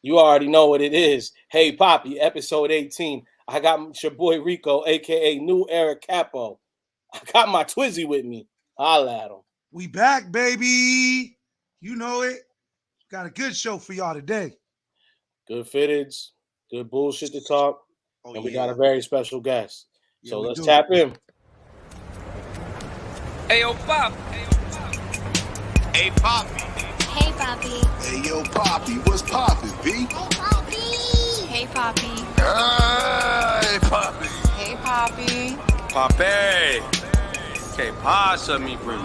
You already know what it is. Hey, Papi, episode 18. I got your boy Rico, aka New Era Capo. I got my Twizzy with me. Holla at him. We back, baby. You know it. Got a good show for y'all today. Good fitteds, good bullshit to talk, Oh, and we yeah. got a very special guest. Yeah, So we let's do. tap in. Hey, yo, Pop. Hey, Papi. Hey, Papi. Hey, yo, Papi. What's poppin', B? Hey, Papi. Hey, Papi. Hey, Papi. Hey, Papi. Papi. Que pasa, mi bro?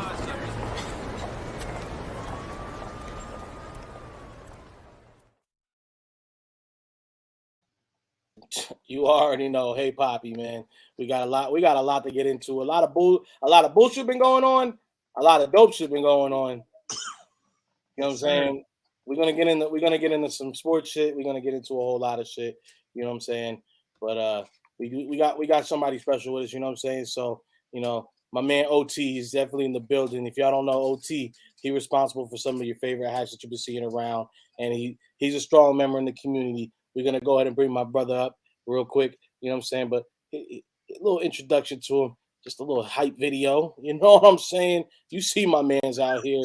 You already know. Hey, Papi, man. We got a lot to get into. A lot of bullshit been going on. A lot of dope shit been going on. You know what I'm saying? We're gonna get into some sports shit. We're gonna get into a whole lot of shit. You know what I'm saying? But we got somebody special with us. You know what I'm saying? So my man OT is definitely in the building. If y'all don't know OT, he's responsible for some of your favorite hats that you've been seeing around, and he's a strong member in the community. We're gonna go ahead and bring my brother up real quick. You know what I'm saying? But a little introduction to him, just a little hype video. You know what I'm saying? You see my man's out here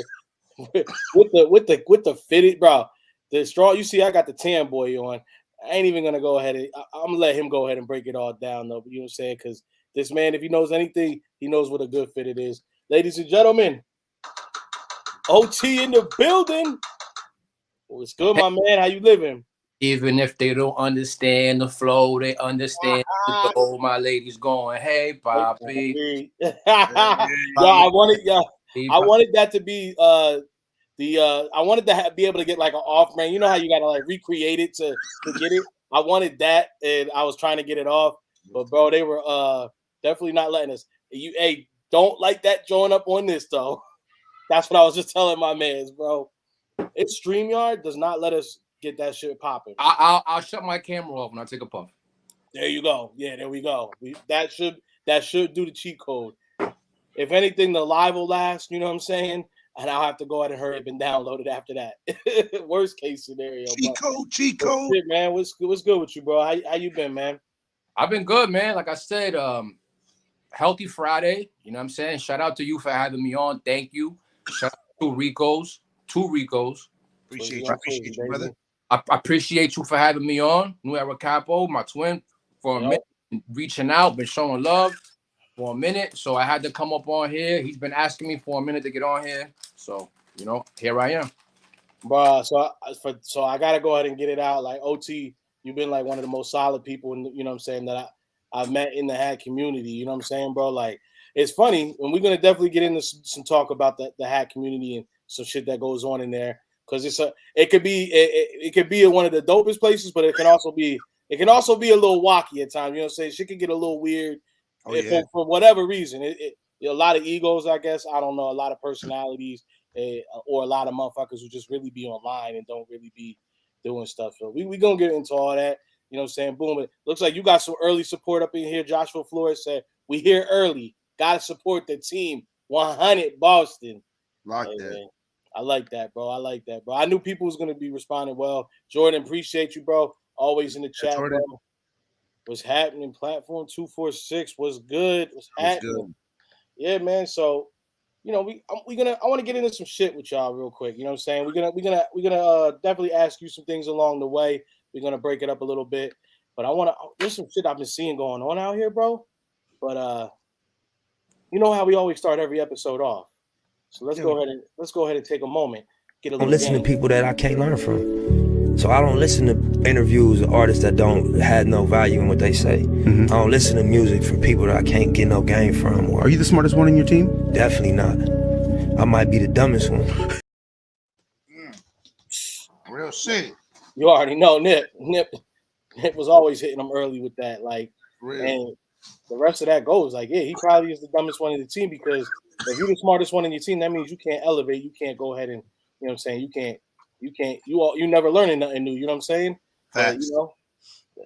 with the fitted, bro. The straw. You see, I got the tan boy on. I ain't even gonna go ahead and I'm gonna let him go ahead and break it all down though. You know what I'm saying? Because this man, if he knows anything, he knows what a good fit it is. Ladies and gentlemen, OT in the building. What's good, my man? How you living? Even if they don't understand the flow, they understand the flow. My lady's going, hey, Papi. I wanted that to be I wanted to be able to get like an off brand. You know how you gotta like recreate it to get it. I wanted that, and I was trying to get it off, but bro, they were definitely not letting us. Hey, don't like that joint up on this though. That's what I was just telling my mans, bro. It's StreamYard does not let us get that shit popping. I'll shut my camera off when I take a puff. There you go. Yeah, there we go. That should do the cheat code. If anything, the live will last. You know what I'm saying? And I'll have to go ahead and hurry up and download it after that. Worst case scenario. Cheat code. Shit, man. What's good with you, bro? How you been, man? I've been good, man. Like I said, healthy Friday. You know what I'm saying? Shout out to you for having me on. Thank you. Shout out to two Ricos. Appreciate you, brother. I appreciate you for having me on. New Era Capo, my twin, for a minute, reaching out, been showing love for a minute. So I had to come up on here. He's been asking me for a minute to get on here. So, here I am. Bro, so I gotta go ahead and get it out. Like OT, you've been like one of the most solid people in you know what I'm saying that I've met in the hat community. You know what I'm saying, bro? Like it's funny, and we're gonna definitely get into some talk about the hat community and some shit that goes on in there. Because it could be one of the dopest places, but it can also be a little wacky at times. You know what I'm saying? Shit can get a little weird for whatever reason. A lot of egos, I guess. I don't know. A lot of personalities, or a lot of motherfuckers who just really be online and don't really be doing stuff. So we gonna get into all that. You know what I'm saying? Boom. It looks like you got some early support up in here. Joshua Flores said, "We here early. Gotta support the team. 100 Boston." Like that. Man. I like that, bro. I knew people was gonna be responding well. Jordan, appreciate you, bro. Always in the chat, bro. What's happening? Platform 246. What's good? What's happening? Good? Yeah, man. So, I want to get into some shit with y'all real quick. You know what I'm saying? We're gonna definitely ask you some things along the way. We're gonna break it up a little bit, but there's some shit I've been seeing going on out here, bro. But you know how we always start every episode off. So let's go ahead and take a moment. I don't listen to people that I can't learn from. So I don't listen to interviews of artists that don't have no value in what they say. Mm-hmm. I don't listen to music from people that I can't get no game from. Are you the smartest one in your team? Definitely not. I might be the dumbest one. Real shit. You already know Nip was always hitting them early with that. Like, and the rest of that goes like, yeah, he probably is the dumbest one in the team because if you're the smartest one in your team, that means you can't elevate. You can't go ahead and, you know what I'm saying? You never learning nothing new. You know what I'm saying?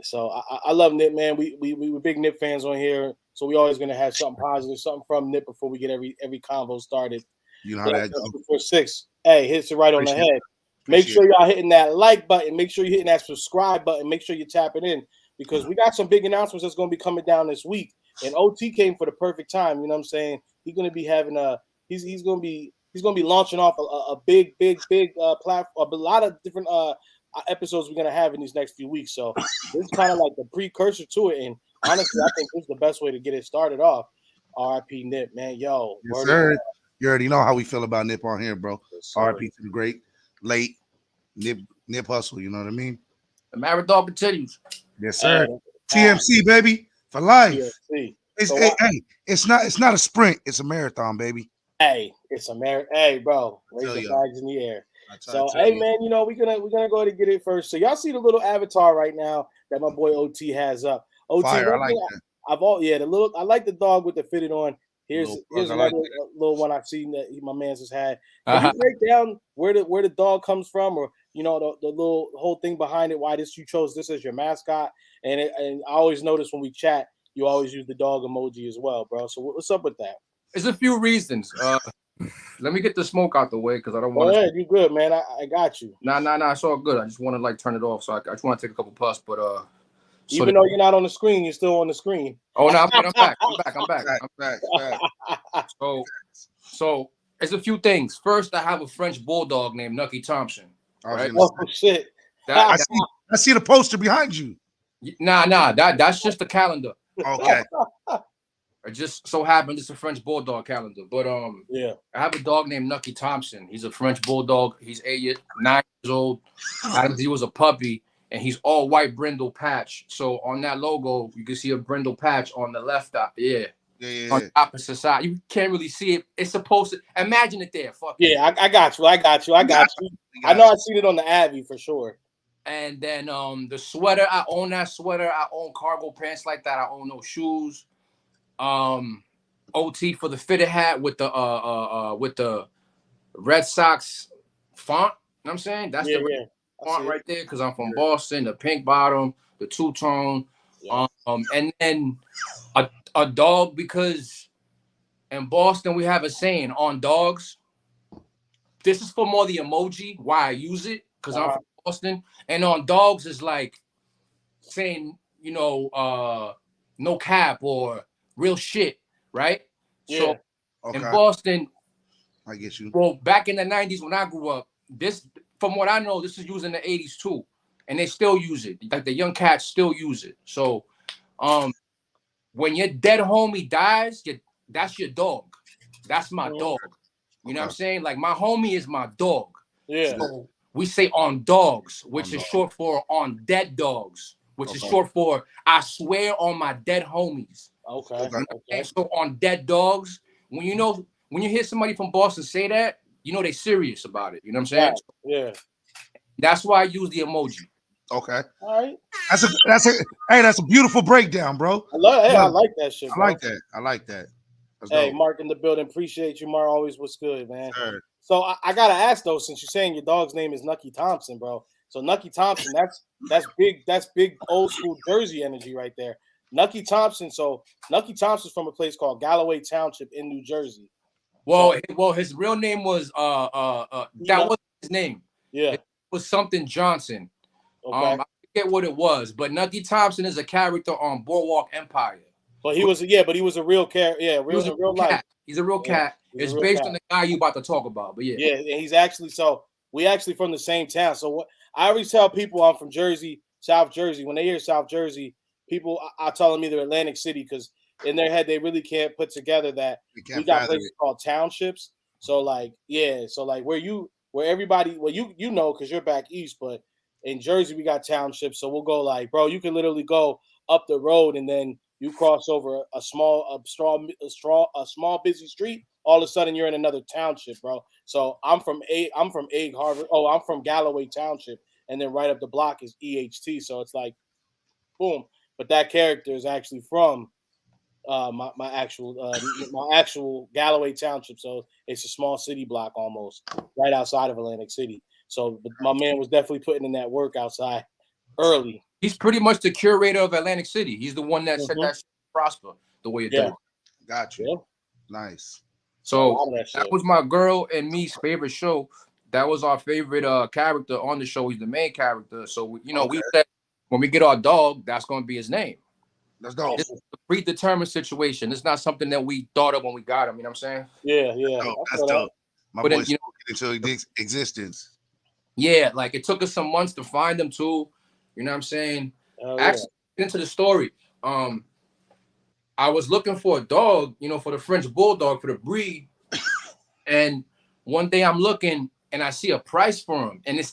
So I love Nip, man. We were big Nip fans on here. So we always going to have something positive, something from Nip before we get every convo started. You know how that goes. 6. Hey, hits it right on the head. Make sure y'all hitting that like button. Make sure you're hitting that subscribe button. Make sure you're tapping in because we got some big announcements that's going to be coming down this week. And OT came for the perfect time. You know what I'm saying? He's going to be having he's going to be launching off a big platform, a lot of different episodes we're going to have in these next few weeks. So this is kind of like the precursor to it. And honestly, I think this is the best way to get it started off. RIP Nip, man. Yo, yes, sir. You already know how we feel about Nip on here, bro. Yes, RIP to the great late Nip Hustle. You know what I mean? The Marathon continues. Yes, sir. TMC, baby, for life. TMC. It's not a sprint. It's a marathon, baby. Hey, it's a marathon. Hey, bro, raise the flags in the air. So, hey, man, you know we're gonna go ahead and get it first. So, y'all see the little avatar right now that my boy OT has up. OT, Fire, I like that. I like the dog with the fitted on. Here's another like little one I've seen that my man's has had. Can you break down where the dog comes from, or the little whole thing behind it? Why you chose this as your mascot? And I always notice when we chat, you always use the dog emoji as well, bro. So what's up with that? There's a few reasons. Let me get the smoke out the way because I don't want to. Go ahead, you good, man. I got you. Nah, it's all good. I just want to turn it off. So I just want to take a couple puffs, but even though you're not on the screen, you're still on the screen. Oh no, I'm back. I'm back. So there's a few things. First, I have a French bulldog named Nucky Thompson. Right? Oh shit! I see the poster behind you. Nah. That's just the calendar. Okay. It just so happened it's a French bulldog calendar. But yeah, I have a dog named Nucky Thompson. He's a French bulldog. He's 9 years old. He was a puppy, and he's all white brindle patch. So on that logo, you can see a brindle patch on the left eye. Yeah. On the opposite side. You can't really see it. It's supposed to imagine it there. Fuck yeah, I got you. I know I've seen it on the Abbey for sure. And then the sweater, I own that sweater. I own cargo pants like that. I own no shoes. OT for the fitted hat with the Red Sox font. You know what I'm saying? That's the font right there because I'm from Boston. The pink bottom, the two-tone. Yeah. And then a dog because in Boston we have a saying on dogs. This is for more the emoji, why I use it, because I'm from Boston. And on dogs is like saying, no cap or real shit, right? Yeah. So in Boston, I get you. Well, back in the 90s when I grew up, this, from what I know, this is used in the 80s too. And they still use it. Like the young cats still use it. So when your dead homie dies, that's your dog. That's my dog. You know what I'm saying? Like my homie is my dog. Yeah. So we say on dogs, which is short for on dead dogs, which is short for I swear on my dead homies. Okay. And so on dead dogs, when you hear somebody from Boston say that, they serious about it. You know what I'm saying? Right. Yeah. That's why I use the emoji. Okay. All right. That's a beautiful breakdown, bro. I like that shit, bro. I like that. Hey, Mark in the building. Appreciate you, Mark. Always was good, man. Sure. So I gotta ask though, since you're saying your dog's name is Nucky Thompson, bro. So Nucky Thompson, that's big old school Jersey energy right there. Nucky Thompson. So Nucky Thompson's from a place called Galloway Township in New Jersey. Well, his real name was that wasn't his name. Yeah, it was something Johnson. Okay. I forget what it was, but Nucky Thompson is a character on Boardwalk Empire. But he was a real character. Yeah, real life. He's a real cat. It's based on the guy you about to talk about. But yeah, and he's actually we actually from the same town. So what I always tell people, I'm from Jersey, South Jersey. When they hear South Jersey, people I tell them either Atlantic City because in their head they really can't put together that we got places called townships. So where everybody you know because you're back east, but in Jersey we got townships. So we'll go like, bro, you can literally go up the road and then you cross over a small busy street. All of a sudden, you're in another township, bro. So I'm from Egg Harbor. Oh, I'm from Galloway Township, and then right up the block is EHT. So it's like, boom. But that character is actually from my actual Galloway Township. So it's a small city block almost right outside of Atlantic City. So my man was definitely putting in that work outside early. He's pretty much the curator of Atlantic City. He's the one that said that shit prosper the way it did. Got you. Yeah. Nice. So that was my girl and me's favorite show. that was our favorite character on the show. He's the main character. So we said when we get our dog, that's gonna be his name. That's dope. It's a predetermined situation. It's not something that we thought of when we got him. You know what I'm saying? Yeah. That's dope. My But boy then, spoke it into existence. Yeah, like it took us some months to find him too. You know what I'm saying? Actually, into the story. I was looking for a dog, for the French bulldog, for the breed. And one day I'm looking and I see a price for him, and it's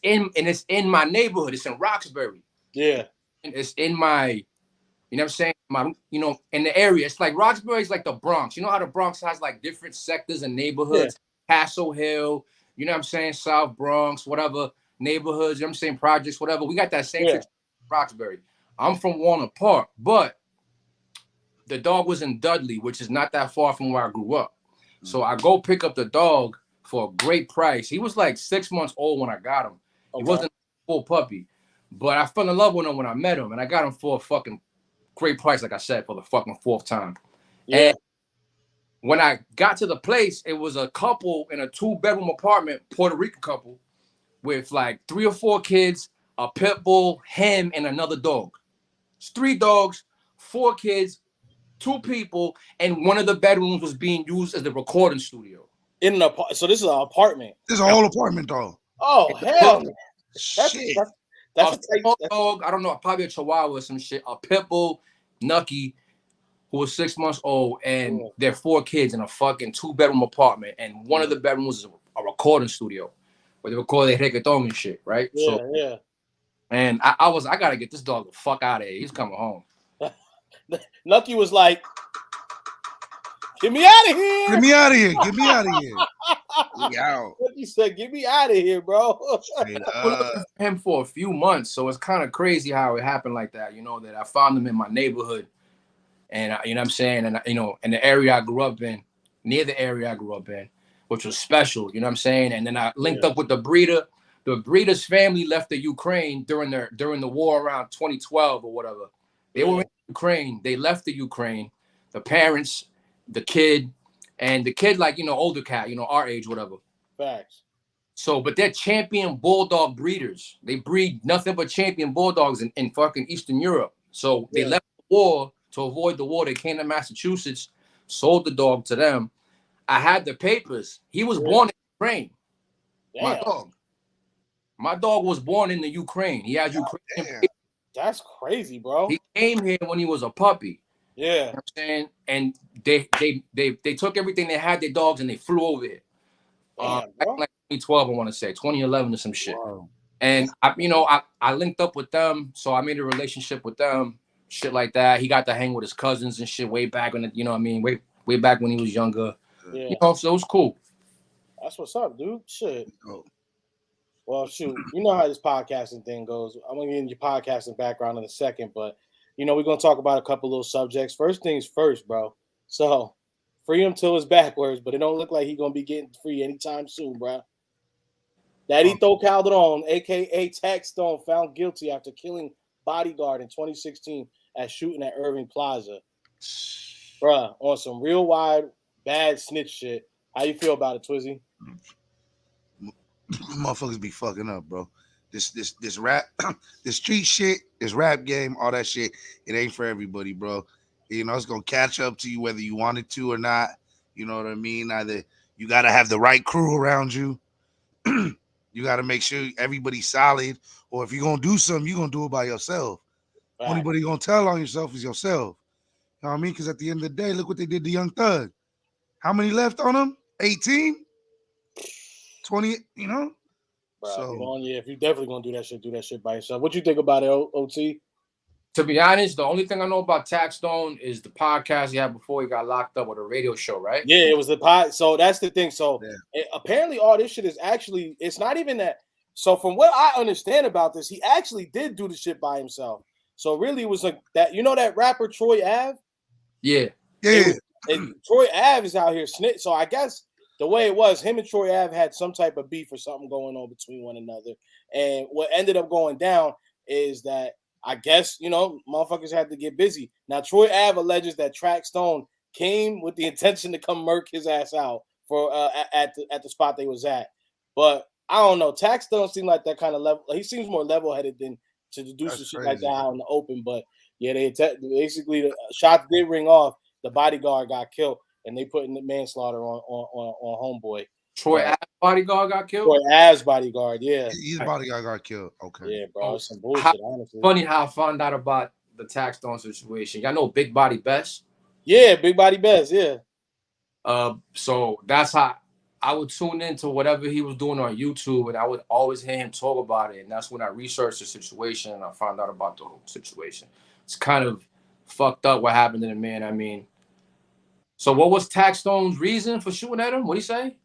in my neighborhood. It's in Roxbury. Yeah. And it's in my, you know what I'm saying? My, in the area. It's like Roxbury's like the Bronx. You know how the Bronx has like different sectors and neighborhoods? Yeah. Castle Hill, you know what I'm saying? South Bronx, whatever neighborhoods, you know what I'm saying? Projects, whatever. We got that same situation in Roxbury. I'm from Warner Park, but the dog was in Dudley, which is not that far from where I grew up. So I go pick up the dog for a great price. He was like 6 months old when I got him. He wasn't a full puppy, but I fell in love with him when I met him, and I got him for a fucking great price, like I said, for the fucking fourth time. Yeah. And when I got to the place, it was a couple in a 2-bedroom apartment, Puerto Rican couple, with like 3 or 4 kids, a pit bull, him, and another dog. It's 3 dogs, 4 kids, 2 people, and one of the bedrooms was being used as the recording studio. So this is an apartment. This is a whole apartment, dog. Oh hell, shit! That's a dog. I don't know, probably a Chihuahua or some shit. A pit bull, Nucky, who was 6 months old, and their 4 kids in a fucking 2-bedroom apartment, and one of the bedrooms was a recording studio where they record their reggaeton and shit, right? Yeah. And I gotta get this dog the fuck out of here. He's coming home. Nucky was like, "Get me out of here! Get me out of here! Get me out of here!" Nucky said, "Get me out of here, bro." I was looking for him for a few months, so it's kind of crazy how it happened like that. That I found him in my neighborhood, and you know what I'm saying, and in the area I grew up in, near the area I grew up in, which was special. You know what I'm saying, and then I linked up with the breeder. The breeder's family left the Ukraine during the war around 2012 or whatever. They were in Ukraine. They left the Ukraine. The parents, the kid, like, older cat, our age, whatever. Facts. So, but they're champion bulldog breeders. They breed nothing but champion bulldogs in fucking Eastern Europe. So they left the war to avoid the war. They came to Massachusetts, sold the dog to them. I had the papers. He was born in Ukraine. Damn. My dog was born in the Ukraine. He has Ukrainian papers. That's crazy, bro. He came here when he was a puppy. Yeah. You know what I'm saying? And they took everything they had, their dogs, and they flew over here. Back in like 2012, I want to say 2011 or some shit. Wow. And I linked up with them, so I made a relationship with them, shit like that. He got to hang with his cousins and shit way back when, way back when he was younger. Yeah. So it was cool. That's what's up, dude. Shit. Oh. Well, shoot, you know how this podcasting thing goes. I'm going to get into your podcasting background in a second, but, we're going to talk about a couple little subjects. First things first, bro. So, free him till it's backwards, but it don't look like he's going to be getting free anytime soon, bro. Dadito Calderon, a.k.a. Tax Stone, found guilty after killing bodyguard in 2016 at shooting at Irving Plaza. Bruh, on some real wide, bad snitch shit. How you feel about it, Twizzy? Motherfuckers be fucking up, bro. This rap, this street shit, this rap game, all that shit, it ain't for everybody, bro. It's gonna catch up to you whether you want it to or not. You know what I mean? Either you gotta have the right crew around you. You gotta make sure everybody's solid, or if you're gonna do something, you're gonna do it by yourself. Right. Anybody gonna tell on yourself is yourself. You know what I mean? Because at the end of the day, look what they did to Young Thug. How many left on him? 18? 20, Bro, so, if you're definitely gonna do that shit by yourself. What you think about it, OT? To be honest, the only thing I know about Tax Stone is the podcast he had before he got locked up, with a radio show, right? Yeah, it was the pod. So that's the thing. So apparently, all this shit is actually, it's not even that. So from what I understand about this, he actually did do the shit by himself. So really, it was like that. That rapper Troy Ave? Yeah. And Troy Ave is out here snitch. So I guess the way it was, him and Troy Ave had some type of beef or something going on between one another. And what ended up going down is that I guess, motherfuckers had to get busy. Now, Troy Ave alleges that Tax Stone came with the intention to come murk his ass out for at the spot they was at. But I don't know. Tax don't seem like that kind of level. He seems more level headed than to do some That's shit like crazy. that out in the open. But yeah, basically the shots did ring off. The bodyguard got killed, and they put in the manslaughter on homeboy. Troy Ave bodyguard got killed. Troy Ave's bodyguard. Yeah, His bodyguard got killed. Okay. yeah, bro. It's some bullshit. Honestly, Funny how I found out about the Tax Stone situation. Y'all know Big Body Best. yeah, Big Body Best. Yeah, So that's how I would tune into whatever he was doing on YouTube, and I would always hear him talk about it. And that's when I researched the situation and I found out about the whole situation. It's kind of fucked up what happened to the man. I mean, so what was Tax Stone's reason for shooting at him? What'd he say?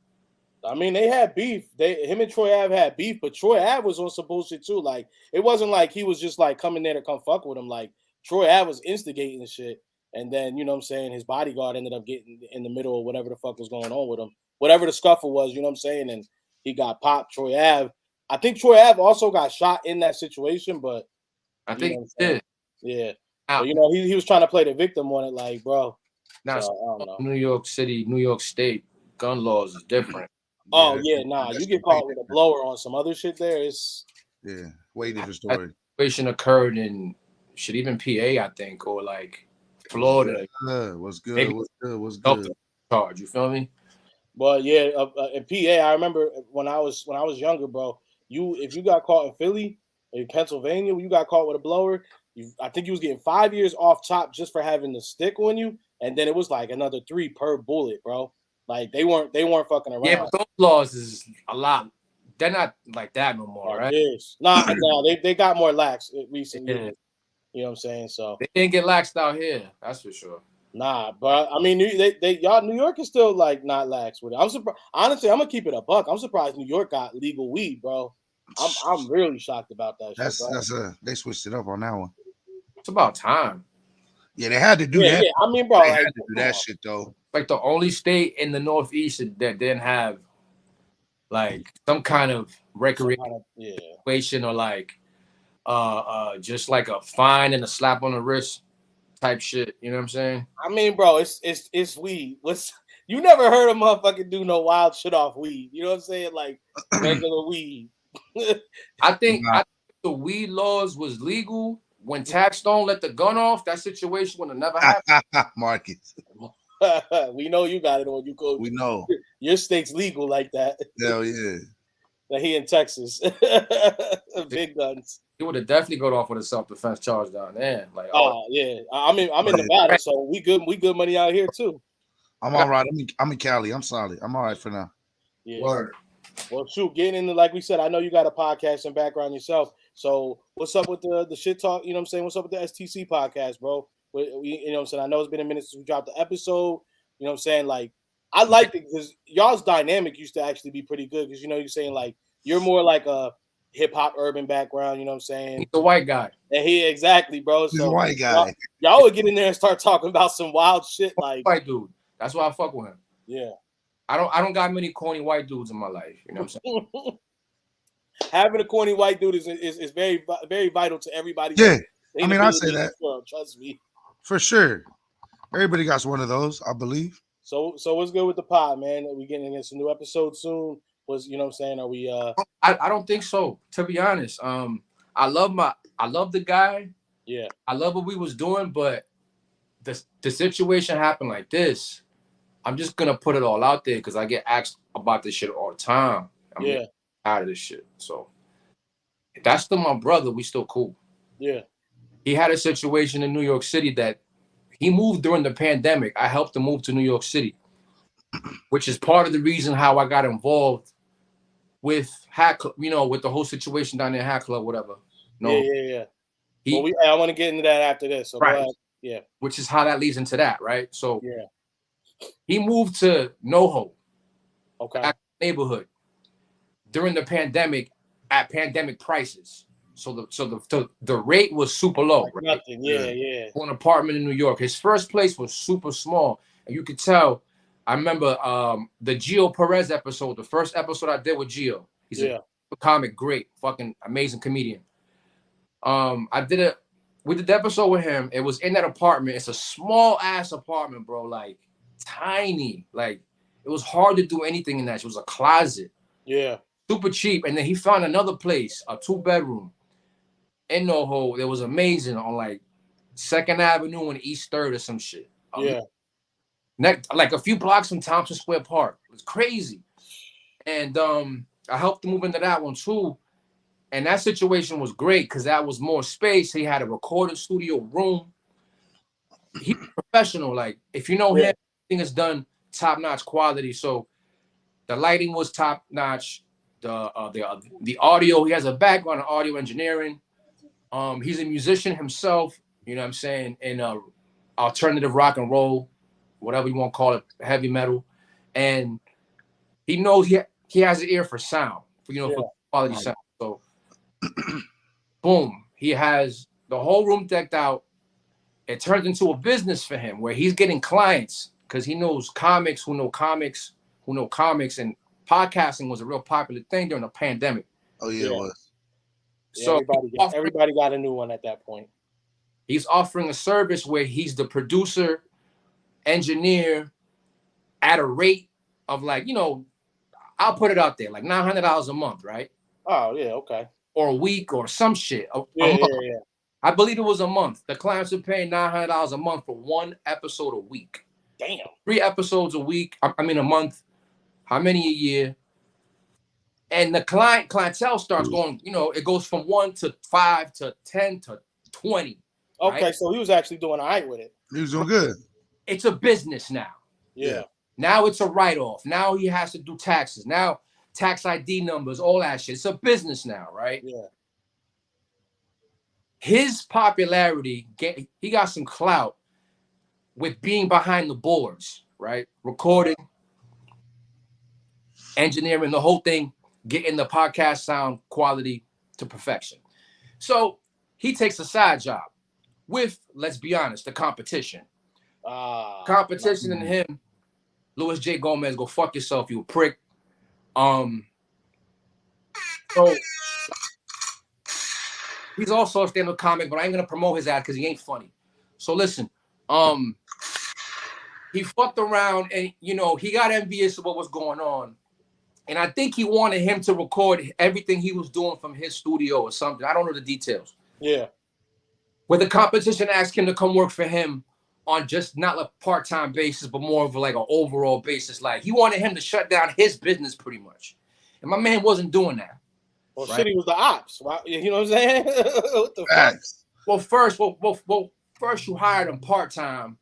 I mean, they had beef. Him and Troy Ave had beef, but Troy Ave was on some bullshit too. Like, it wasn't like he was just like coming there to come fuck with him. Like, Troy Ave was instigating the shit. And then, you know what I'm saying, his bodyguard ended up getting in the middle of whatever the fuck was going on with him. Whatever the scuffle was, you know what I'm saying? And he got popped. Troy Ave. I think Troy Ave also got shot in that situation, but I think he did. Yeah. Now, But, you know, he was trying to play the victim on it, like, bro. now So, I don't know. New York City, New York State gun laws is different. Oh, yeah, nah. You get caught with a blower on some other shit there. It's way different story. Situation occurred in even PA, I think, or like Florida. What's good? Maybe What's good? Charge, you feel me? But yeah, in PA, I remember when I was younger, bro. If you got caught in Philly, in Pennsylvania, when you got caught with a blower, I think you was getting 5 years off top just for having the stick on you, and then it was like another 3 per bullet, bro. Like they weren't fucking around. Yeah, but those laws is a lot. They're not like that no more, right? Yes. Nah, they got more lax recently. Yeah. You know what I'm saying? So they didn't get laxed out here. That's for sure. Nah, but I mean, y'all New York is still like not lax with it. I'm surprised. Honestly, I'm gonna keep it a buck. I'm surprised New York got legal weed, bro. I'm really shocked about that. They switched it up on that one. It's about time. Yeah, they had to do that. Yeah, I mean, bro, they like, had to do that shit though. Like the only state in the Northeast that didn't have like some kind of recreation or like just like a fine and a slap on the wrist type shit. You know what I'm saying? I mean, bro, it's weed. You never heard a motherfucker do no wild shit off weed. You know what I'm saying? Like regular weed. I think the weed laws was legal when Tax Stone let the gun off. That situation would have never happened. Marcus. We know you got it on you go. We know your state's legal like that. Hell yeah. That he in Texas. Big guns. He would have definitely got off with a self-defense charge down there. Like, yeah. I'm in Nevada, so we good money out here too. I'm all right. I'm in Cali. I'm solid. I'm all right for now. Yeah. Word. Well, shoot, getting into, like we said, I know you got a podcast and background yourself. So what's up with the shit talk? You know what I'm saying? What's up with the STC podcast, bro? You know what I'm saying? I know it's been a minute since we dropped the episode. You know what I'm saying? Like, I liked it because y'all's dynamic used to actually be pretty good because, you know, you're saying, like, you're more like a hip-hop urban background, you know what I'm saying? He's the white guy. And exactly, bro. He's a white guy. Y'all would get in there and start talking about some wild shit like white dude. That's why I fuck with him. Yeah. I don't got many corny white dudes in my life. You know what I'm saying? Having a corny white dude is very, very vital to everybody. Yeah. I mean, I say that. Trust me. For sure. Everybody got one of those, I believe. So what's good with the pod, man? Are we getting into some new episodes soon? You know what I'm saying? Are we I don't think so, to be honest. I love the guy. Yeah. I love what we was doing, but the situation happened like this. I'm just gonna put it all out there because I get asked about this shit all the time. I'm tired of this shit. So if that's still my brother, we still cool. Yeah. He had a situation in New York City that he moved during the pandemic. I helped him move to New York City, which is part of the reason how I got involved with Hat Club, you know, with the whole situation down there in Hat Club, whatever. No. Yeah. I want to get into that after this. So right. Yeah. Which is how that leads into that, right? So yeah. He moved to NoHo, okay, neighborhood during the pandemic at pandemic prices. So the rate was super low. Like right? Nothing. Yeah. For an apartment in New York, his first place was super small, and you could tell. I remember the Gio Perez episode, the first episode I did with Gio. He's a comic, great, fucking amazing comedian. We did the episode with him. It was in that apartment. It's a small ass apartment, bro. Like tiny. Like it was hard to do anything in that. It was a closet. Yeah. super cheap. And then he found another place, a 2-bedroom in NoHo. That was amazing on like 2nd Avenue and East 3rd or some shit. Yeah. Like a few blocks from Thompson Square Park. It was crazy. And I helped him move into that one too. And that situation was great because that was more space. He had a recording studio room. He's professional. Like, if you know him, everything is done top-notch quality. So the lighting was top-notch. The audio, he has a background in audio engineering. He's a musician himself, you know what I'm saying, in alternative rock and roll, whatever you want to call it, heavy metal. And he knows he has an ear for sound, for quality sound. So boom, he has the whole room decked out. It turns into a business for him where he's getting clients because he knows comics who know comics, and podcasting was a real popular thing during the pandemic. Oh yeah, it was. So everybody got a new one at that point. He's offering a service where he's the producer, engineer at a rate of like, I'll put it out there, like $900 a month, right? Oh yeah, okay. Or a week or some shit. A month. Yeah. I believe it was a month. The clients are paying $900 a month for 1 episode a week. Damn. 3 episodes a week. I mean a month. How many a year? And the clientele starts going, it goes from 1 to 5 to 10 to 20. Okay, right? so he was actually doing all right with it. He was doing good. It's a business now. Yeah. Now it's a write-off. Now he has to do taxes. Now tax ID numbers, all that shit. It's a business now, right? Yeah. His popularity, he got some clout with being behind the boards, right? Recording, engineering, the whole thing, getting the podcast sound quality to perfection. So he takes a side job with, let's be honest, the competition. Competition and him, Louis J. Gomez, go fuck yourself, you prick. So he's also a stand-up comic, but I ain't gonna promote his ass because he ain't funny. So listen, he fucked around and he got envious of what was going on. And I think he wanted him to record everything he was doing from his studio or something. I don't know the details. Yeah. Where the competition asked him to come work for him on just not a part-time basis, but more of like an overall basis. Like he wanted him to shut down his business pretty much. And my man wasn't doing that. Well, right? Shit, he was the ops. You know what I'm saying? What the fuck? Well, first you hired him part-time.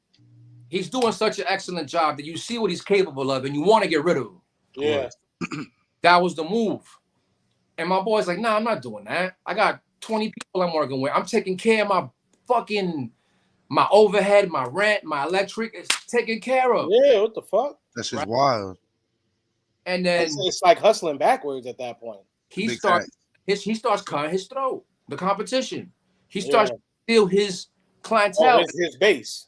He's doing such an excellent job that you see what he's capable of and you want to get rid of him. Yeah. That was the move. And my boy's like, nah, I'm not doing that. I got 20 people I'm working with. I'm taking care of my overhead, my rent, my electric is taken care of. Yeah, what the fuck? That's just wild. And then it's like hustling backwards at that point. He starts cutting his throat. The competition. He starts to steal his clientele. His base.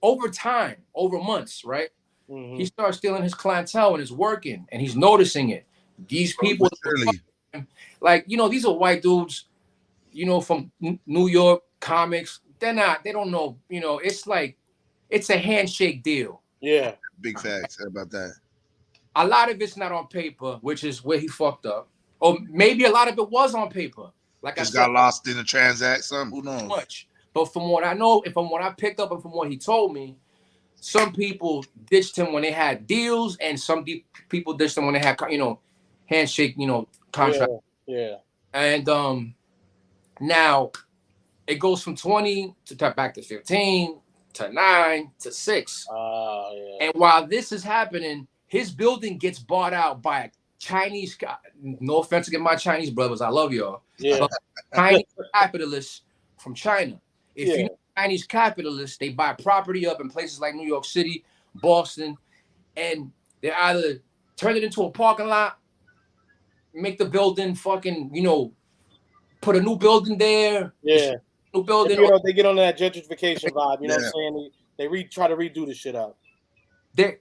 Over time, over months, right? Mm-hmm. He starts stealing his clientele and it's working, and he's noticing it. These people, like these are white dudes, from New York comics. They don't know. It's like it's a handshake deal. Yeah, big facts about that. A lot of it's not on paper, which is where he fucked up. Or maybe a lot of it was on paper. Like just got lost in the transaction. Who knows? Much. But from what I know, and from what I picked up and from what he told me, some people ditched him when they had deals, and some people ditched him when they had, handshake, contract. Yeah. And now it goes from 20 to back to 15 to 9 to 6. And while this is happening, his building gets bought out by a Chinese guy. No offense against my Chinese brothers, I love y'all. Yeah. Chinese capitalists from China. If you know Chinese capitalists, they buy property up in places like New York City, Boston, and they either turn it into a parking lot, make the building fucking, put a new building there. Yeah. New building. They get on that gentrification vibe, you know what I'm saying? They try to redo the shit out. They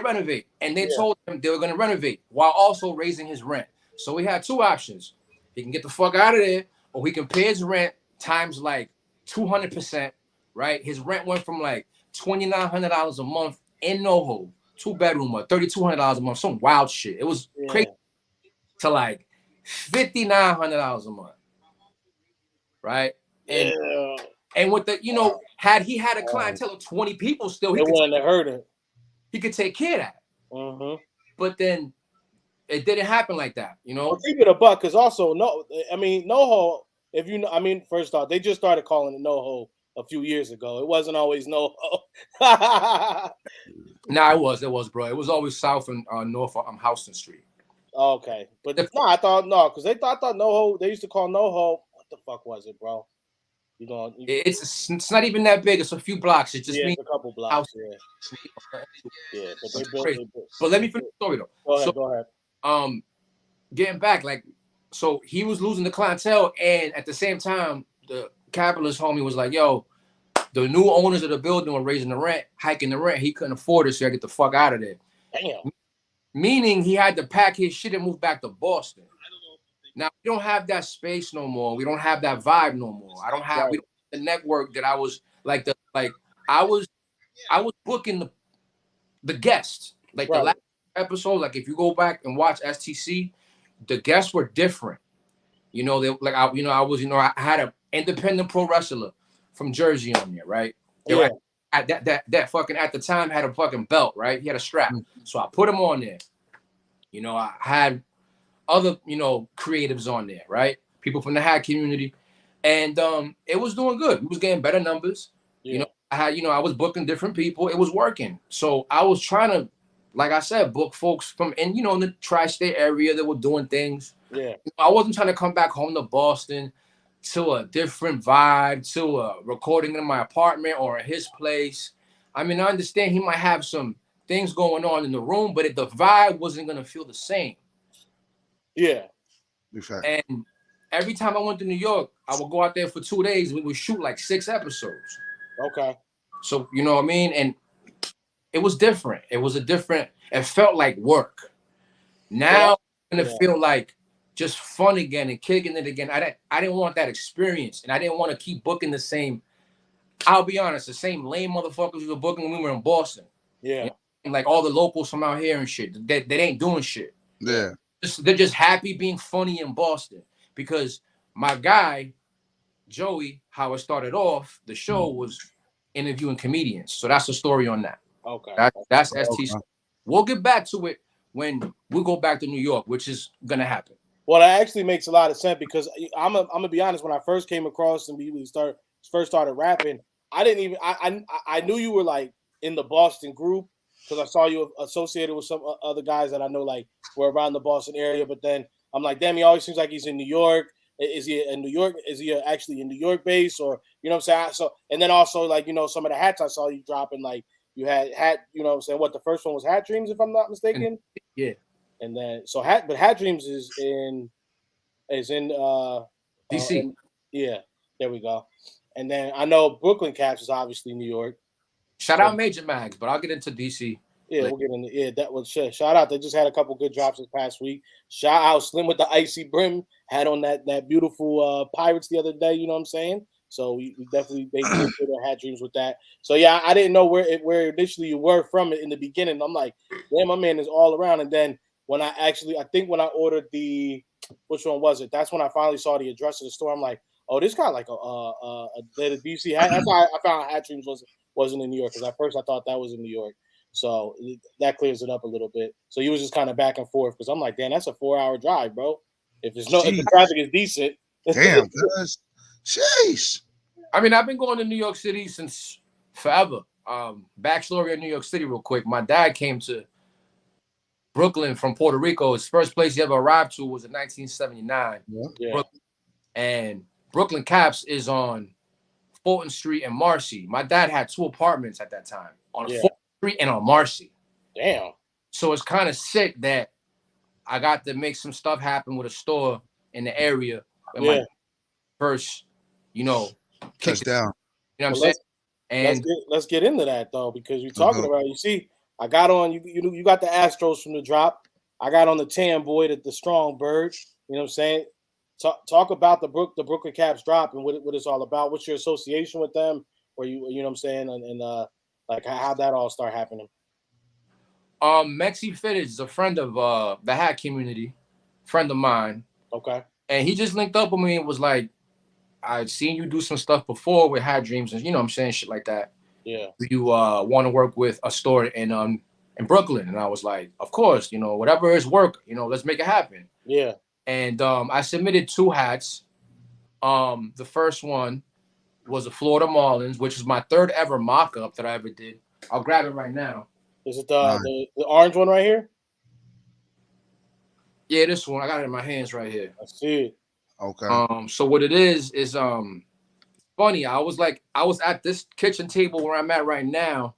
renovate. And they told him they were going to renovate while also raising his rent. So we had 2 options. He can get the fuck out of there, or he can pay his rent times like 200%, right? His rent went from like $2,900 a month in NoHo, 2-bedroom, or $3,200 a month, some wild shit. It was crazy. to like $5,900 a month, right? And Yeah. and with the, you know, had he had a clientele of 20 people, still It wouldn't have hurt it. he could take care of that. Mm-hmm. But then it didn't happen like that, you know. Well, keep it a buck, because also NoHo. If you know, I mean, first off, they just started calling it NoHo a few years ago. It wasn't always NoHo. Nah, it was, bro. It was always South and North Houston Street. Okay, but no, I thought because I thought NoHo. They used to call NoHo. What the fuck was it, bro? It's not even that big. It's a few blocks. It just means it's a couple blocks. Yeah, but they built. But let me finish the story though. Go ahead. Getting back, like, so he was losing the clientele, and at the same time, the capitalist homie was like, "Yo, the new owners of the building were raising the rent, hiking the rent. He couldn't afford it, so I get the fuck out of there." Damn. Meaning he had to pack his shit and move back to Boston. Now we don't have that space no more. We don't have that vibe no more. We don't have the network that I was like. I was booking the guests, like the last episode. Like if you go back and watch STC, the guests were different. You know, I had an independent pro wrestler from Jersey on there, right? That fucking at the time had a fucking belt, right? He had a strap. So I put him on there. You know, I had other, you know, creatives on there, right? People from the hack community. And it was doing good. We was getting better numbers. Yeah. You know, I was booking different people. It was working. So I was trying to, like I said, book folks from in the tri-state area that were doing things. Yeah. I wasn't trying to come back home to Boston to a different vibe, to a recording in my apartment or at his place. I mean, I understand he might have some things going on in the room, but the vibe wasn't going to feel the same. Yeah. And every time I went to New York, I would go out there for 2 days. We would shoot like 6 episodes. Okay. So, you know what I mean? And it was different. It felt like work. Now it's going to feel like just fun again and kicking it again. I didn't want that experience, and I didn't want to keep booking the same. I'll be honest, the same lame motherfuckers we were booking when we were in Boston. Yeah, you know? And like all the locals from out here and shit. They ain't doing shit. Yeah, they're just happy being funny in Boston because my guy Joey, how it started off, the show was interviewing comedians. So that's the story on that. Okay, that's ST. We'll get back to it when we go back to New York, which is gonna happen. Well, that actually makes a lot of sense because I'm gonna be honest. When I first came across and we first started rapping, I didn't even I knew you were like in the Boston group because I saw you associated with some other guys that I know like were around the Boston area. But then I'm like, damn, he always seems like he's in New York. Is he in New York? Is he actually in New York base or you know what I'm saying? So and then also like some of the hats I saw you dropping like you had hat you know what I'm saying. What the first one was Hat Dreams if I'm not mistaken. Yeah. And then Hat Dreams is in DC. Yeah, there we go. And then I know Brooklyn Caps is obviously New York. Shout out Major Mags, but I'll get into DC. Yeah, we'll get into that was shout out. They just had a couple good drops this past week. Shout out Slim with the icy brim. Had on that beautiful Pirates the other day. You know what I'm saying? So we definitely they did their Hat Dreams with that. So yeah, I didn't know where initially you were from it in the beginning. I'm like, damn, my man is all around. And then when I think when I ordered which one was it? That's when I finally saw the address of the store. I'm like, oh, this got like a DC hat. That's how I found Hat Dreams wasn't in New York because at first I thought that was in New York. So that clears it up a little bit. So you was just kind of back and forth because I'm like, damn, that's a 4-hour drive, bro. If the traffic is decent, damn, jeez. I mean, I've been going to New York City since forever. Backstory of New York City, real quick. My dad came to Brooklyn from Puerto Rico. His first place he ever arrived to was in 1979. Yeah. And Brooklyn Caps is on Fulton Street and Marcy. My dad had 2 apartments at that time on Fulton Street and on Marcy. Damn. So it's kind of sick that I got to make some stuff happen with a store in the area. My first, touchdown. You know what I'm saying? And let's get into that though, because you're talking about. You see, I got on you got the Astros from the drop. I got on the Tan Boy, the Strong Bird. You know what I'm saying? Talk about the Brooklyn Caps drop and what it's all about. What's your association with them? Or you know what I'm saying? And like how that all start happening. Mexi Fittage is a friend of the hack community. friend of mine. Okay. And he just linked up with me and was like, I've seen you do some stuff before with Had Dreams and, you know what I'm saying, shit like that. Yeah. You want to work with a store in Brooklyn? And I was like, of course, you know, whatever is work, you know, let's make it happen. Yeah. And I submitted 2 hats. The first one was a Florida Marlins, which is my 3rd ever mock-up that I ever did. I'll grab it right now. Is it the orange one right here? Yeah, this one. I got it in my hands right here. I see it. Okay. So what it is funny. I was at this kitchen table where I'm at right now,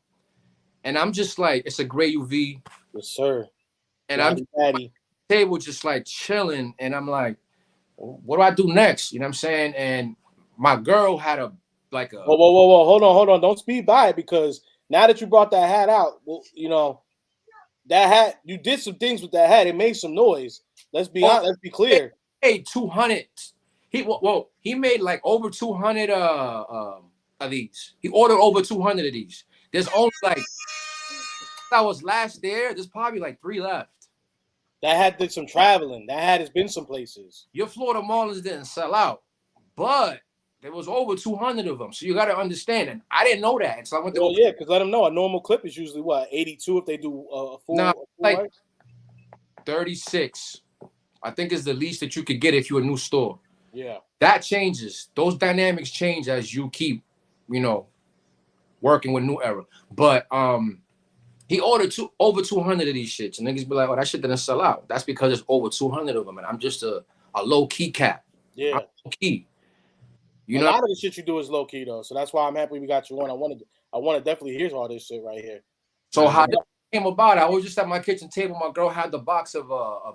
and I'm just like, it's a gray UV. Yes, sir. And I'm at the table just like chilling, and I'm like, what do I do next? You know what I'm saying? And my girl had a whoa. Hold on. Don't speed by it, because now that you brought that hat out, well, you know, that hat, you did some things with that hat. It made some noise. Let's be honest. Let's be clear. He made 200. He made like over 200 of these. He ordered over 200 of these. There's only like, that was last there. There's probably like 3 left. That hat did some traveling. That hat has been some places. Your Florida Marlins didn't sell out, but there was over 200 of them. So you got to understand. And I didn't know that. So I went to yeah, because let them know a normal clip is usually what, 82 if they do a full. Nah, like right? 36. I think is the least that you could get if you're a new store. Yeah. That changes. Those dynamics change as you keep, you know, working with New Era. But he ordered over 200 of these shits. And niggas be like, oh, that shit didn't sell out. That's because it's over 200 of them. And I'm just a low-key cat. Yeah. I'm low-key. You know, a lot of the shit you do is low-key, though. So that's why I'm happy we got you on. I want to definitely hear all this shit right here. So how that came about, I was just at my kitchen table. My girl had the box of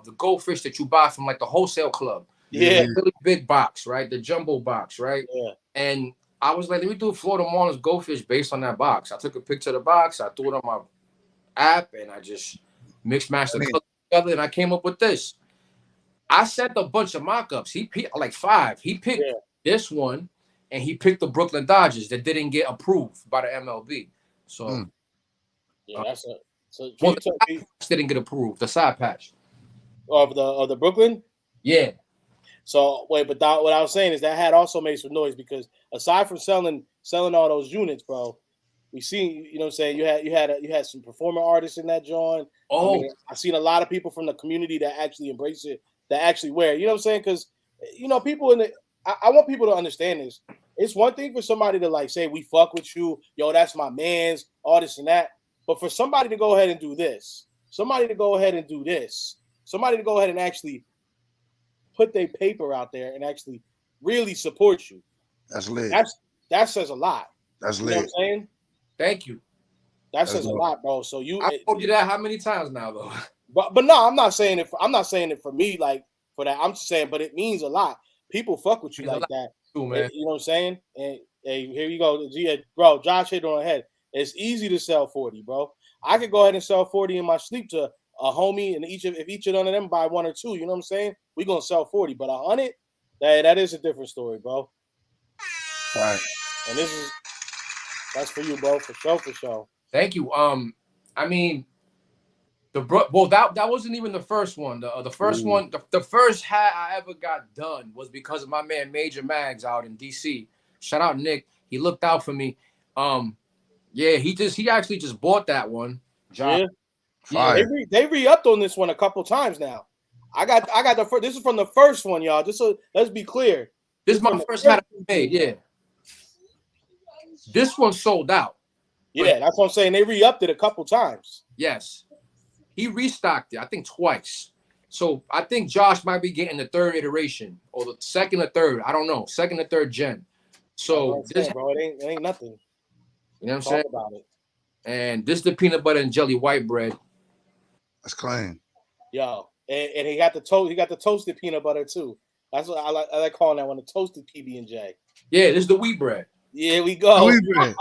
the goldfish that you buy from like the wholesale club. Yeah. The really big box, right? The jumbo box, right? Yeah. And I was like, let me do Florida Marlins goldfish based on that box. I took a picture of the box, I threw it on my app, and I just mixed matched the colors together, and I came up with this. I sent a bunch of mock-ups. He picked like 5. He picked this one, and he picked the Brooklyn Dodgers that didn't get approved by the MLB. So yeah, that's it. So the patch didn't get approved. The side patch of the Brooklyn. Yeah. So wait, but what I was saying is that hat also made some noise, because aside from selling all those units, bro, we seen, you know what I'm saying, you had some performer artists in that joint. Oh, I mean, I've seen a lot of people from the community that actually embrace it, that actually wear it. You know what I'm saying? Because, you know, people I want people to understand this. It's one thing for somebody to like say we fuck with you, yo, that's my man's, all this and that. But for somebody to go ahead and do this, somebody to go ahead and do this, somebody to go ahead and actually put their paper out there and actually really support you. That's lit. That says a lot. That's lit. lit. You know what I'm saying? Thank you. That says a lot, bro. So I told you that how many times now, though? But no, I'm not saying it for me, like for that. I'm just saying, but it means a lot. People fuck with you like that. Too, man. You know what I'm saying? And hey, here you go, bro. Josh hit it on the head. It's easy to sell 40, bro. I could go ahead and sell 40 in my sleep to a homie, and if each of them buy 1 or 2, you know what I'm saying? We're gonna sell 40, but 100, that is a different story, bro. Right. And that's for you, bro, for sure. Thank you. I mean, that wasn't even the first one. The first one, the first hat I ever got done was because of my man Major Mags out in DC. Shout out Nick. He looked out for me. Yeah, he actually just bought that one. John. Yeah, they re-upped on this one a couple times now. I got the first. This is from the first one, y'all. Just so let's be clear. This is my first hat I made. Yeah. This one sold out. Yeah, that's what I'm saying. They re-upped it a couple times. Yes. He restocked it, I think, twice. So I think Josh might be getting the 3rd iteration or the 2nd or 3rd. I don't know. 2nd or 3rd gen. So this, bro, it ain't nothing. You know what I'm saying? About it. And this is the peanut butter and jelly white bread. That's clean. Yo, and he got the toasted peanut butter too. That's what I like calling that one, the toasted PB&J. Yeah, this is the wheat bread. Yeah, we go. Wheat bread.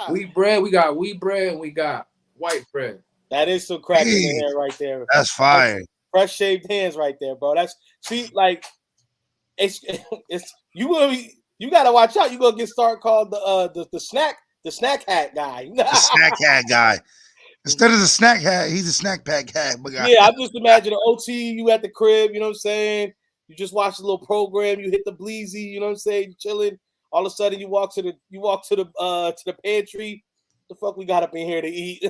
Wheat bread. We got wheat bread and we got white bread. That is some crack in the hair right there. That's fire. Fresh shaved hands right there, bro. It's you gotta watch out. You gonna get called the snack hat guy. The snack hat guy. Instead of the snack hat, he's a snack pack hat. Yeah, I just imagine an OT, you at the crib, you know what I'm saying? You just watch a little program, you hit the bleezy, you know what I'm saying? You chilling. All of a sudden you walk to the pantry. The fuck we got up in here to eat?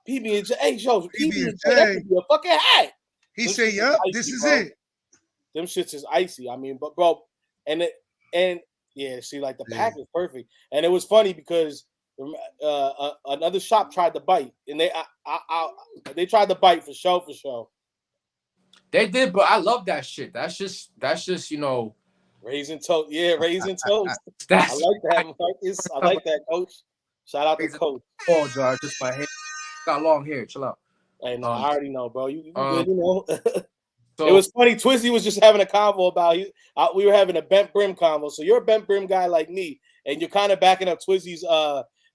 PB&J. Hey, Joe, PB&J, that could be a fucking hat. He said, "Yup, this is it." Them shits is icy. I mean, but bro, and yeah, see, like the pack is perfect. And it was funny because another shop tried to bite, and they tried to bite for show. They did, but I love that shit. That's just raising toast. Yeah, raising toast. I That's like that, Marcus. I like that, Coach. Shout out to Coach. oh, Jar, just my hair. Got long hair. Chill out. Hey, no, I already know, bro. You good, you know. So, it was funny. Twizzy was just having a convo about we were having a bent brim convo. So you're a bent brim guy like me, and you're kind of backing up Twizzy's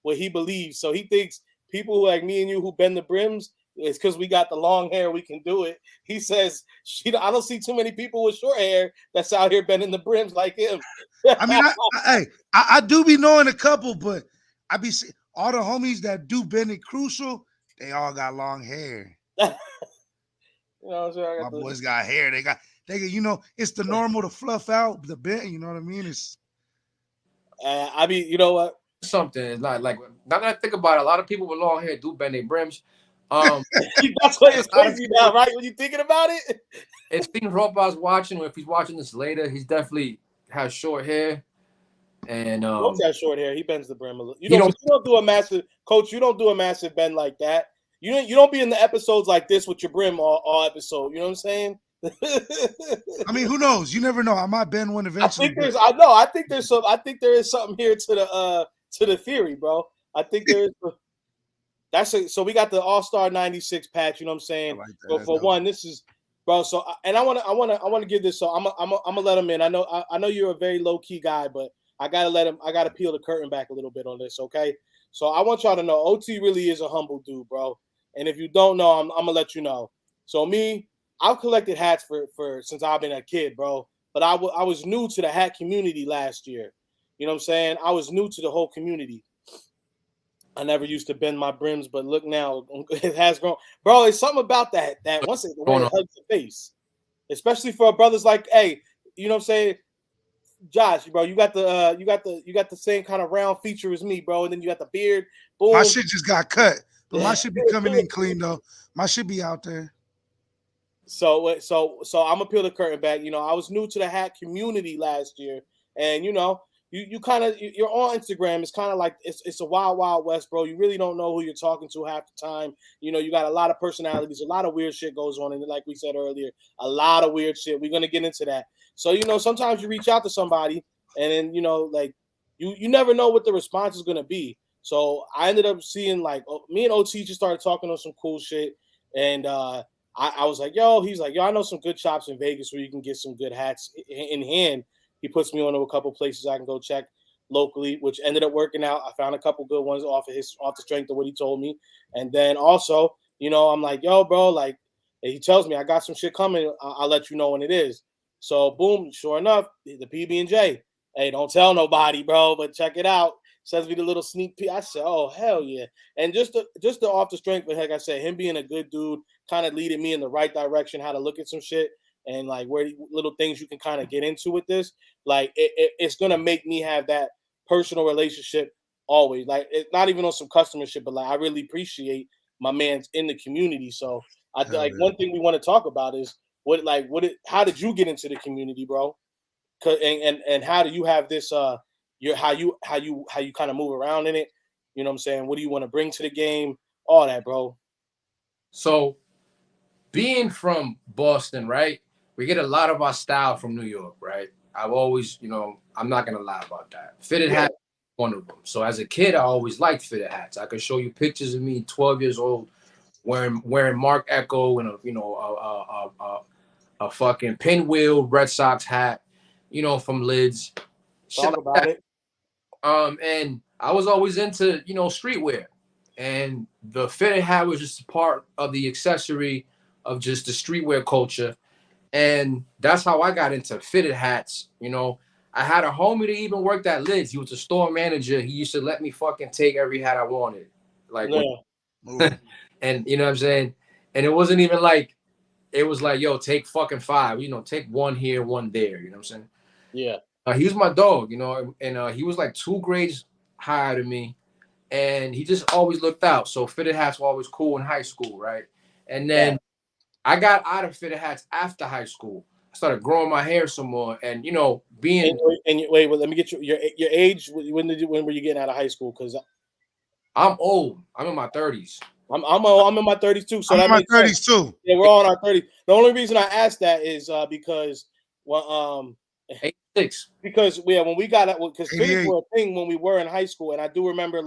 what he believes. So he thinks people who like me and you who bend the brims, it's because we got the long hair. We can do it. He says, I don't see too many people with short hair that's out here bending the brims like him. I mean, I do be knowing a couple, but I be see all the homies that do bend it crucial. They all got long hair. You know, so my boys got hair. They got, you know, it's the normal to fluff out the bent. You know what I mean? It's. I mean, you know what? Something is not like now that I think about it, a lot of people with long hair do bend their brims. That's what it's crazy now, right? When you thinking about it. If Steve Ropa's watching, or if he's watching this later, he's definitely has short hair. And Coach has short hair. He bends the brim a little. You don't do a massive Coach. You don't do a massive bend like that. You don't be in the episodes like this with your brim all episode. You know what I'm saying? I mean, who knows? You never know. I might bend one eventually. I think there is something here to the theory, bro. I think there is. So we got the All-Star 96 patch. You know what I'm saying? Like so for one, this is, bro. So and I want to give this. So I'm gonna let him in. I know you're a very low key guy, but I gotta peel the curtain back a little bit on this. Okay. So I want y'all to know OT really is a humble dude, bro. And if you don't know, I'm gonna let you know. So me, I've collected hats for since I've been a kid, bro. But I was new to the hat community last year. You know what I'm saying? I was new to the whole community. I never used to bend my brims, but look now, it has grown, bro. It's something about that once it hugs the face, especially for brothers like, hey, you know what I'm saying? Josh, bro, you got the same kind of round feature as me, bro, and then you got the beard. Boom. My shit just got cut. But my shit be coming in clean though. My shit be out there. So I'm gonna peel the curtain back. You know, I was new to the hat community last year, and you know, you kind of you're on Instagram. It's kind of like it's a wild west, bro. You really don't know who you're talking to half the time. You know, you got a lot of personalities, a lot of weird shit goes on, and like we said earlier, a lot of weird shit. We're gonna get into that. So you know, sometimes you reach out to somebody, and then you know, like you never know what the response is gonna be. So I ended up seeing like me and OT just started talking on some cool shit, and I was like, he's like, I know some good shops in Vegas where you can get some good hats in hand. He puts me on to a couple places I can go check locally, which ended up working out. I found a couple good ones off the strength of what he told me, and then also, you know, I'm like, bro, like he tells me I got some shit coming. I'll let you know when it is. So boom, sure enough, the PB&J. Hey, don't tell nobody, bro, but check it out. Sends me the little sneak peek. I said, "Oh hell yeah!" And just the off the strength, but like I said, him being a good dude, kind of leading me in the right direction, how to look at some shit, and like where little things you can kind of get into with this. Like it's gonna make me have that personal relationship always. Like it's not even on some customer shit, but like I really appreciate my man's in the community. So one thing we want to talk about is how did you get into the community, bro? And how do you have this how you kind of move around in it? You know what I'm saying? What do you want to bring to the game? All that, bro. So being from Boston, right? We get a lot of our style from New York, right? I've always, you know, I'm not gonna lie about that. Fitted hat, one of them. So as a kid, I always liked fitted hats. I could show you pictures of me 12 years old wearing Mark Echo and a fucking pinwheel Red Sox hat, you know, from Lids. Talk about it. And I was always into, you know, streetwear, and the fitted hat was just a part of the accessory of just the streetwear culture. And that's how I got into fitted hats. You know, I had a homie that even worked at Lids. He was a store manager. He used to let me fucking take every hat I wanted. Like, And you know what I'm saying? And it wasn't even like, it was like, yo, take fucking 5, you know, take 1 here, 1 there. You know what I'm saying? Yeah. He was my dog, you know, and he was like 2 grades higher than me. And he just always looked out. So fitted hats were always cool in high school, right? And then I got out of fitted hats after high school. I started growing my hair some more, and you know, being Wait, let me get your age. When were you getting out of high school? Because I'm old. I'm in my 30s. I'm in my 30s too. So I'm that in my makes 30s sense. too. Yeah, we're all in our 30s. The only reason I asked that is because 86. because when we got out, because fitteds 88. were a thing when we were in high school, and I do remember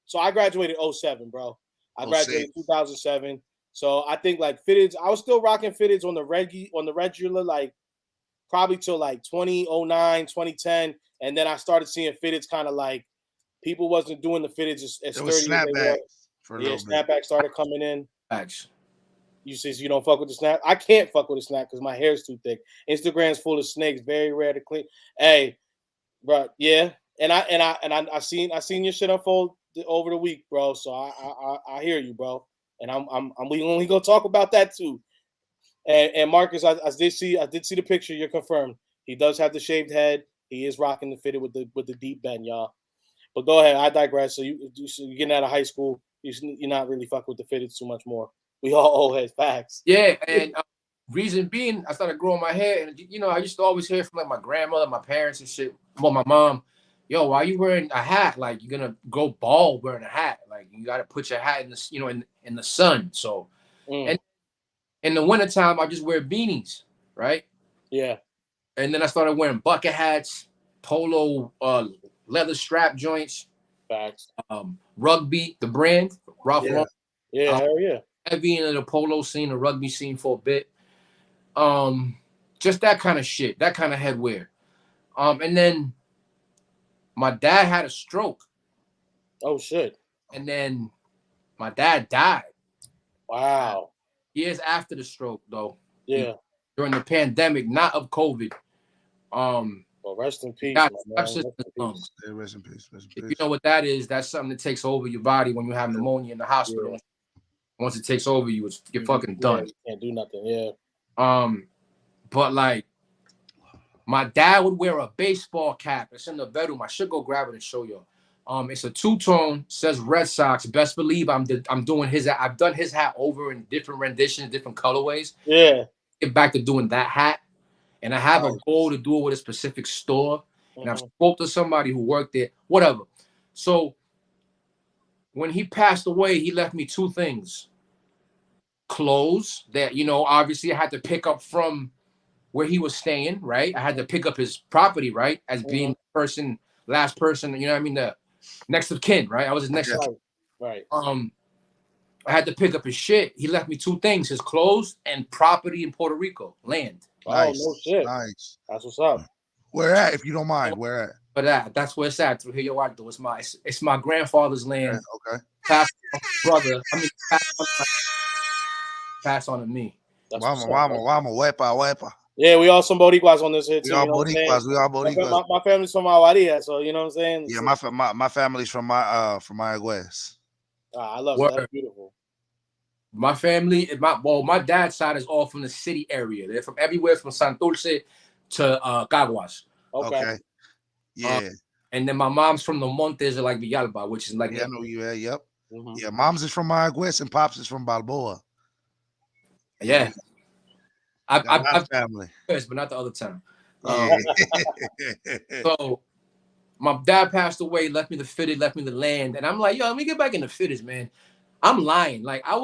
so I graduated 07, bro. I graduated 2007. So I think like fitteds, I was still rocking fitteds on the regular, like probably till like 2009, 2010. And then I started seeing fitteds kind of like people wasn't doing the fitteds as It sturdy was as they were. snapbacks for a little bit. Snapback started coming in. Facts. You says you don't fuck with the snap. I can't fuck with the snap because my hair's too thick. Instagram's full of snakes, very rare to clean. Hey, bro, yeah. And I seen your shit unfold over the week, bro. So I hear you, bro. And we only gonna talk about that too. And Marcus, I did see the picture. You're confirmed. He does have the shaved head. He is rocking the fitted with the deep bend, y'all. But go ahead. I digress. So you're getting out of high school. You're not really fucking with the fitted too much more. We all old heads, facts. Yeah, and reason being, I started growing my hair, and you know, I used to always hear from like my grandmother, my parents, and shit. Well, my mom, yo, why are you wearing a hat? Like you're gonna go bald wearing a hat. Like you got to put your hat in the, you know, in the sun. So, and in the wintertime, I just wear beanies, right? Yeah. And then I started wearing bucket hats, polo, leather strap joints. Facts. Rugby, the brand, Ralph Lauren. Yeah, hell yeah. Heavy into the polo scene, the rugby scene for a bit. Just that kind of shit, that kind of headwear. And then my dad had a stroke. Oh shit. And then my dad died. Wow. Years after the stroke, though. Yeah. During the pandemic, not of COVID. Well, rest in peace. Rest in peace. If you know what that is, that's something that takes over your body when you have pneumonia in the hospital. Yeah. Once it takes over you, you're fucking done. You can't do nothing. Yeah. But like, my dad would wear a baseball cap. It's in the bedroom. I should go grab it and show you. It's a 2-tone, says Red Sox. Best believe I'm doing his. I've done his hat over in different renditions, different colorways. Yeah. Get back to doing that hat, and I have a goal to do it with a specific store. And I've spoke to somebody who worked there. Whatever. So when he passed away, he left me 2 things: clothes that, you know, obviously I had to pick up from where he was staying. Right. I had to pick up his property. Right. As being the last person. You know what I mean? The next of kin, right? I was his next of kin. Right. I had to pick up his shit. He left me 2 things: his clothes and property in Puerto Rico, land. Nice. Oh, no shit. Nice. That's what's up. Where at, if you don't mind? Where at? But that's where it's at. Through here, it's my grandfather's land. Okay. Passed on to my brother. I mean, passed on to me. Wepa. Yeah, we all some Boricuas on this here too. We all Boricuas. My family's from Aguadilla, so you know what I'm saying. Yeah, my family's from Mayagüez. I love it. That's beautiful. My family, my dad's side is all from the city area. They're from everywhere from Santurce to Caguas. Okay. Yeah. And then my mom's from the Montes, like Villalba, which is like. Yeah, I know you. Yep. Yeah, mom's is from Mayagüez and pops is from Balboa. Yeah. I've family, but not the other time. So my dad passed away, left me the fitted, left me the land, and I'm like, yo, let me get back in the fitteds, man. I'm lying. Like I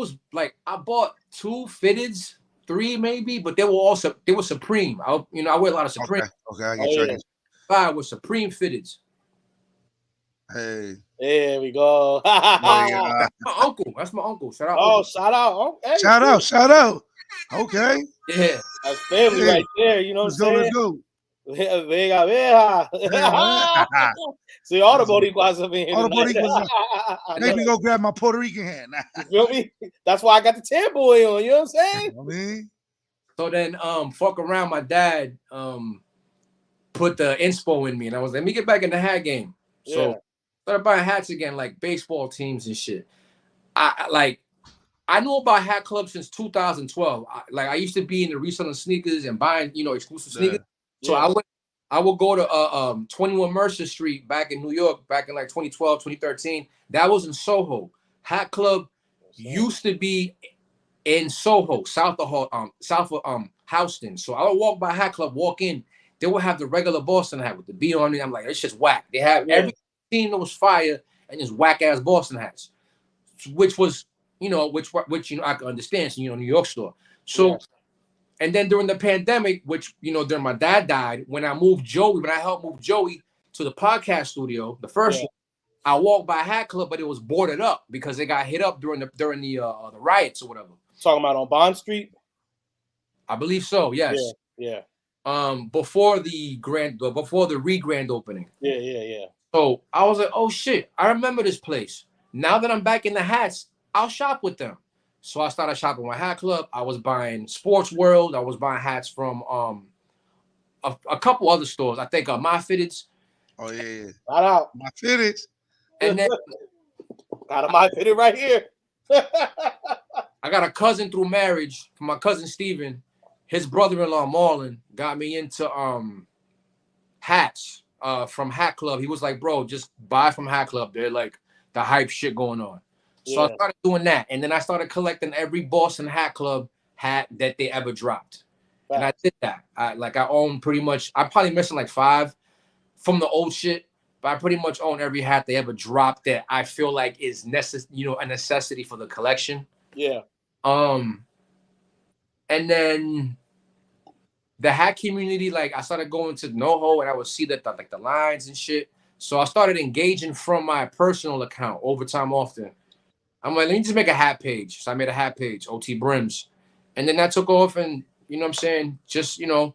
bought 2 fitteds, 3 maybe, but they were Supreme. I wear a lot of Supreme. Okay, I get you. 5 were Supreme fitteds. Hey, there we go. My uncle. That's my uncle. Shout out. Oh, shout out. Okay. Shout out. Okay. Yeah. That's family right there. You know what I'm saying? Let's go. Vega Veja. See, all the Boricuas up in here. All the Boricuas. Make me go grab my Puerto Rican hat. You feel me? That's why I got the tan boy on. You know what I'm saying? So then, fuck around. My dad put the inspo in me, and I was like, let me get back in the hat game. So started buying hats again, like baseball teams and shit. I know about Hat Club since 2012. I used to be in the reselling sneakers and buying, exclusive sneakers. So I would go to 21 Mercer Street back in New York back in like 2012, 2013. That was in Soho. Hat Club used to be in Soho, south of Houston. So I would walk by Hat Club, walk in. They would have the regular Boston hat with the B on it. I'm like, it's just whack. They have every team that was fire and just whack ass Boston hats, which was, which I could understand. So, New York store. So, and then during the pandemic, which during my dad died, when I helped move Joey to the podcast studio, the first one, I walked by Hat Club, but it was boarded up because it got hit up during the riots or whatever. Talking about on Bond Street? I believe so. Yes. Yeah. Before the re-grand opening. Yeah. So I was like, oh shit, I remember this place. Now that I'm back in the hats, I'll shop with them. So I started shopping with Hat Club. I was buying Sports World. I was buying hats from a couple other stores. I think My Fitteds. Oh yeah. Shout out. My Fitteds. And then got a My Fitted right here. I got a cousin through marriage from my cousin Steven. His brother-in-law Marlon got me into hats from Hat Club. He was like, bro, just buy from Hat Club. They're like the hype shit going on. So I started doing that. And then I started collecting every Boston Hat Club hat that they ever dropped. Wow. And I did that. I own pretty much, I'm probably missing like 5 from the old shit, but I pretty much own every hat they ever dropped that I feel like is a necessity for the collection. Yeah. And then the hat community, I started going to NoHo and I would see that the lines and shit. So I started engaging from my personal account over time often. I'm like, let me just make a hat page. So I made a hat page, OT Brims. And then that took off and, you know what I'm saying? Just, the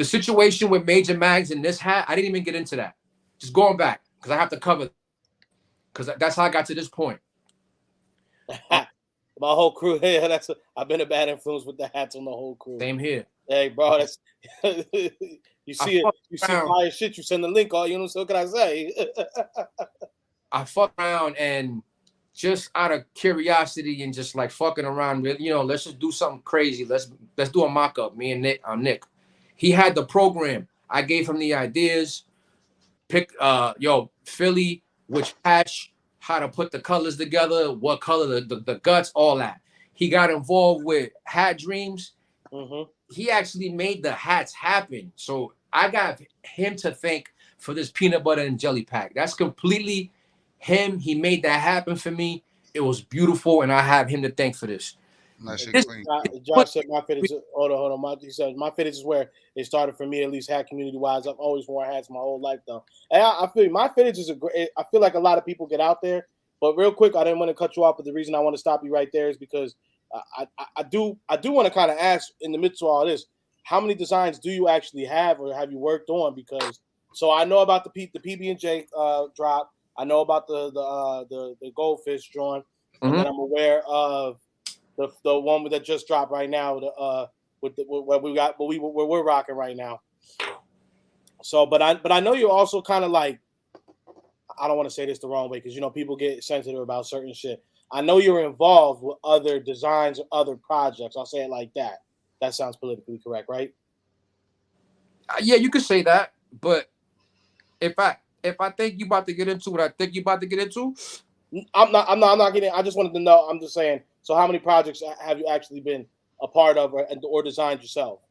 situation with Major Mags and this hat, I didn't even get into that. Just going back, because I have to cover, because that's how I got to this point. My whole crew here, I've been a bad influence with the hats on the whole crew. Same here. Hey, bro, that's you see fire shit, you send the link all, so what can I say? I fuck around and just out of curiosity and just fucking around with, let's just do something crazy. Let's do a mock-up. Me and Nick. He had the program. I gave him the ideas. Pick Philly, which patch, how to put the colors together, what color, the guts, all that. He got involved with Hat Dreams. Mm-hmm. He actually made the hats happen. So I got him to thank for this peanut butter and jelly pack. That's completely him. He made that happen for me. It was beautiful, and I have him to thank for this. Nice. Josh said my Fitteds. Hold on. He said my Fitteds is where it started for me, at least hat community wise. I've always worn hats my whole life though. And I feel my Fitteds is I feel like a lot of people get out there, but real quick, I didn't want to cut you off. But the reason I want to stop you right there is because I do want to kind of ask in the midst of all this, how many designs do you actually have or have you worked on? Because I know about the PB&J drop. I know about the goldfish drawing, and then I'm aware of the one that just dropped right now. What we're rocking right now. So, but I know you're also kind of I don't want to say this the wrong way because people get sensitive about certain shit. I know you're involved with other designs or other projects. I'll say it like that. That sounds politically correct, right? Yeah, you could say that. But if I think you about to get into what I think you about to get into, I'm not getting. I just wanted to know. I'm just saying. So, how many projects have you actually been a part of or designed yourself?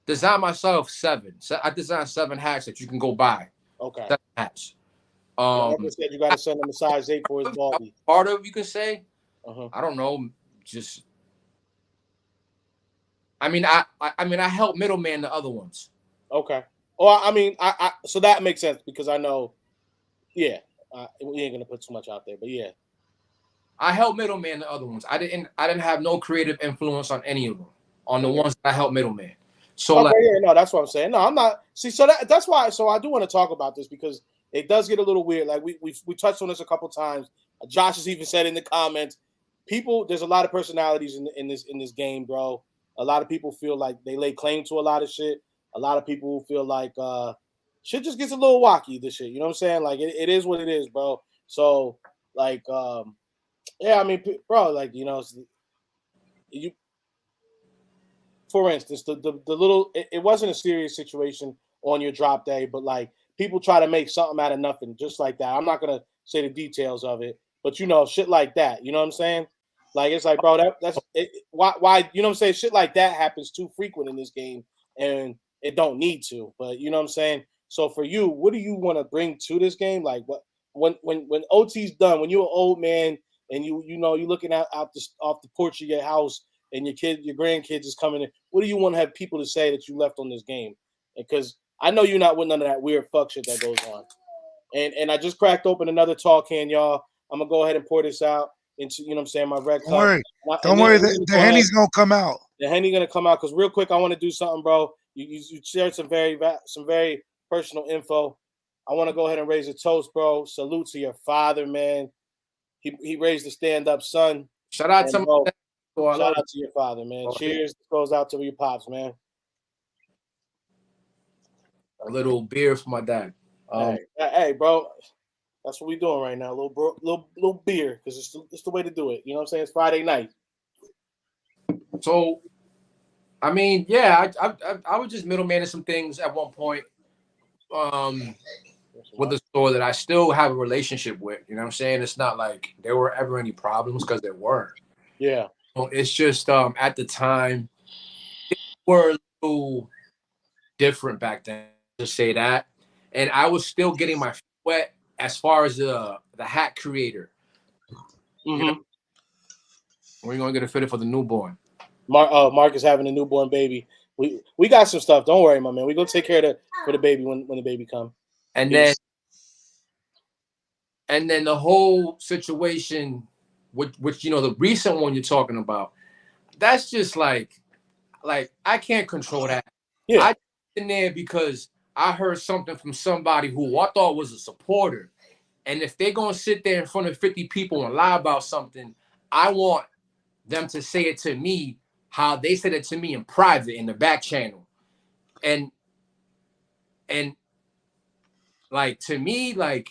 Design myself 7. So I designed 7 hats that you can go buy. Okay. 7 hats. Said you got to send them a size 8 for his baldy. Part of, you can say. Uh-huh. I don't know. Just. I mean, I help middleman the other ones. Okay. Well, I mean, so that makes sense because I know. Yeah, we ain't gonna put too much out there, but yeah. I help middleman the other ones. I didn't have no creative influence on any of them. On the ones that I help middleman. So no, that's what I'm saying. No, I'm not. See, so that's why. So I do want to talk about this because it does get a little weird. Like we touched on this a couple times. Josh has even said in the comments, there's a lot of personalities in this game, bro. A lot of people feel like they lay claim to a lot of shit. A lot of people feel like shit just gets a little wacky. This shit, you know what I'm saying? Like it is what it is, bro. So Yeah, I mean, bro, like you. For instance, the little it wasn't a serious situation on your drop day, but like people try to make something out of nothing, just like that. I'm not gonna say the details of it, but shit like that. You know what I'm saying? Like it's like, bro, that's it, why you know what I'm saying? Shit like that happens too frequent in this game, and it don't need to. But you know what I'm saying? So for you, what do you want to bring to this game? Like what when OT's done, when you're an old man and you're looking out off the porch of your house and your grandkids is coming in. What do you want to have people to say that you left on this game? Because I know you're not with none of that weird fuck shit that goes on. And I just cracked open another tall can, y'all. I'm gonna go ahead and pour this out into my red Don't cup. worry. And Don't worry. The Henny's gonna come out. The Henny gonna come out because real quick, I want to do something, bro. You shared some very personal info. I want to go ahead and raise a toast, bro. Salute to your father, man. He raised a stand-up son. Shout out to bro, my shout out to your father, man. Cheers. Goes out to your pops, man. A little beer for my dad. Hey, bro. That's what we doing right now. A little beer, because it's the way to do it. You know what I'm saying? It's Friday night. So, I mean, yeah, I was just middlemaning some things at one point. With a store that I still have a relationship with. You know what I'm saying? It's not like there were ever any problems, because there weren't. Yeah. It's just at the time it were a little different back then, to say that. And I was still getting my feet wet as far as the hat creator. Mm-hmm. You know? We're gonna get a fitted for the newborn. Mark is having a newborn baby. We got some stuff. Don't worry, my man. We're gonna take care of for the baby when the baby comes. And then the whole situation, which the recent one you're talking about, that's just like I can't control that. Yeah. I in there because I heard something from somebody who I thought was a supporter, and if they're gonna sit there in front of 50 people and lie about something, I want them to say it to me how they said it to me in private in the back channel, and like to me, like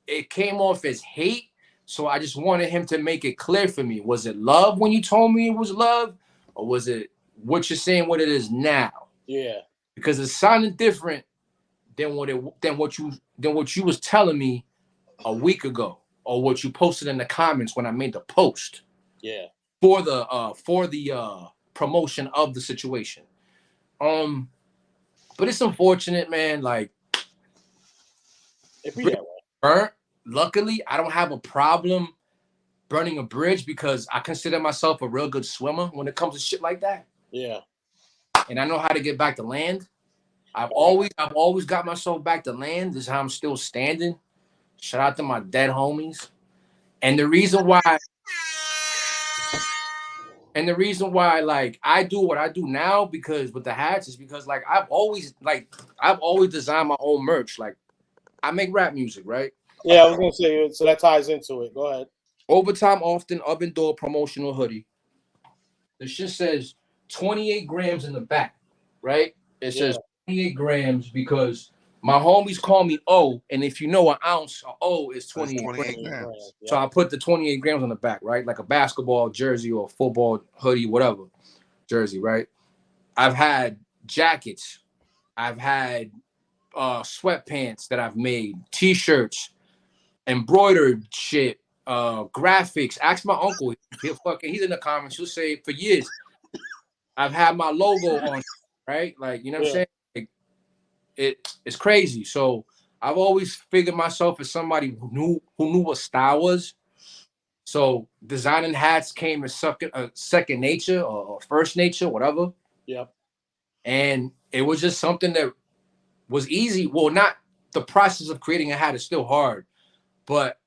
it came off as hate. So I just wanted him to make it clear for me. Was it love when you told me it was love, or was it what you're saying what it is now? Yeah. Because it sounded different than what you was telling me a week ago, or what you posted in the comments when I made the post. Yeah. For the promotion of the situation. But it's unfortunate, man. Like, if we that way. Burnt. Luckily, I don't have a problem burning a bridge because I consider myself a real good swimmer when it comes to shit like that. Yeah. And I know how to get back to land. I've always got myself back to land. This is how I'm still standing. Shout out to my dead homies. And the reason why like I do what I do now because with the hats is because like I've always designed my own merch. Like I make rap music, right? Yeah, I was gonna say, so that ties into it. Go ahead. Overtime often oven door promotional hoodie. The shit says 28 grams in the back, right? It says 28 grams because my homies call me O, and if you know an ounce, O is 28 grams. Yeah. So I put the 28 grams on the back, right? Like a basketball jersey or a football hoodie, whatever jersey, right? I've had jackets. I've had sweatpants that I've made, t-shirts, embroidered shit, graphics. Ask my uncle. He's in the comments. He'll say for years, I've had my logo on, right? Like, you know what I'm saying? Like, it's crazy. So I've always figured myself as somebody who knew what style was. So designing hats came as second nature or first nature, whatever. Yep. And it was just something that was easy. Well, not the process of creating a hat is still hard, but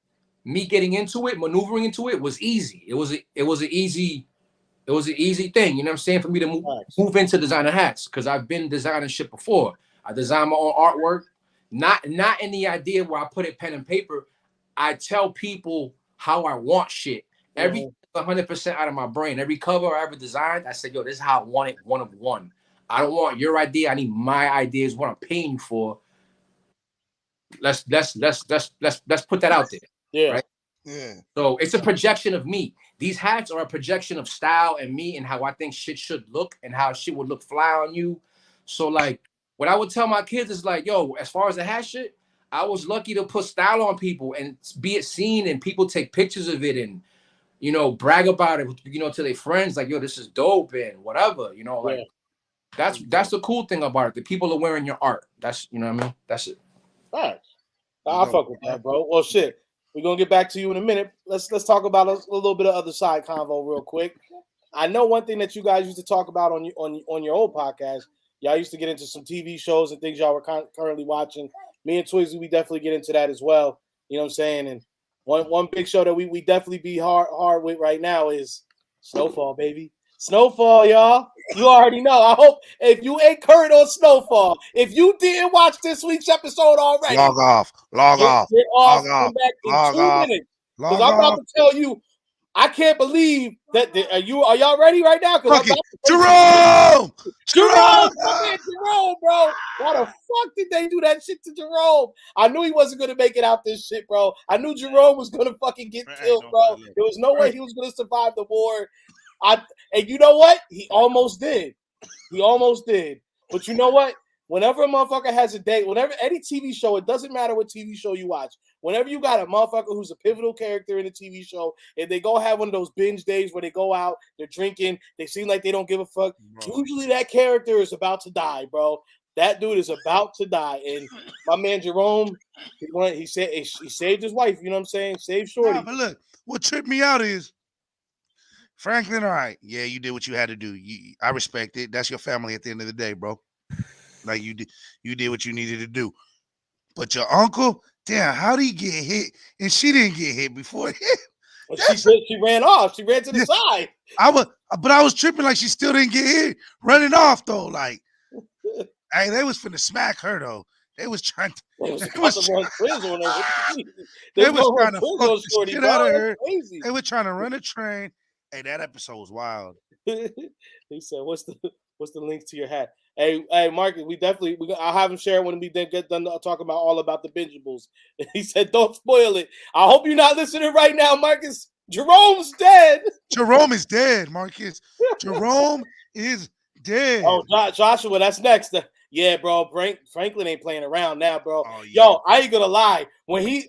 me getting into it, maneuvering into it was easy. It was an easy thing, you know what I'm saying, for me to move into designer hats because I've been designing shit before. I design my own artwork, not in the idea where I put it pen and paper. I tell people how I want shit. Everything's 100% out of my brain. Every cover I ever designed, I said, yo, this is how I want it, one of one. I don't want your idea. I need my idea is what I'm paying you for. Let's put that out there. Yeah. Right? Yeah. So it's a projection of me. These hats are a projection of style and me and how I think shit should look and how shit would look fly on you. So like what I would tell my kids is like, yo, as far as the hat shit, I was lucky to put style on people and be it seen and people take pictures of it and brag about it, to their friends, like, yo, this is dope and whatever, like that's the cool thing about it. The people are wearing your art. That's what I mean. That's it. All right. I'll fuck with that, bro. Well, shit. We're gonna get back to you in a minute. Let's talk about a little bit of other side convo real quick. I know one thing that you guys used to talk about on your old podcast. Y'all used to get into some TV shows and things y'all were currently watching. Me and Twizy, we definitely get into that as well. You know what I'm saying? And one big show that we definitely be hard with right now is Snowfall, baby. Snowfall, y'all. You already know. I hope if you ain't current on Snowfall, if you didn't watch this week's episode already, log off. Get off. Come back in 2 minutes. Because I'm about to tell you, I can't believe that. Are y'all ready right now? Jerome! Jerome, bro. Why the fuck did they do that shit to Jerome? I knew he wasn't gonna make it out this shit, bro. I knew Jerome was gonna fucking get killed, bro. There was no way he was gonna survive the war. And you know what? He almost did. But you know what? Whenever a motherfucker has a date, whenever any TV show, it doesn't matter what TV show you watch. Whenever you got a motherfucker who's a pivotal character in a TV show, and they go have one of those binge days where they go out, they're drinking, they seem like they don't give a fuck. Bro. Usually that character is about to die, bro. That dude is about to die. And my man Jerome, he saved his wife. You know what I'm saying? Saved Shorty. Nah, but look, what tripped me out is Franklin. All right, yeah, you did what you had to do. I respect it. That's your family at the end of the day, bro. Like you did what you needed to do. But your uncle, damn, how did he get hit? And she didn't get hit before him. She ran off. She ran to the side. I was tripping like she still didn't get hit. Running off though, like, hey, they was finna smack her though. They was trying to. They was trying to fuck the shit out of her. They were trying to run a train. Hey, that episode was wild. He said, "What's the link to your hat?" Hey, Marcus, I'll have him share it when we then get done talking about all about the bingeables. He said, "Don't spoil it." I hope you're not listening right now, Marcus. Jerome's dead. Jerome is dead, Marcus. Jerome is dead. Oh, Joshua, that's next. Yeah, bro. Franklin ain't playing around now, bro. Oh, yeah. Yo, I ain't gonna lie. When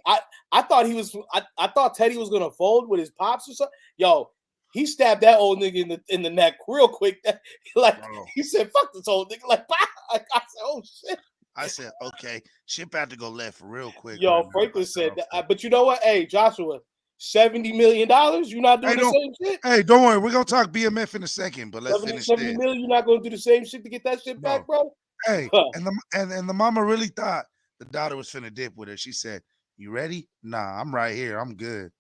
I thought he was, I thought Teddy was gonna fold with his pops or something. Yo, he stabbed that old nigga in the neck real quick. Like, bro. He said, "Fuck this old nigga." Like, I said, "Oh shit." I said, "Okay, shit about to go left real quick." Yo, Franklin said that. But you know what? Hey, Joshua, $70 million. You're not doing the same shit. Hey, don't worry. We're gonna talk BMF in a second, but let's finish $70 million. You're not gonna do the same shit to get that shit back, bro. Hey, and the mama really thought the daughter was finna dip with her. She said, "You ready?" "Nah, I'm right here. I'm good."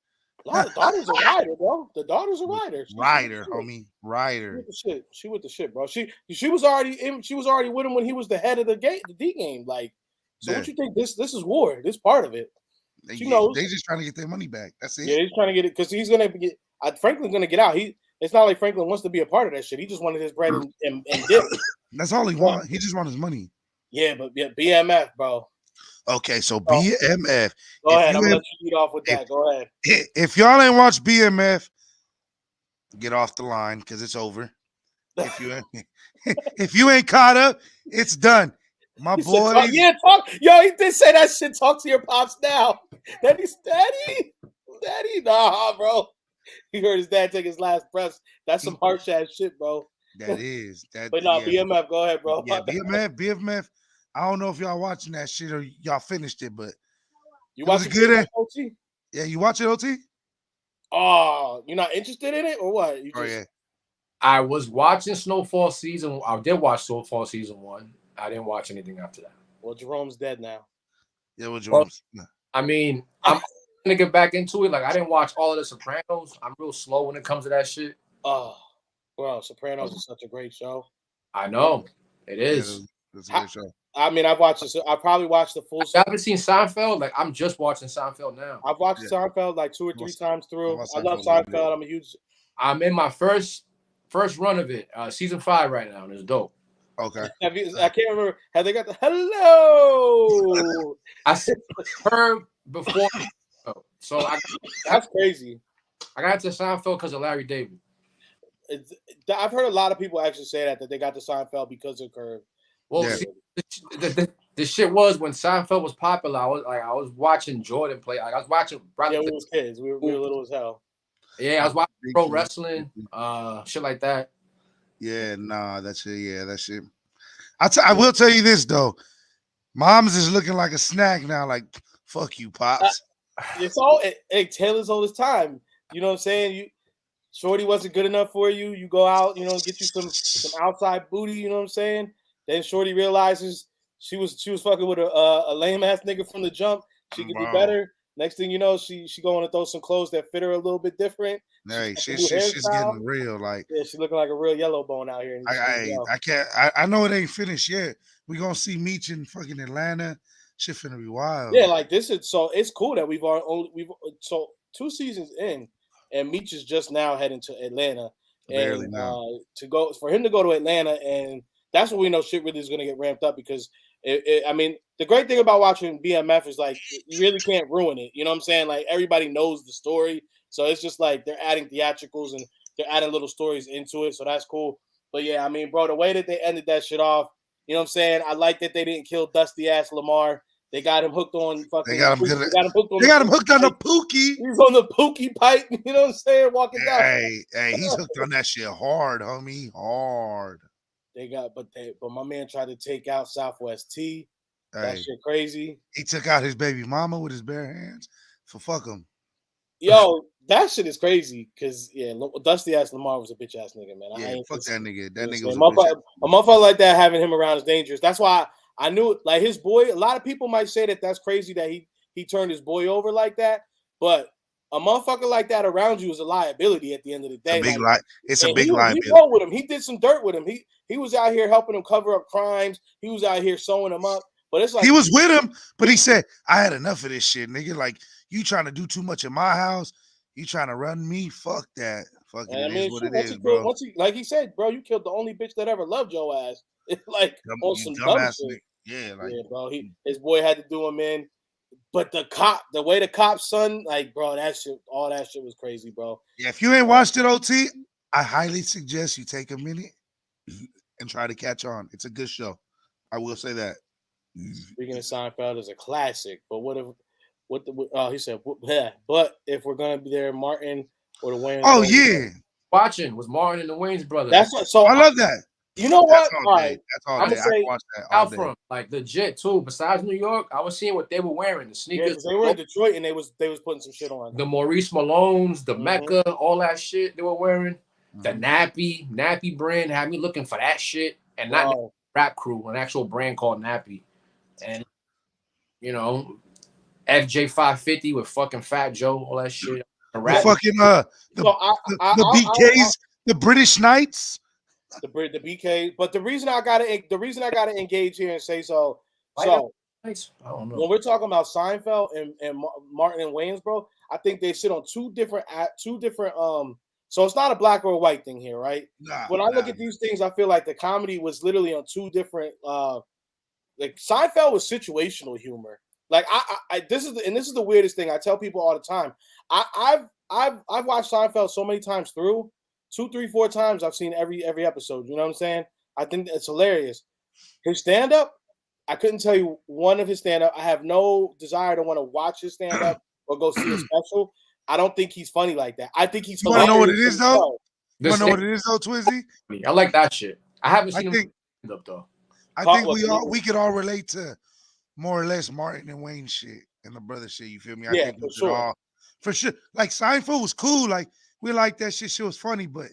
The daughter's a rider, bro. The daughter's a rider. Rider, homie. Rider. She with the shit, bro. She was already with him when he was the head of the D game. Like, so what you think? This is war. This part of it. She knows. They just trying to get their money back. That's it. Yeah, he's trying to get it because he's gonna get. Franklin's gonna get out. It's not like Franklin wants to be a part of that shit. He just wanted his bread and dip. That's all he wants. He just wants his money. Yeah, but BMF, bro. Okay, so BMF. Go ahead. I'm gonna let you lead off with that. Go ahead. If y'all ain't watched BMF, get off the line because it's over. If you ain't caught up, it's done. My boy. Talk. Yo, he did say that shit. Talk to your pops now. Daddy. Nah, bro. He heard his dad take his last breath. That's some harsh ass shit, bro. That is. But no, yeah. BMF. Go ahead, bro. Yeah, BMF. I don't know if y'all watching that shit or y'all finished it, but you watching it OT? Yeah, you watch it OT? Oh, you're not interested in it or what? Yeah. I was watching Snowfall season. I did watch Snowfall season 1. I didn't watch anything after that. Well, Jerome's dead now. Yeah, well, Jerome's. I mean, I'm gonna get back into it. Like, I didn't watch all of The Sopranos. I'm real slow when it comes to that shit. Oh, well, Sopranos is such a great show. I know it is. It's a great show. I mean, I've watched this. I probably watched the full. I haven't seen Seinfeld. Like, I'm just watching Seinfeld now. I've watched Seinfeld like 2 or 3 times through. I love Seinfeld. I'm in my first run of it. Season 5 right now, and it's dope. Okay. I can't remember. Have they got the hello? I said her before. So That's crazy. I got into Seinfeld because of Larry David. I've heard a lot of people actually say that they got to Seinfeld because of Curb. Well, Yeah. see, the shit was when Seinfeld was popular. I was watching Jordan play. Like, I was watching. Yeah, we was kids. We were little as hell. Yeah, I was watching pro wrestling, shit like that. Yeah, nah, that's it. Yeah, that's it. I will tell you this though. Mom's is looking like a snack now. Like, fuck you, pops. It's all Taylor's all this time. You know what I'm saying? Shorty wasn't good enough for you. You go out, get you some outside booty. You know what I'm saying? Then Shorty realizes she was fucking with a lame ass nigga from the jump. She could be better. Next thing you know, she going to throw some clothes that fit her a little bit different. Hey, she's getting real. Like, yeah, she's looking like a real yellow bone out here. I can't. I know it ain't finished yet. We gonna see Meech in fucking Atlanta. Shit finna be wild. Yeah, like this is so. It's cool that we've 2 seasons in, and Meech is just now heading to Atlanta. Barely And now. for him to go to Atlanta, and that's when we know shit really is gonna get ramped up because I mean, the great thing about watching BMF is like you really can't ruin it. You know what I'm saying? Like everybody knows the story, so it's just like they're adding theatricals and they're adding little stories into it. So that's cool. But yeah, I mean, bro, the way that they ended that shit off, you know what I'm saying? I like that they didn't kill dusty ass Lamar. They got him hooked on fucking. They got him hooked on the Pookie. He's on the Pookie pipe. You know what I'm saying? Walking down. Hey, he's hooked on that shit hard, homie, hard. But my man tried to take out Southwest T. That shit crazy. He took out his baby mama with his bare hands. So fuck him. Yo, that shit is crazy. Cause yeah, dusty ass Lamar was a bitch ass nigga, man. Yeah, fuck that nigga. That nigga was a motherfucker like that. Having him around is dangerous. That's why I knew like his boy. A lot of people might say that that's crazy that he turned his boy over like that, but a motherfucker like that around you is a liability at the end of the day. It's a big liability. He rolled with him. He did some dirt with him. He was out here helping him cover up crimes. He was out here sewing him up. But it's like he was with him, but he said, "I had enough of this shit, nigga. Like you trying to do too much in my house. You trying to run me? Fuck that. Fuck it. It is what it is, bro. Like he said, bro, you killed the only bitch that ever loved your ass. Like on some dumb shit. Yeah, bro. His boy had to do him in. But the way the cop's son, like, bro, all that shit was crazy, bro. Yeah, if you ain't watched it, OT, I highly suggest you take a minute and try to catch on. It's a good show. I will say that. Speaking of Seinfeld, is a classic. But he said, yeah. But if we're gonna be there, Martin or the Wayans. Oh yeah, watching was Martin and the Wayans brothers. I love that. You know what? All right, that's all day. I watch that all out from like legit too. Besides New York, I was seeing what they were wearing. The sneakers. Yeah, they were in Detroit and they was putting some shit on. The Maurice Malones, the Mecca, all that shit they were wearing. The Nappy brand had me looking for that shit, and not Rap Crew, an actual brand called Nappy, and FJ 550 with fucking Fat Joe, all that shit. The fucking the BKs, the British Knights. The BK, but the reason I gotta engage here and say so. I don't know. When we're talking about Seinfeld and Martin and Wayans, bro, I think they sit on two different. So it's not a black or a white thing here, right? When I look at these things, I feel like the comedy was literally on two different. Like Seinfeld was situational humor. Like this is the weirdest thing. I tell people all the time. I've watched Seinfeld so many times through. 2, 3, 4 times I've seen every episode. You know what I'm saying? I think it's hilarious. His stand-up, I couldn't tell you one of his stand-up. I have no desire to want to watch his stand-up or go see a special. I don't think he's funny like that. I think he's hilarious. You want to know what it is, though? You want to know what it is, though, Twizzy? I like that shit. I haven't seen him stand-up, though. I think we could all relate to more or less Martin and Wayne shit and the brother shit. You feel me? I think for sure. For sure. Like, Seinfeld was cool. Like, we like that shit. Shit was funny, but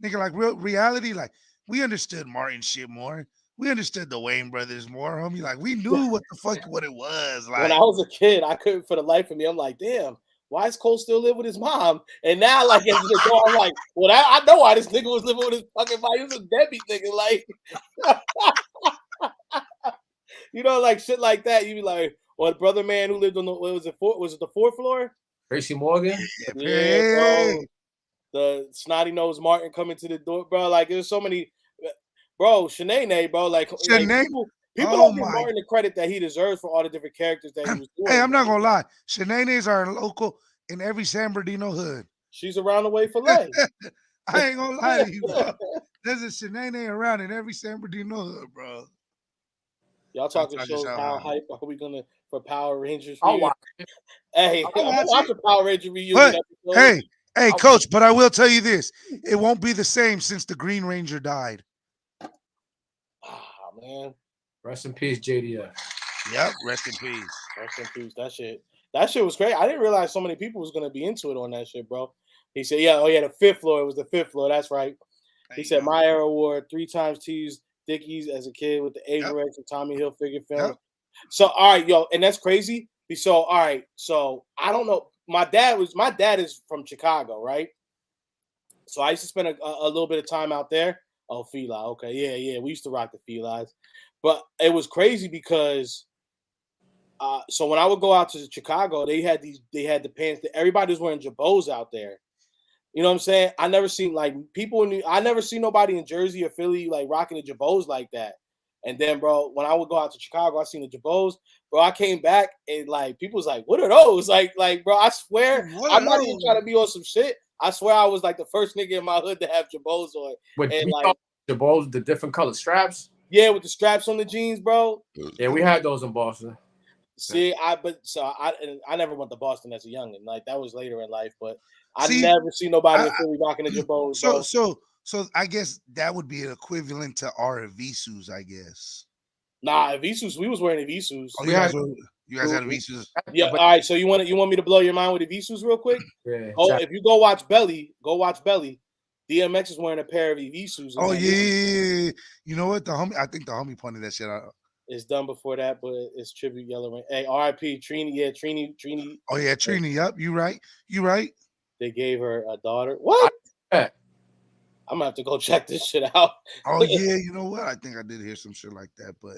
nigga, like real reality, like we understood Martin shit more. We understood the Wayne brothers more, homie. Like we knew what it was. Like when I was a kid, I couldn't for the life of me. I'm like, damn, why is Cole still live with his mom? And now, like as the go, I'm like, well, I know why this nigga was living with his fucking mom. He was a deadbeat nigga, like like shit like that. You be like, or the brother man who lived on was it the 4th floor? Tracy Morgan. Yeah, bro. The snotty nose Martin coming to the door, bro. Like there's so many, bro. Shanae, bro. Like People Oh don't give my. Martin the credit that he deserves for all the different characters that he was doing. Hey, I'm not gonna lie. Shanae's are local in every San Bernardino hood. She's around the way for lay. I ain't gonna lie to you, bro. There's a Shanae around in every San Bernardino hood, bro. Y'all talking I'll shows. tell you How how. hype are we gonna for Power Rangers? I'll reunion? watch it. Hey, I'll I'm gonna watch watch it. the Power Ranger reunion But episode. hey, coach, but I will tell you this. It won't be the same since the Green Ranger died. Ah, man. Rest in peace, JDF. Yep, rest in peace. Rest in peace. That shit was great. I didn't realize so many people was gonna be into it on that shit, bro. He said, "Yeah, oh yeah, the fifth floor. It was the fifth floor. That's right." He said, "My era wore 3 times teased Dickies as a kid with the Averex and Tommy Hilfiger films." Yep. So, all right, yo, and that's crazy. So, all right, so I don't know. My dad is from Chicago, right? So I used to spend a little bit of time out there. Oh, Fila, okay, yeah, we used to rock the Filas, but it was crazy because. So when I would go out to Chicago, they had the pants that everybody was wearing jabos out there. You know what I'm saying? I never seen like I never seen nobody in Jersey or Philly like rocking the jabos like that. And then, bro, when I would go out to Chicago, I seen the jabos. Bro, I came back and like people was like, "What are those?" Like, bro, I swear, I'm not even trying to be on some shit. I swear, I was like the first nigga in my hood to have jabos on. With And like jabos, the different color straps. Yeah, with the straps on the jeans, bro. Yeah, we had those in Boston. See, I never went to Boston as a youngin'. Like that was later in life, but I never see nobody in Philly rocking the jabos. Bro. So I guess that would be an equivalent to our Visus, I guess. Nah, Visus. We was wearing Visus. Oh, you guys had Visus. Yeah. All right. So you want me to blow your mind with the Visus real quick? Yeah. Oh, if you go watch Belly. DMX is wearing a pair of Visus. Oh yeah. You know what? I think the homie pointed that shit out. It's done before that, but it's tribute Yellow Rain. Hey, R.I.P. Trini. Yeah, Trini. Oh yeah, Trini. Yep, you right. They gave her a daughter. What? I'm gonna have to go check this shit out. Oh yeah, you know what? I think I did hear some shit like that, but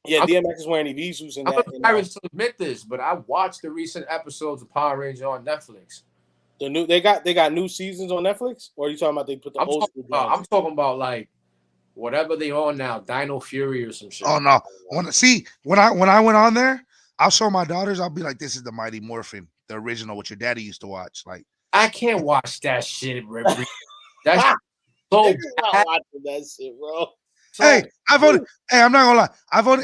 yeah, DMX is wearing Visus in that. I'm embarrassed to admit this, but I watched the recent episodes of Power Rangers on Netflix. They got new seasons on Netflix, or are you talking about they put the old school? I'm talking about like whatever they on now, Dino Fury or some shit. Oh no! When I went on there, I'll show my daughters. I'll be like, "This is the Mighty Morphin, the original, what your daddy used to watch." Like, I can't watch that shit. That's so bad. Not watching that shit, bro. So, hey, I'm not gonna lie.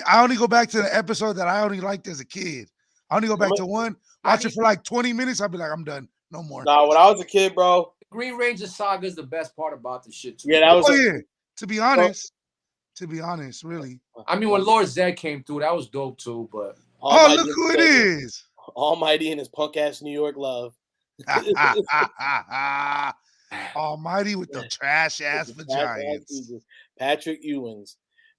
I only go back to the episode that I only liked as a kid. I only go back to one, watch it for like 20 minutes. I'll be like, I'm done. No more. Nah, when I was a kid, bro. Green Ranger Saga is the best part about the shit too. Yeah, that was. Yeah. To be honest, really. I mean, when Lord Zed came through, that was dope too. But look who it is! Almighty and his punk ass New York love. Almighty with the trash ass vaginas. Patrick Ewings.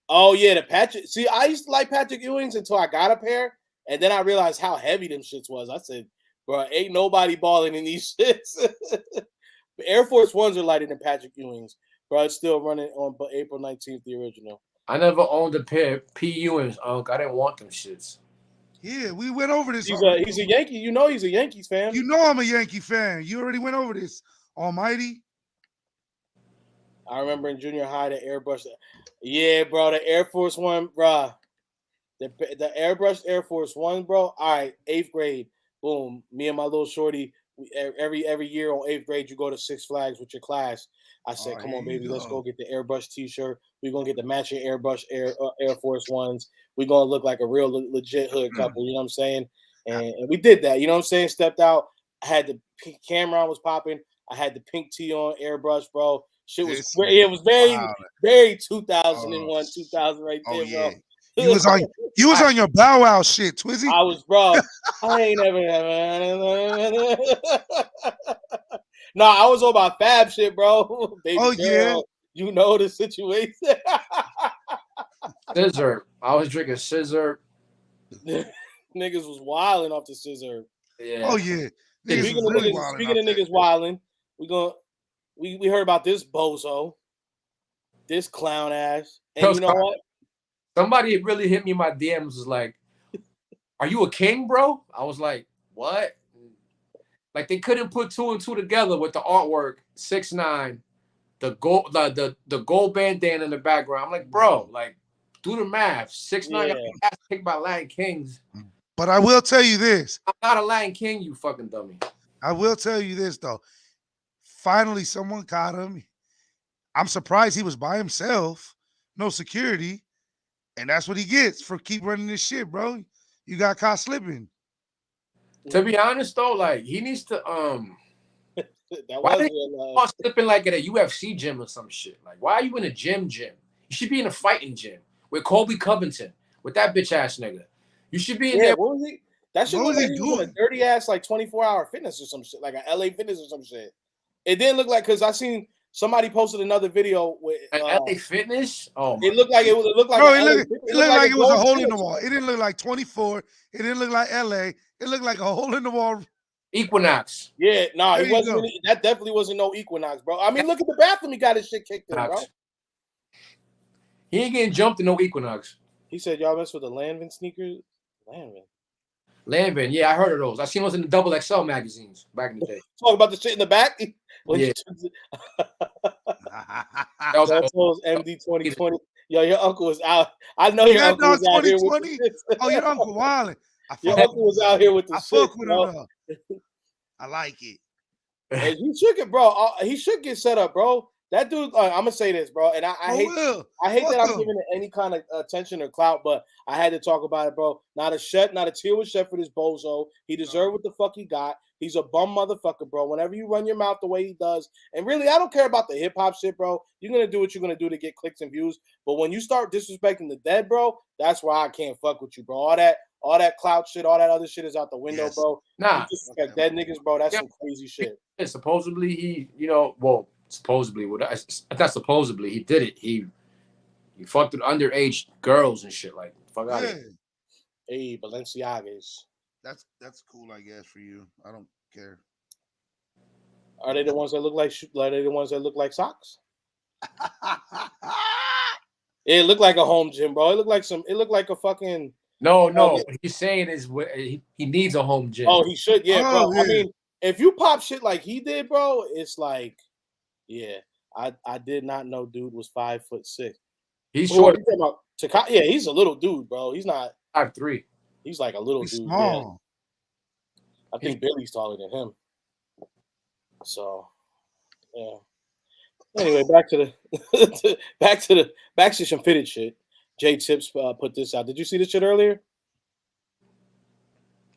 Oh yeah, the Patrick. See, I used to like Patrick Ewings until I got a pair, and then I realized how heavy them shits was. I said, bro, ain't nobody balling in these shits. The Air Force Ones are lighter than Patrick Ewings. Bro, it's still running on April 19th, the original. I never owned a pair of P. Ewings, Unc. I didn't want them shits. Yeah, we went over this. He's a Yankee. You know he's a Yankees fan. You know I'm a Yankee fan. You already went over this. Almighty. I remember in junior high, the airbrush. Yeah, bro, the Air Force One, bro. The airbrushed Air Force One, bro. All right, 8th grade. Boom. Me and my little shorty, every year on 8th grade, you go to Six Flags with your class. I said, come on, baby, let's go get the airbrush t-shirt. We're going to get the matching airbrush Air Force Ones. We're going to look like a real legit hood couple, you know what I'm saying? And we did that, you know what I'm saying? Stepped out. I had the pink camera was popping. I had the pink tee on, airbrush, bro. Shit was it was very 2001, 2000 right there, bro. You was on your Bow Wow shit, Twizzy. I was, bro. I ain't ever. No, I was on my fab shit, bro. Baby girl, yeah. You know the situation. Scissor. I was drinking scissor. Niggas was wilding off the scissor. Yeah. Oh yeah. Speaking of niggas wilding, we heard about this bozo, this clown ass, and you know what? Somebody really hit me in my DMs was like, "Are you a king, bro?" I was like, "What?" Like they couldn't put 2 and 2 together with the artwork, 6ix9ine, the gold bandana in the background. I'm like, bro, like Do the math. 6'9" Yeah. got kicked by Latin Kings. But I will tell you this. I'm not a Latin King, you fucking dummy. I will tell you this though. Finally, someone caught him. I'm surprised he was by himself, no security, and that's what he gets for keep running this shit, bro. You got caught slipping. To be honest though, like he needs to That why was did you slipping like at a UFC gym or some shit? Like, why are you in a gym? You should be in a fighting gym with Colby Covington, with that bitch ass nigga. You should be in there. What was he? That shit What looked was like he he was in a doing? dirty ass like 24-hour fitness or some shit, like a LA Fitness or some shit. It didn't look like because I seen somebody posted another video with An LA Fitness? Oh my. it looked like it looked like Bro, an it LA looked, Fitness. it looked like it was a gold hole in gym. the wall. It didn't look like 24. It didn't look like LA. It looked like a hole in the wall. Equinox. Yeah, no, There he you wasn't. go. Really, that definitely wasn't no Equinox, bro. I mean, look at the bathroom. He got his shit kicked in, bro. Equinox. He ain't getting jumped in no Equinox. He said, "Y'all mess with the Lanvin sneakers." Lanvin. Landman, yeah, I heard of those. I seen those in the Double XL magazines back in the day. Talk about the shit in the back. Yeah. That That's those MD 2020. Yo, your uncle was out. I know your uncle dog was out here with 2020. the shit. Oh, your uncle wildin'. Your uncle was out here with the I shit, fuck with bro. him though. I like it. And he should get, bro. He should get set up, bro. That dude. I'm gonna say this, bro. And I hate Fuck that I'm him. giving it any kind of attention or clout, but I had to talk about it, bro. Not a tear was shed for this bozo. He deserved what the fuck he got. He's a bum motherfucker, bro. Whenever you run your mouth the way he does, and really, I don't care about the hip hop shit, bro. You're gonna do what you're gonna do to get clicks and views. But when you start disrespecting the dead, bro, that's why I can't fuck with you, bro. All that clout shit, all that other shit is out the window, Yes. bro. Nah. You disrespect dead niggas, bro. That's some crazy shit. Yeah, supposedly he, supposedly, not supposedly, he did it. He fucked with underage girls and shit. Like, fuck out of here. Hey, Balenciagas. That's cool, I guess, for you. I don't care. Are they the ones that look like? Are they the ones that look like socks? It looked like a home gym, bro. It looked like a fucking. No. What he's saying is he needs a home gym. Oh, he should, yeah, bro. Oh, yeah. I mean, if you pop shit like he did, bro, it's like, yeah. I did not know dude was 5'6". He's short. Yeah, he's a little dude, bro. He's not 5'3". He's like a little He's dude. small. Yeah. I think Billy's taller than him. So, yeah. Anyway, back to some fitted shit. Jay Tips put this out. Did you see this shit earlier?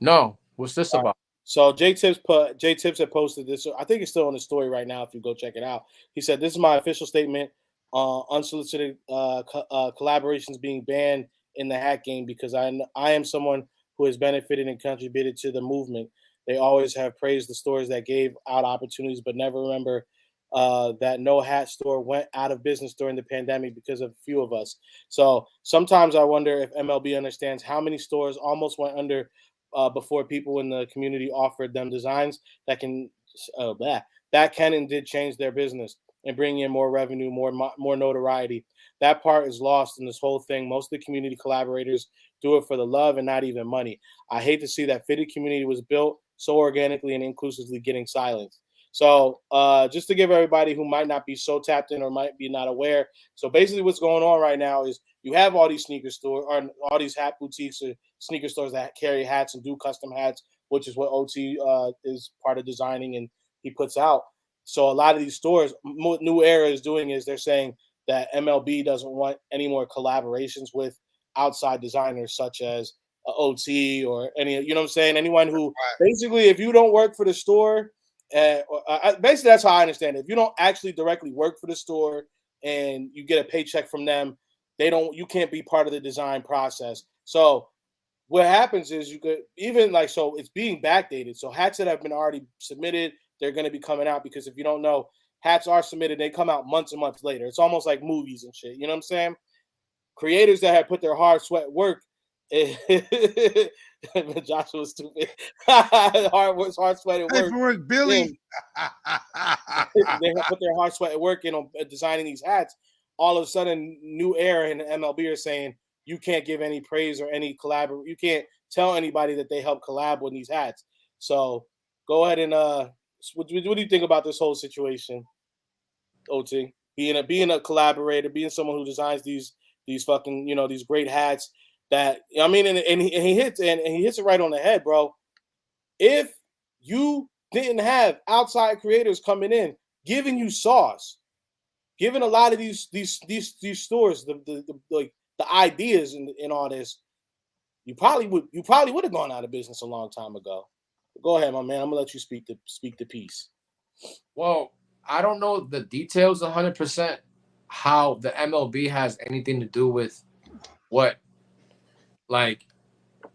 No. What's this about? So Jay Tips had posted this. I think it's still on the story right now. If you go check it out, he said, "This is my official statement. Unsolicited collaborations being banned in the hat game because I am someone who has benefited and contributed to the movement. They always have praised the stores that gave out opportunities, but never remember that no hat store went out of business during the pandemic because of a few of us. So sometimes I wonder if MLB understands how many stores almost went under before people in the community offered them designs that can and did change their business and bring in more revenue, more notoriety. That part is lost in this whole thing. Most of the community collaborators do it for the love and not even money. I hate to see that fitted community was built so organically and inclusively getting silenced." So just to give everybody who might not be so tapped in or might be not aware. So basically what's going on right now is you have all these sneaker stores or all these hat boutiques or sneaker stores that carry hats and do custom hats, which is what OT is part of designing and he puts out. So a lot of these stores, New Era is doing is they're saying that MLB doesn't want any more collaborations with outside designers such as OT or any, you know what I'm saying? Anyone who basically, if you don't work for the store, basically that's how I understand it. If you don't actually directly work for the store and you get a paycheck from them, you can't be part of the design process. So what happens is you could even so it's being backdated. So hats that have been already submitted, they're going to be coming out because if you don't know, hats are submitted, they come out months and months later. It's almost like movies and shit. You know what I'm saying? Creators that have put their hard sweat work. Joshua was stupid. hard sweat at work. Work, Billy. They have put their hard sweat at work in on designing these hats. All of a sudden, New Era and the MLB are saying you can't give any praise or any collab. You can't tell anybody that they help collab with these hats. So go ahead and what do you think about this whole situation, OT? Being a collaborator, being someone who designs these these fucking, you know, these great hats that, I mean, and he hits it right on the head, bro. If you didn't have outside creators coming in giving you sauce, giving a lot of these stores the ideas and all this, you probably would have gone out of business a long time ago. Go ahead, my man. I'm gonna let you speak the piece. Well, I don't know the details 100% how the MLB has anything to do with what, like,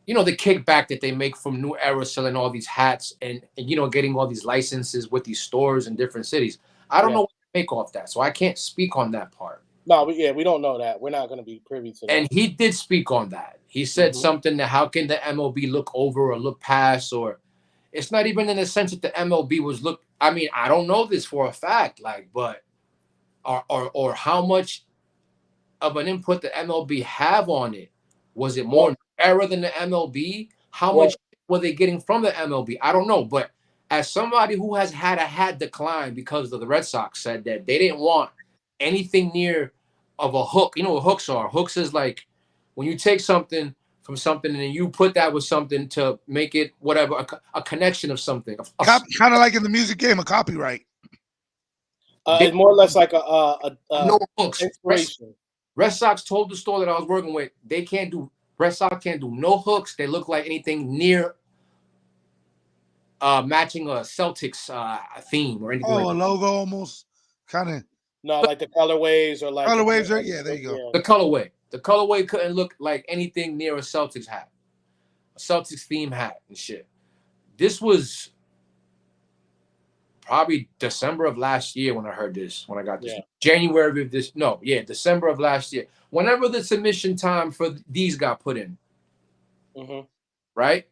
you know, the kickback that they make from New Era selling all these hats and you know, getting all these licenses with these stores in different cities. I don't know what to make off that, so I can't speak on that part. No, we don't know that. We're not going to be privy to that. And he did speak on that. He said something that how can the MLB look over or look past, or it's not even in the sense that the MLB was I mean, I don't know this for a fact, like, but or how much of an input the MLB have on it. Was it more Era than the MLB? How much were they getting from the MLB? I don't know. But as somebody who has had a hat decline because of the Red Sox said that they didn't want anything near of a hook. You know what hooks are? Hooks is like when you take something from something and then you put that with something to make it whatever, a connection of something. Kind of like in the music game, a copyright. It's more or less like a no hooks. Inspiration. Red Sox told the store that I was working with, Red Sox can't do no hooks. They look like anything near matching a Celtics theme or anything. Oh, like a logo almost, kind of. No, like the colorways or like colorways. Yeah, there you go. The colorway couldn't look like anything near a Celtics hat, a Celtics theme hat and shit. This was probably December of last year when I heard this. When I got this, January of this. No, December of last year. Whenever the submission time for these got put in, right?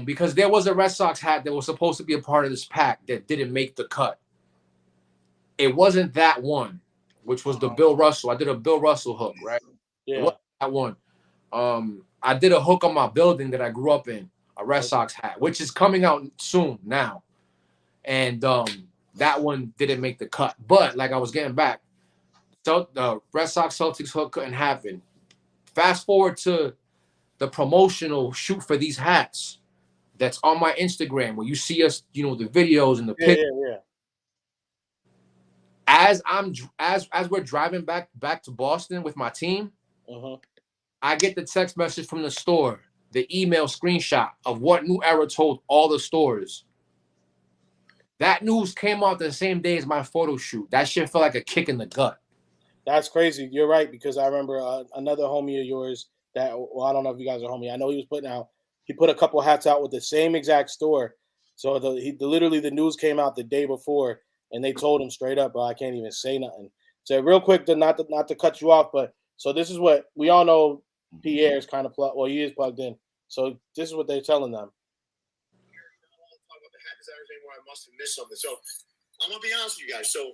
Because there was a Red Sox hat that was supposed to be a part of this pack that didn't make the cut. It wasn't that one, which was the Bill Russell. I did a Bill Russell hook, right? Yeah. It wasn't that one. I did a hook on my building that I grew up in, a Red Sox hat, which is coming out soon now. And that one didn't make the cut. But like I was getting back, so the Red Sox Celtics hook couldn't happen. Fast forward to the promotional shoot for these hats that's on my Instagram where you see us, you know, the videos and the pictures. Yeah. As we're driving back to Boston with my team, I get the text message from the store, the email screenshot of what New Era told all the stores. That news came out the same day as my photo shoot. That shit felt like a kick in the gut. That's crazy. You're right, because I remember another homie of yours that, well, I don't know if you guys are homie. I know he put a couple hats out with the same exact store. So literally the news came out the day before, and they told him straight up, I can't even say nothing. So real quick, not to cut you off, but so this is what we all know. Pierre is kind of he is plugged in. So this is what they're telling them. I must have missed something. So I'm gonna be honest with you guys. So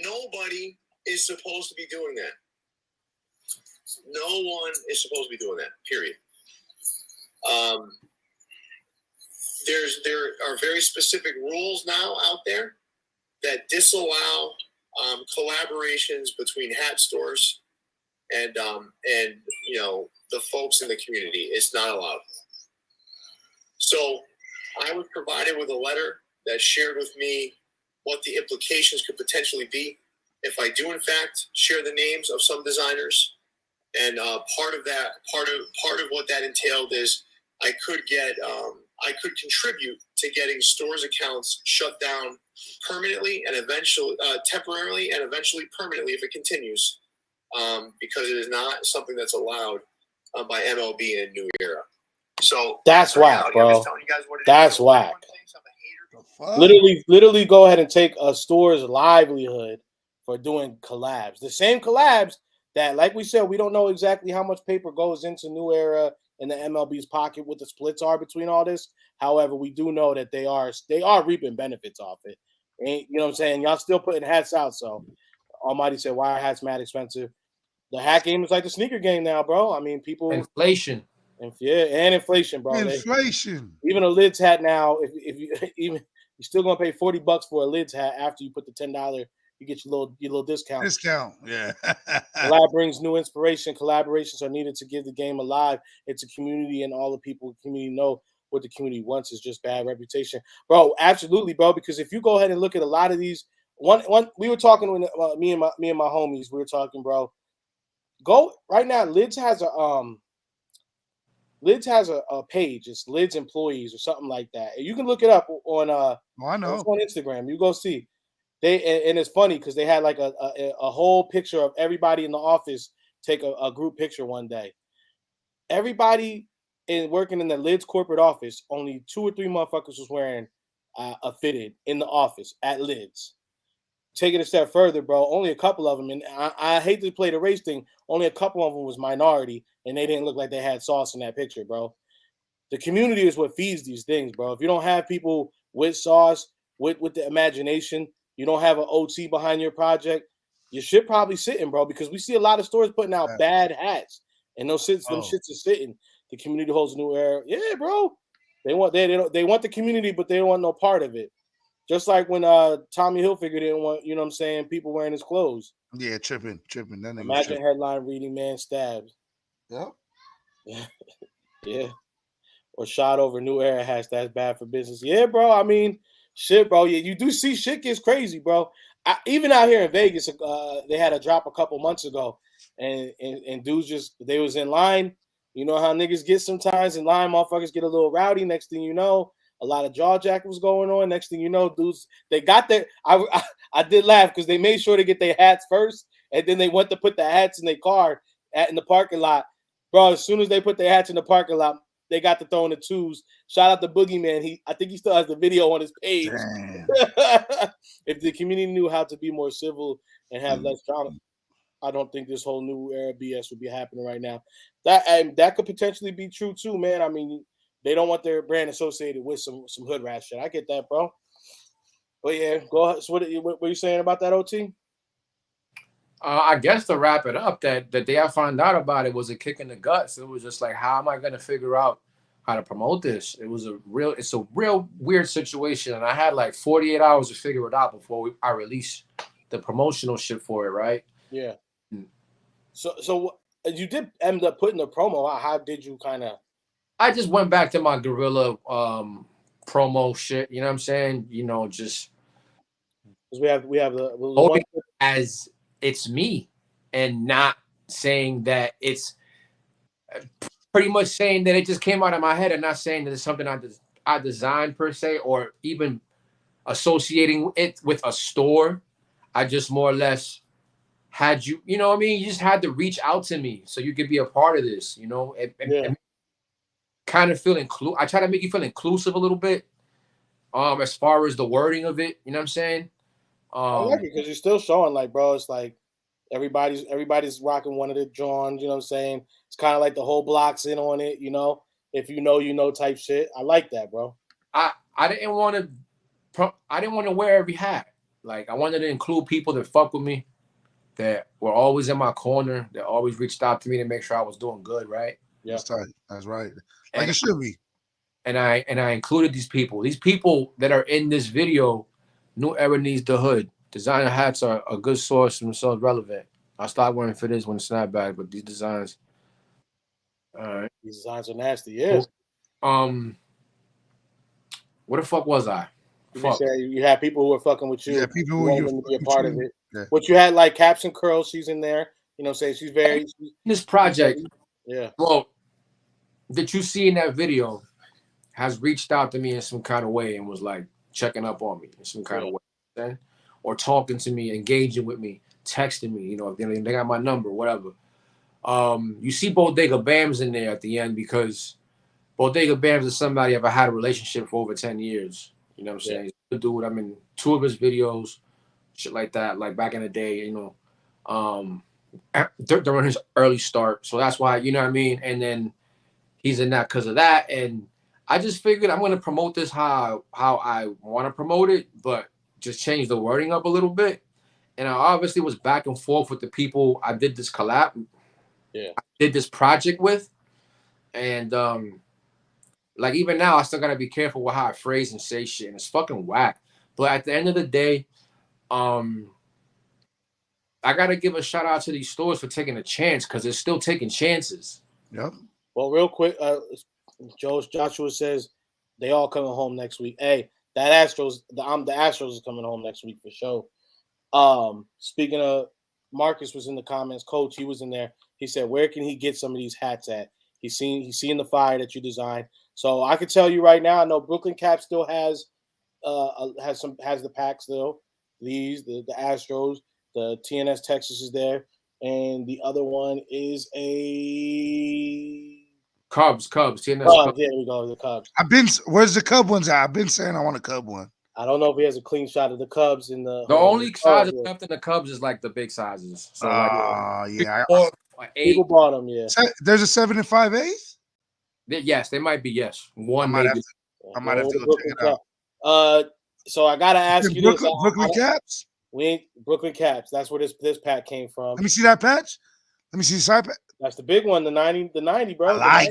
nobody is supposed to be doing that. No one is supposed to be doing that. Period. There are very specific rules now out there that disallow collaborations between hat stores and you know, the folks in the community. It's not allowed. So I was provided with a letter that shared with me what the implications could potentially be if I do in fact share the names of some designers. And part of what that entailed is I could contribute to getting stores accounts shut down permanently and eventually temporarily and eventually permanently if it continues, because it is not something that's allowed by MLB and New Era. So that's whack, bro. That's whack. Literally go ahead and take a store's livelihood for doing collabs. The same collabs that, like we said, we don't know exactly how much paper goes into New Era and the MLB's pocket, what the splits are between all this. However, we do know that they are reaping benefits off it. And, you know what I'm saying? Y'all still putting hats out. So Almighty said, why are hats mad expensive? The hat game is like the sneaker game now, bro. I mean, people. Inflation. And inflation, bro. Inflation. Even a lids hat now, if you you're still gonna pay $40 for a lids hat after you put the $10 you get your little discount. Discount, yeah. Collab brings new inspiration. Collaborations are needed to give the game alive. It's a community, and all the people in the community know what the community wants is just bad reputation, bro. Absolutely, bro. Because if you go ahead and look at a lot of these, one we were talking when me and my homies, we were talking, bro. Go right now. Lids has a page. It's Lids Employees or something like that. And you can look it up on Oh, I know. it's on Instagram. You go see. And it's funny because they had like a whole picture of everybody in the office take a group picture one day. Everybody working in the Lids corporate office, only 2 or 3 motherfuckers was wearing a fitted in the office at Lids. Take it a step further, bro. Only a couple of them, and I hate to play the race thing. Only a couple of them was minority, and they didn't look like they had sauce in that picture, bro. The community is what feeds these things, bro. If you don't have people with sauce, with the imagination, you don't have an OT behind your project, your shit probably sitting, bro. Because we see a lot of stores putting out bad hats, and them shits are sitting. The community holds a new era. Yeah, bro. They want the community, but they don't want no part of it. Just like when Tommy Hilfiger didn't want, you know what I'm saying, people wearing his clothes. Yeah, tripping. That nigga Imagine tripping. headline reading, man stabbed. Yep. Yeah. Or shot over new era hats. That's bad for business. Yeah, bro. I mean, shit, bro. Yeah, you do see shit gets crazy, bro. Even out here in Vegas, they had a drop a couple months ago, and dudes they was in line. You know how niggas get sometimes in line, motherfuckers get a little rowdy. Next thing you know, a lot of jaw jacking was going on. Next thing you know, dudes, they got their. I did laugh because they made sure to get their hats first, and then they went to put the hats in their car in the parking lot. Bro, as soon as they put their hats in the parking lot, they got to throwing the twos. Shout out to Boogeyman. I think he still has the video on his page. If the community knew how to be more civil and have less drama, I don't think this whole new era BS would be happening right now. That could potentially be true too, man. I mean, they don't want their brand associated with some hood rat shit. I get that, bro. But yeah, go ahead. So what are you saying about that, OT? I guess to wrap it up, that the day I found out about it was a kick in the guts. It was just like, how am I going to figure out how to promote this? It's a real weird situation, and I had like 48 hours to figure it out before I released the promotional shit for it, right? Yeah. So you did end up putting the promo out. How did you kind of? I just went back to my guerrilla promo shit. You know what I'm saying? You know, just we have the one as it's me, and not saying that it's pretty much saying that it just came out of my head, and not saying that it's something I designed per se, or even associating it with a store. I just more or less had you know what I mean? You just had to reach out to me so you could be a part of this, you know, and kind of feel inclusive. I try to make you feel inclusive a little bit, as far as the wording of it. You know what I'm saying? I like it because you're still showing, like, bro, it's like everybody's rocking one of the Johns. You know what I'm saying? It's kind of like the whole block's in on it. You know, if you know type shit. I like that, bro. I didn't want to wear every hat. Like, I wanted to include people that fuck with me, that were always in my corner, that always reached out to me to make sure I was doing good, right? Yeah, that's right. Like it should be. And I included these people. These people that are in this video, New Era Needs the Hood. Designer hats are a good source and so relevant. I started wearing for this when snapback, but these designs, all right. These designs are nasty. Yes. Where the fuck was I? You had people who were fucking with you. Yeah, people who wanted them to be a part of it. Yeah. But you had like Caps and Curls. She's in there. You know what I'm saying? She's very. This project, yeah. Well, that you see in that video has reached out to me in some kind of way and was like checking up on me in some kind of way, or talking to me, engaging with me, texting me. You know, they got my number, whatever. You see Bodega Bams in there at the end because Bodega Bams is somebody I've had a relationship for over 10 years. You know what I'm saying? He's a good dude. I'm in 2 of his videos, shit like that, like back in the day, you know, during his early start. So that's why, you know what I mean? And then he's in that because of that. And I just figured I'm going to promote this how I want to promote it, but just change the wording up a little bit. And I obviously was back and forth with the people I did this collab. Yeah. I did this project with. And, like, even now, I still got to be careful with how I phrase and say shit. And it's fucking whack. But at the end of the day, I gotta give a shout out to these stores for taking a chance because they're still taking chances. Yep. Well, real quick, Joshua says they all coming home next week. Hey, the Astros is coming home next week for sure. Speaking of, Marcus was in the comments. Coach, he was in there. He said, "Where can he get some of these hats at?" He's seen the fire that you designed. So I can tell you right now. I know Brooklyn Cap still has the pack still. The Astros, the TNS Texas is there, and the other one is a Cubs, TNS Cubs. Cubs. Yeah, there we go. The Cubs. Where's the Cub ones at? I've been saying I want a Cub one. I don't know if he has a clean shot of the Cubs in the. The only size left in the Cubs is like the big sizes. So yeah, 4 or 8. People bought them. Yeah. There's a 7 5/8. Yes, they might be. Yes, one I maybe. might have to go check it out. So I gotta ask you this: Brooklyn Caps. We ain't Brooklyn Caps. That's where this pack came from. Let me see that patch. Let me see the side patch. That's the big one, the 90, bro. I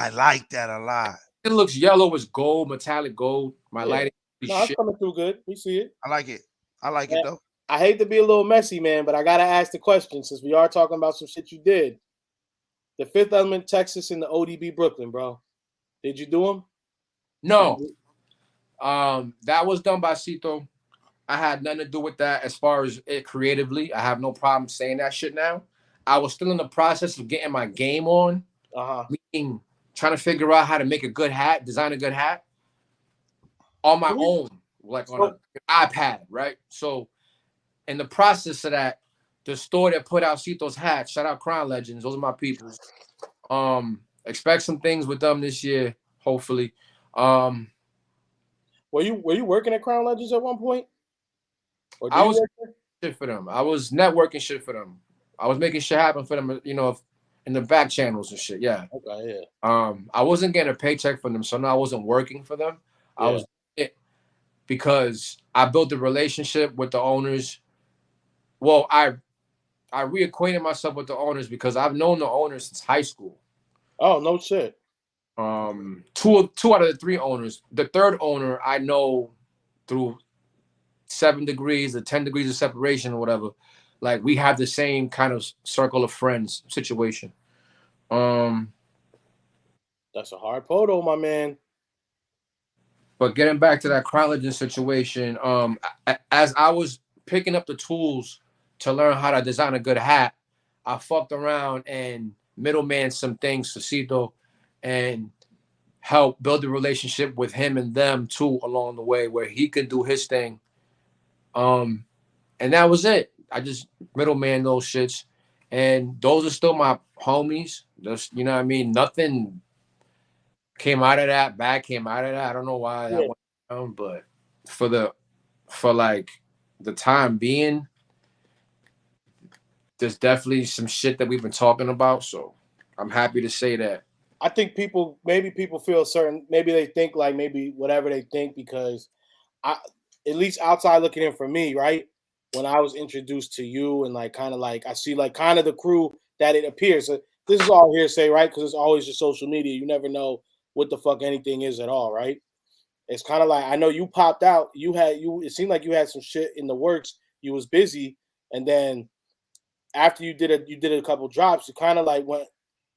like that a lot. It looks yellow with gold, metallic gold. My lighting. No, it's coming through good. We see it. I like it. I like it though. I hate to be a little messy, man, but I gotta ask the question since we are talking about some shit you did. The Fifth Element Texas and the ODB Brooklyn, bro. Did you do them? No. That was done by Cito. I had nothing to do with that as far as it creatively. I have no problem saying that shit now. I was still in the process of getting my game on. Meaning trying to figure out how to make a good hat, design a good hat on my own, like on an iPad, right? So in the process of that, the store that put out Cito's hats, shout out Crown Legends, those are my people. Expect some things with them this year, hopefully. Were you working at Crown Legends at one point? Or I was shit for them. I was networking shit for them. I was making shit happen for them, in the back channels and shit. Yeah. Okay, yeah. I wasn't getting a paycheck from them, so no, I wasn't working for them. Yeah. I was because I built a relationship with the owners. Well, I reacquainted myself with the owners because I've known the owners since high school. Oh, no shit. Two out of the 3 owners. The third owner I know through 7 degrees or 10 degrees of separation or whatever. Like we have the same kind of circle of friends situation. That's a hard photo, my man. But getting back to that Crown Legends situation, as I was picking up the tools to learn how to design a good hat, I fucked around and middleman some things for Cito and help build a relationship with him and them too along the way where he could do his thing. And that was it. I just middleman those shits. And those are still my homies. Just, you know what I mean? Nothing came out of that. Bad came out of that. I don't know why that went down, but for like the time being, there's definitely some shit that we've been talking about. So I'm happy to say that. I think people feel certain, maybe they think like maybe whatever they think because at least outside looking in for me, right? When I was introduced to you and like kind of like I see like kind of the crew that it appears. So this is all hearsay, right? Because it's always just social media. You never know what the fuck anything is at all, right? It's kind of like I know you popped out. It seemed like you had some shit in the works. You was busy, and then after you did a couple drops, you kind of like went.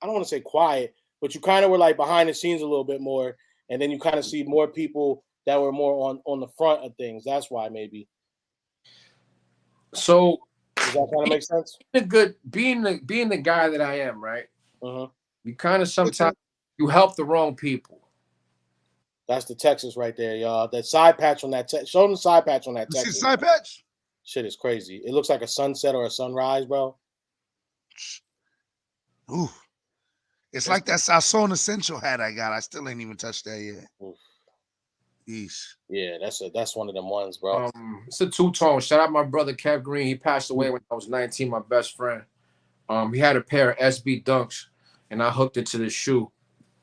I don't want to say quiet, but you kind of were like behind the scenes a little bit more, and then you kind of see more people that were more on the front of things. That's why maybe. So does that kind of make sense? Being the guy that I am, right? Uh-huh. You kind of sometimes you help the wrong people. That's the Texas right there, y'all. That side patch on that. Show them the side patch on that. You see Texas. the side patch? Shit is crazy. It looks like a sunset or a sunrise, bro. Ooh. It's like that Sasson Essential hat I got. I still ain't even touched that yet. Yeesh. Yeah, that's one of them ones, bro. It's a two-tone. Shout out my brother Kev Green. He passed away when I was 19, my best friend. He had a pair of SB Dunks, and I hooked it to the shoe.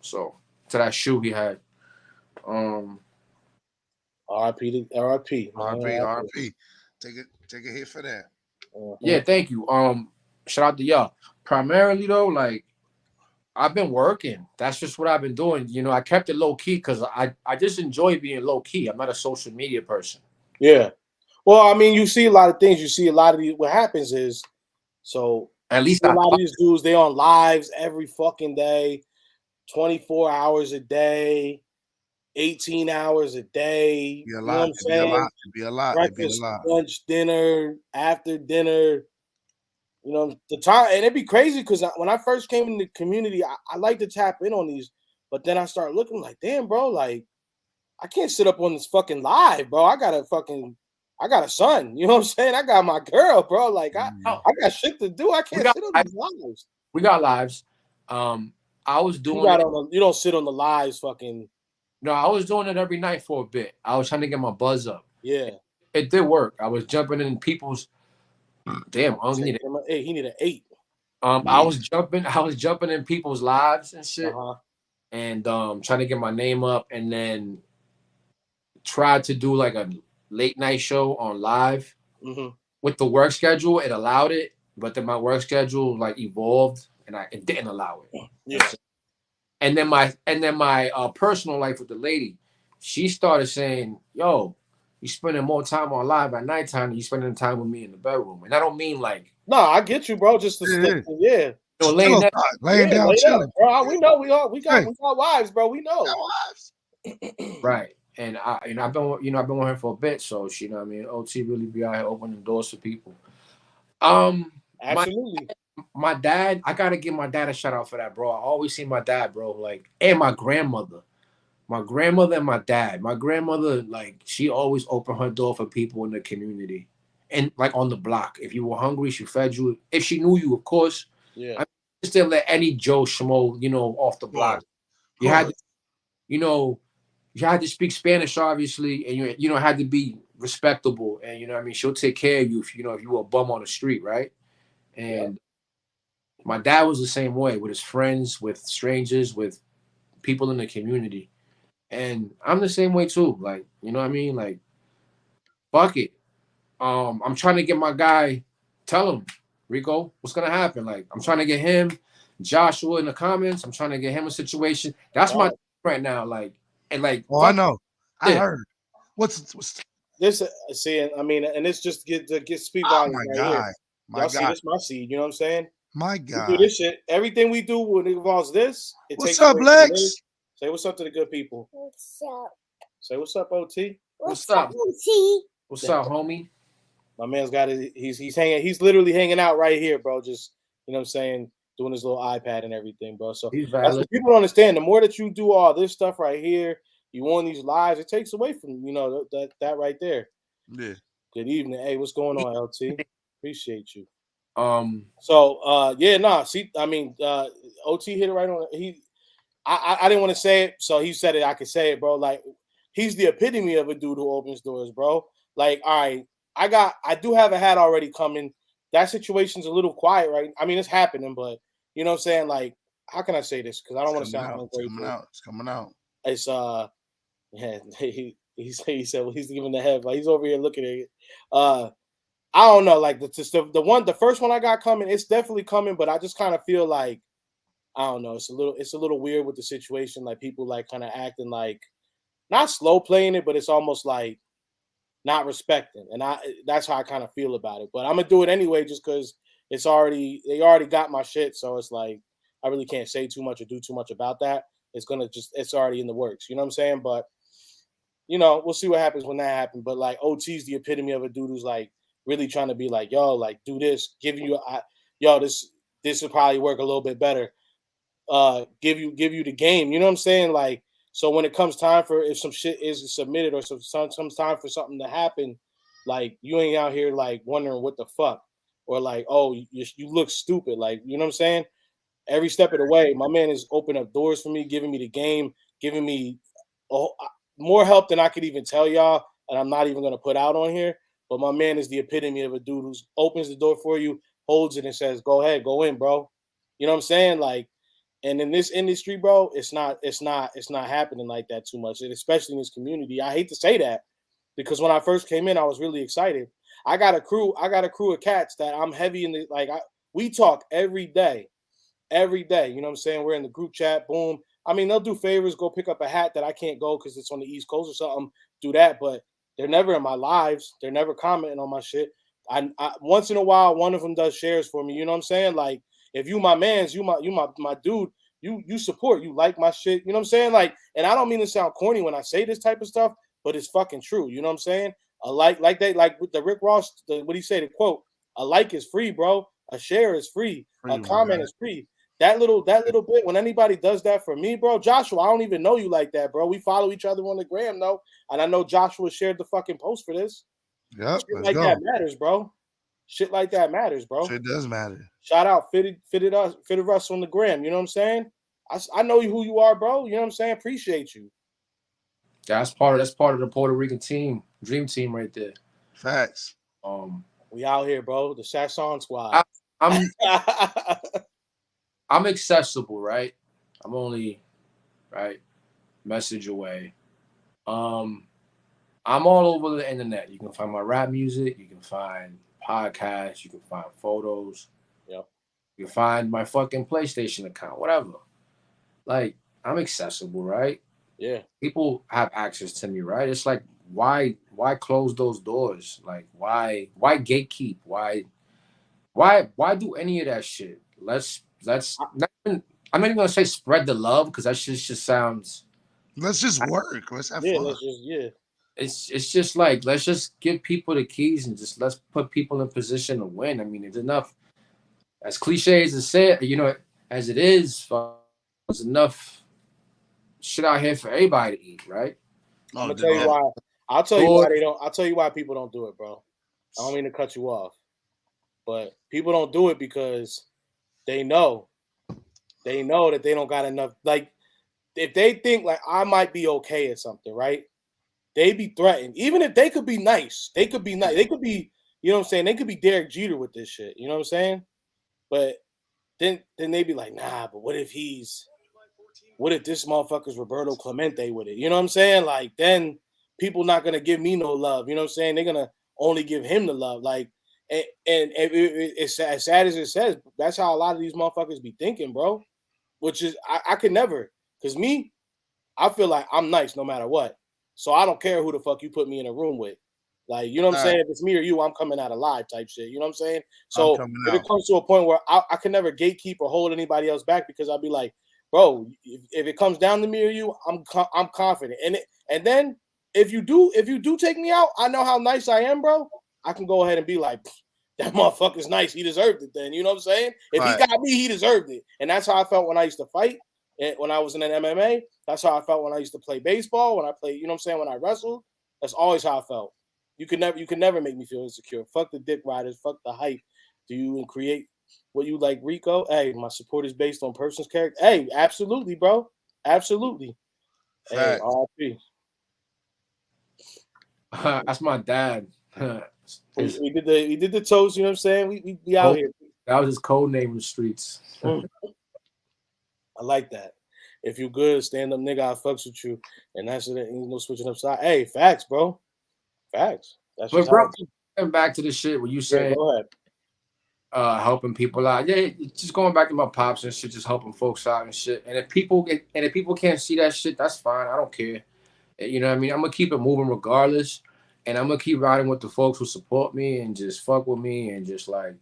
So to that shoe he had. RIP. Take a hit for that. Yeah, thank you. Shout out to y'all. Primarily though, like I've been working. That's just what I've been doing. You know, I kept it low key because I just enjoy being low key. I'm not a social media person. Yeah. Well, I mean, you see a lot of things. You see a lot of these. What happens is, so At least a lot of these dudes, they on lives every fucking day, 24 hours a day, 18 hours a day. Be a You know what lot. I'm It'd be a saying? lot. It'd be a lot. It'd be a Breakfast, lot. lunch, dinner, after dinner. You know, the time, and it'd be crazy because when I first came in the community, I like to tap in on these, but then I start looking like, damn, bro, like I can't sit up on this fucking live, bro. I got a son. You know what I'm saying? I got my girl, bro. Like I got shit to do. I can't sit on these lives. We got lives. I was doing it. You don't sit on the lives, fucking. No, I was doing it every night for a bit. I was trying to get my buzz up. Yeah, it did work. I was jumping in people's. Damn, I need he need an 8. I was jumping in people's lives and shit, Uh-huh. and trying to get my name up, and then tried to do like a late night show on live. Mm-hmm. With the work schedule. It allowed it, but then my work schedule like evolved, and it didn't allow it. Yeah. And then my personal life with the lady, she started saying, "Yo, you spending more time on live at nighttime than you spending time with me in the bedroom." And I don't mean like. No, I get you, bro. Just yeah. You know, laying down, chilling, bro. We know we got wives, bro. We know. Right. And I've been with her for a bit, so she, you know what I mean, OT really be out here opening doors for people. Absolutely. My dad, I gotta give my dad a shout out for that, bro. I always see my dad, bro, like, and my grandmother and my dad. My grandmother, like, she always opened her door for people in the community, and like on the block. If you were hungry, she fed you. If she knew you, of course. Yeah. I just didn't let any Joe Schmo, off the block. You had to, you had to speak Spanish, obviously, and you had to be respectable, and you know what I mean. She'll take care of you if you were a bum on the street, right? And my dad was the same way with his friends, with strangers, with people in the community, and I'm the same way too. Like, you know what I mean? Like, fuck it. I'm trying to get my guy. Tell him, Rico, what's gonna happen? Like, I'm trying to get him, Joshua, in the comments. I'm trying to get him a situation. That's my right now. Like. And like, I know. I heard. What's this? See, I mean, and it's just get speed volume. My God, y'all see this? My seed. You know what I'm saying? My God, we do this shit. Everything we do when it involves this, what's up, Lex? Say what's up to the good people. What's up? Say what's up, OT. What's up, OT? What's up, homie? My man's got it. He's hanging. He's literally hanging out right here, bro. Just what I'm saying, doing his little iPad and everything, bro. So that's what people don't understand. The more that you do all this stuff right here, you on these lives, it takes away from that right there. Yeah. Good evening. Hey, what's going on, LT? Appreciate you. See, I mean, OT hit it right on. I didn't want to say it, so he said it. I could say it, bro. Like, he's the epitome of a dude who opens doors, bro. Like, all right, I do have a hat already coming. That situation's a little quiet, right? I mean, it's happening, but you know what I'm saying? Like, how can I say this? Because I don't want to sound ungrateful. It's coming out. It's yeah, he said, well, he's giving the head, like he's over here looking at it. I don't know, like the first one I got coming, it's definitely coming, but I just kind of feel like I don't know, it's a little weird with the situation, like people like kind of acting like not slow playing it, but it's almost like not respecting, and that's how I kind of feel about it. But I'm gonna do it anyway, just because they already got my shit, so it's like I really can't say too much or do too much about that. It's already in the works, you know what I'm saying? But we'll see what happens when that happens. But like OT's the epitome of a dude who's like really trying to be like, yo, like do this, giving you this will probably work a little bit better. Give you the game, you know what I'm saying? Like, so when it comes time for if some shit is submitted or some time for something to happen, like you ain't out here like wondering what the fuck or like, oh, you look stupid, like, you know what I'm saying? Every step of the way, my man is opening up doors for me, giving me the game, giving me more help than I could even tell y'all, and I'm not even going to put out on here. But my man is the epitome of a dude who opens the door for you, holds it, and says, "Go ahead, go in, bro." You know what I'm saying? Like, and in this industry, bro, it's not happening like that too much, and especially in this community. I hate to say that because when I first came in, I was really excited. I got a crew of cats that I'm heavy in the we talk every day. You know what I'm saying? We're in the group chat. Boom. I mean, they'll do favors, go pick up a hat that I can't go because it's on the East Coast or something. Do that, but They're never in my lives. They're never commenting on my shit. I once in a while, one of them does shares for me. You know what I'm saying? Like, if you my man's, you my dude. You support. You like my shit. You know what I'm saying? Like, and I don't mean to sound corny when I say this type of stuff, but it's fucking true. You know what I'm saying? A like with the Rick Ross, what he said, the quote, a like is free, bro. A share is free. A comment is free. That little bit, when anybody does that for me, bro, Joshua, I don't even know you like that, bro. We follow each other on the gram, though. And I know Joshua shared the fucking post for this. Yep, Shit like go. that matters, bro. Shit like that matters, bro. Shit does matter. Shout out Fitted Us on the gram. You know what I'm saying? I know who you are, bro. You know what I'm saying? Appreciate you. That's part of the Puerto Rican team, dream team right there. Facts. We out here, bro. The Sasson squad. I'm accessible, right? I'm only right message away. I'm all over the internet. You can find my rap music. You can find podcasts. You can find photos. Yep. You can find my fucking PlayStation account, whatever. Like, I'm accessible, right? Yeah. People have access to me, right? It's like, why close those doors? Like, why gatekeep? Why do any of that shit? Let's not even, I'm not even gonna say spread the love, because that shit just sounds. Let's just work. Let's have fun. It's just like, let's just give people the keys and just let's put people in position to win. I mean, it's enough. As cliche as it said, as it is, there's enough shit out here for everybody to eat, right? I'm gonna tell you why. I'll tell you why people don't do it, bro. I don't mean to cut you off, but people don't do it because they know that they don't got enough. Like, if they think like I might be okay at something, right? They be threatened. Even if they could be nice, they could be nice. They could be, you know what I'm saying? They could be Derek Jeter with this shit. You know what I'm saying? But then they be like, nah, but what if this motherfucker's Roberto Clemente with it? You know what I'm saying? Like, then people not gonna give me no love. You know what I'm saying? They're gonna only give him the love. Like, and it's as sad as it says, that's how a lot of these motherfuckers be thinking, bro. Which is I could never, because me, I feel like I'm nice no matter what. So I don't care who the fuck you put me in a room with. Like, you know what I'm saying? If it's me or you, I'm coming out alive type shit. You know what I'm saying? So if it comes to a point where I can never gatekeep or hold anybody else back, because I'll be like, bro, if it comes down to me or you, I'm confident. And then if you do take me out, I know how nice I am, bro. I can go ahead and be like, that motherfucker's nice. He deserved it then. You know what I'm saying? If he got me, he deserved it. And that's how I felt when I used to fight. And when I was in an MMA, that's how I felt when I used to play baseball, when I played, you know what I'm saying, when I wrestled. That's always how I felt. You can never make me feel insecure. Fuck the dick riders, fuck the hype. Do you create what you like, Rico? Hey, my support is based on person's character. Hey, absolutely, bro. Absolutely. Hey, RP. That's my dad. we did the toast, you know what I'm saying? We out here. That was his code name in the streets. I like that. If you good, stand up nigga, I fucks with you. And that's it. Ain't no switching upside. Hey, facts, bro. Facts. That's but bro, going back to the shit where you saying go ahead. Helping people out. Yeah, just going back to my pops and shit, just helping folks out and shit. And if people can't see that shit, that's fine. I don't care. You know what I mean? I'm gonna keep it moving regardless. And I'm gonna keep riding with the folks who support me and just fuck with me and just like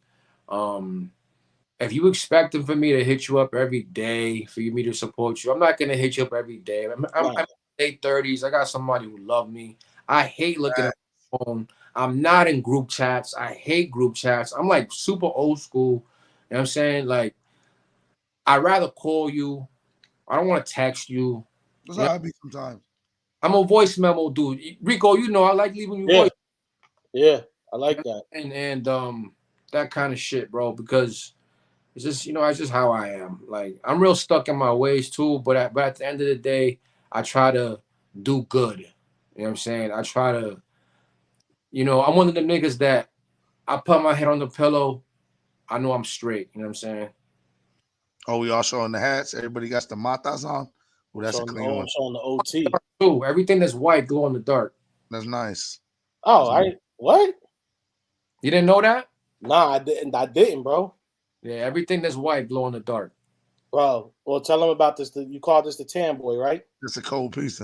if you expecting for me to hit you up every day, for me to support you, I'm not gonna hit you up every day. I'm in late 30s. I got somebody who love me. I hate looking at my phone. I'm not in group chats. I hate group chats. I'm like super old school. You know what I'm saying? Like, I'd rather call you. I don't want to text you. That's how I be sometimes. I'm a voice memo dude. Rico, you know I like leaving you voice. Yeah, I like that. And that kind of shit, bro, because it's just, it's just how I am. Like, I'm real stuck in my ways too, but at the end of the day, I try to do good. You know what I'm saying? I try to, I'm one of the niggas that I put my head on the pillow, I know I'm straight. You know what I'm saying? Oh, we all showing the hats. Everybody got the matas on. Well, that's a clean one. I'm showing the OT. Ooh, everything that's white glow in the dark. That's nice. Oh, what? You didn't know that? Nah, I didn't, bro. Yeah, everything that's white glow in the dark. Bro, well, tell them about this. You call this the tan boy, right? It's a cold piece.